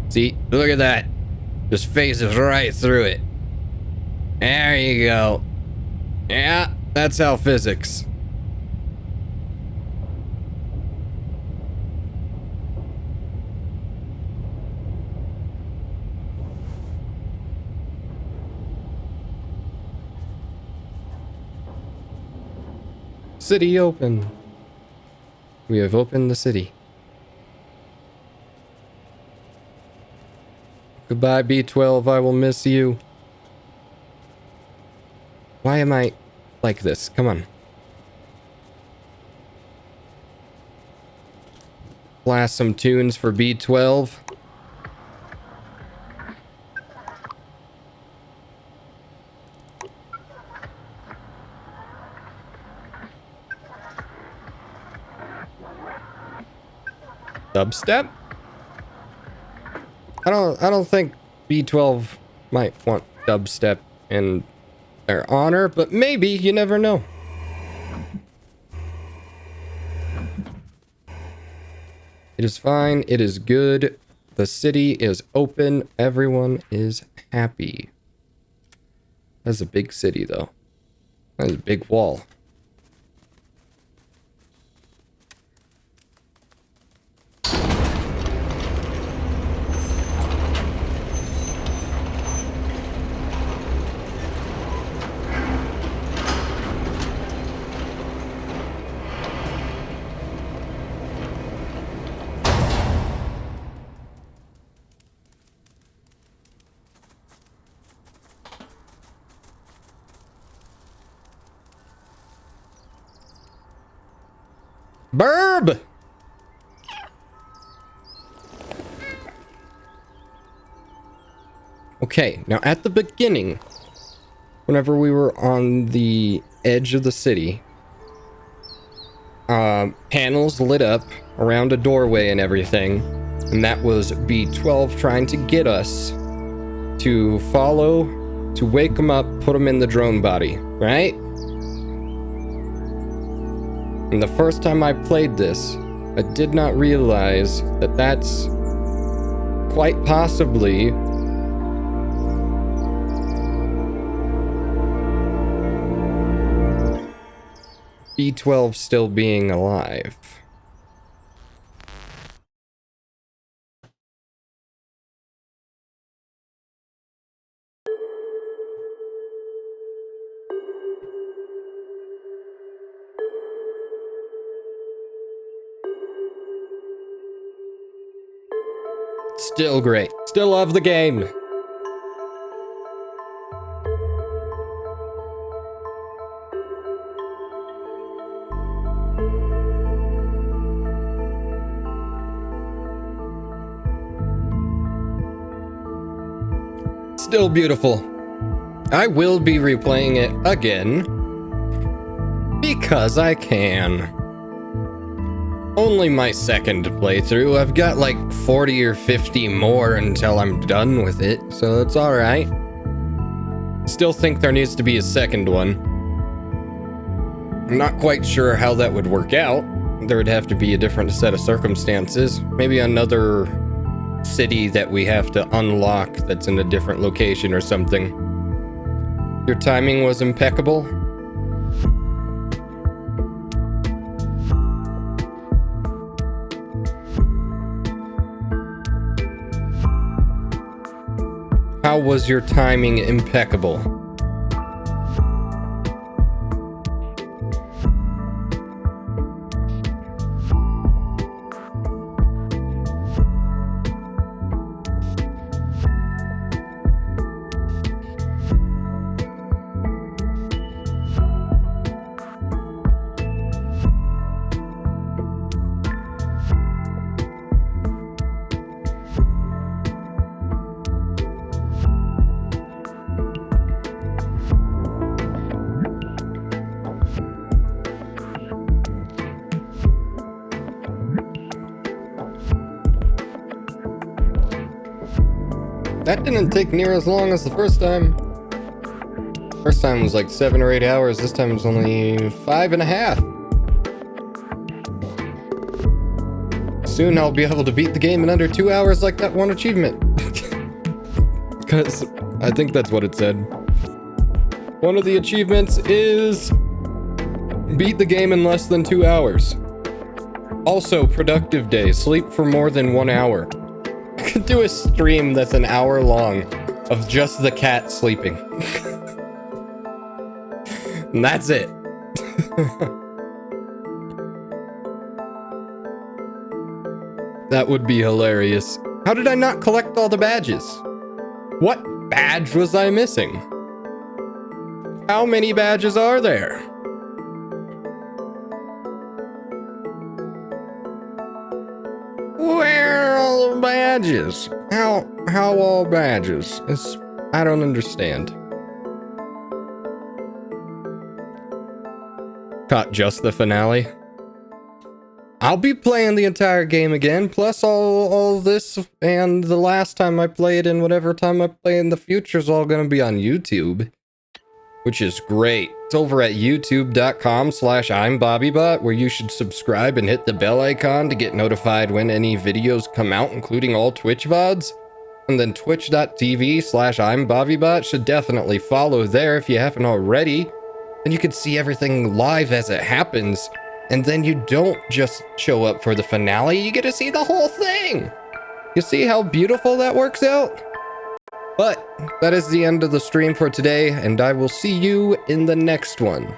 See? Look at that. Just phases right through it. There you go. Yeah, that's how physics. City open. We have opened the city. Goodbye, B12. I will miss you. Why am I like this? Come on. Blast some tunes for B12. Dubstep? I don't think B12 might want dubstep in their honor, but maybe, you never know. It is fine, it is good. The city is open, everyone is happy. That's a big city though. That's a big wall. Burb! Okay, now at the beginning, whenever we were on the edge of the city, panels lit up around a doorway and everything, and that was B12 trying to get us to follow, to wake him up, put him in the drone body, right? And the first time I played this, I did not realize that that's quite possibly B12 still being alive. Still great. Still love the game. Still beautiful. I will be replaying it again because I can. Only my second playthrough. I've got like 40 or 50 more until I'm done with it, so it's alright. Still think there needs to be a second one. I'm not quite sure how that would work out. There would have to be a different set of circumstances. Maybe another city that we have to unlock that's in a different location or something. Your timing was impeccable. How was your timing impeccable? That didn't take near as long as the first time. First time was like 7 or 8 hours. This time was only 5.5. Soon I'll be able to beat the game in under 2 hours like that one achievement. Because I think that's what it said. One of the achievements is beat the game in less than 2 hours. Also, productive day. Sleep for more than 1 hour. I could do a stream that's an hour long of just the cat sleeping. And that's it. That would be hilarious. How did I not collect all the badges? What badge was I missing? How many badges are there? Where are all the badges? How all badges? I don't understand. Caught just the finale. I'll be playing the entire game again, plus all this, and the last time I played and whatever time I play in the future is all gonna be on YouTube. Which is great. It's over at youtube.com/I'mBobbyBot, where you should subscribe and hit the bell icon to get notified when any videos come out, including all Twitch VODs. And then twitch.tv/I'mBobbyBot should definitely follow there if you haven't already. And you can see everything live as it happens. And then you don't just show up for the finale, you get to see the whole thing. You see how beautiful that works out? But that is the end of the stream for today, and I will see you in the next one.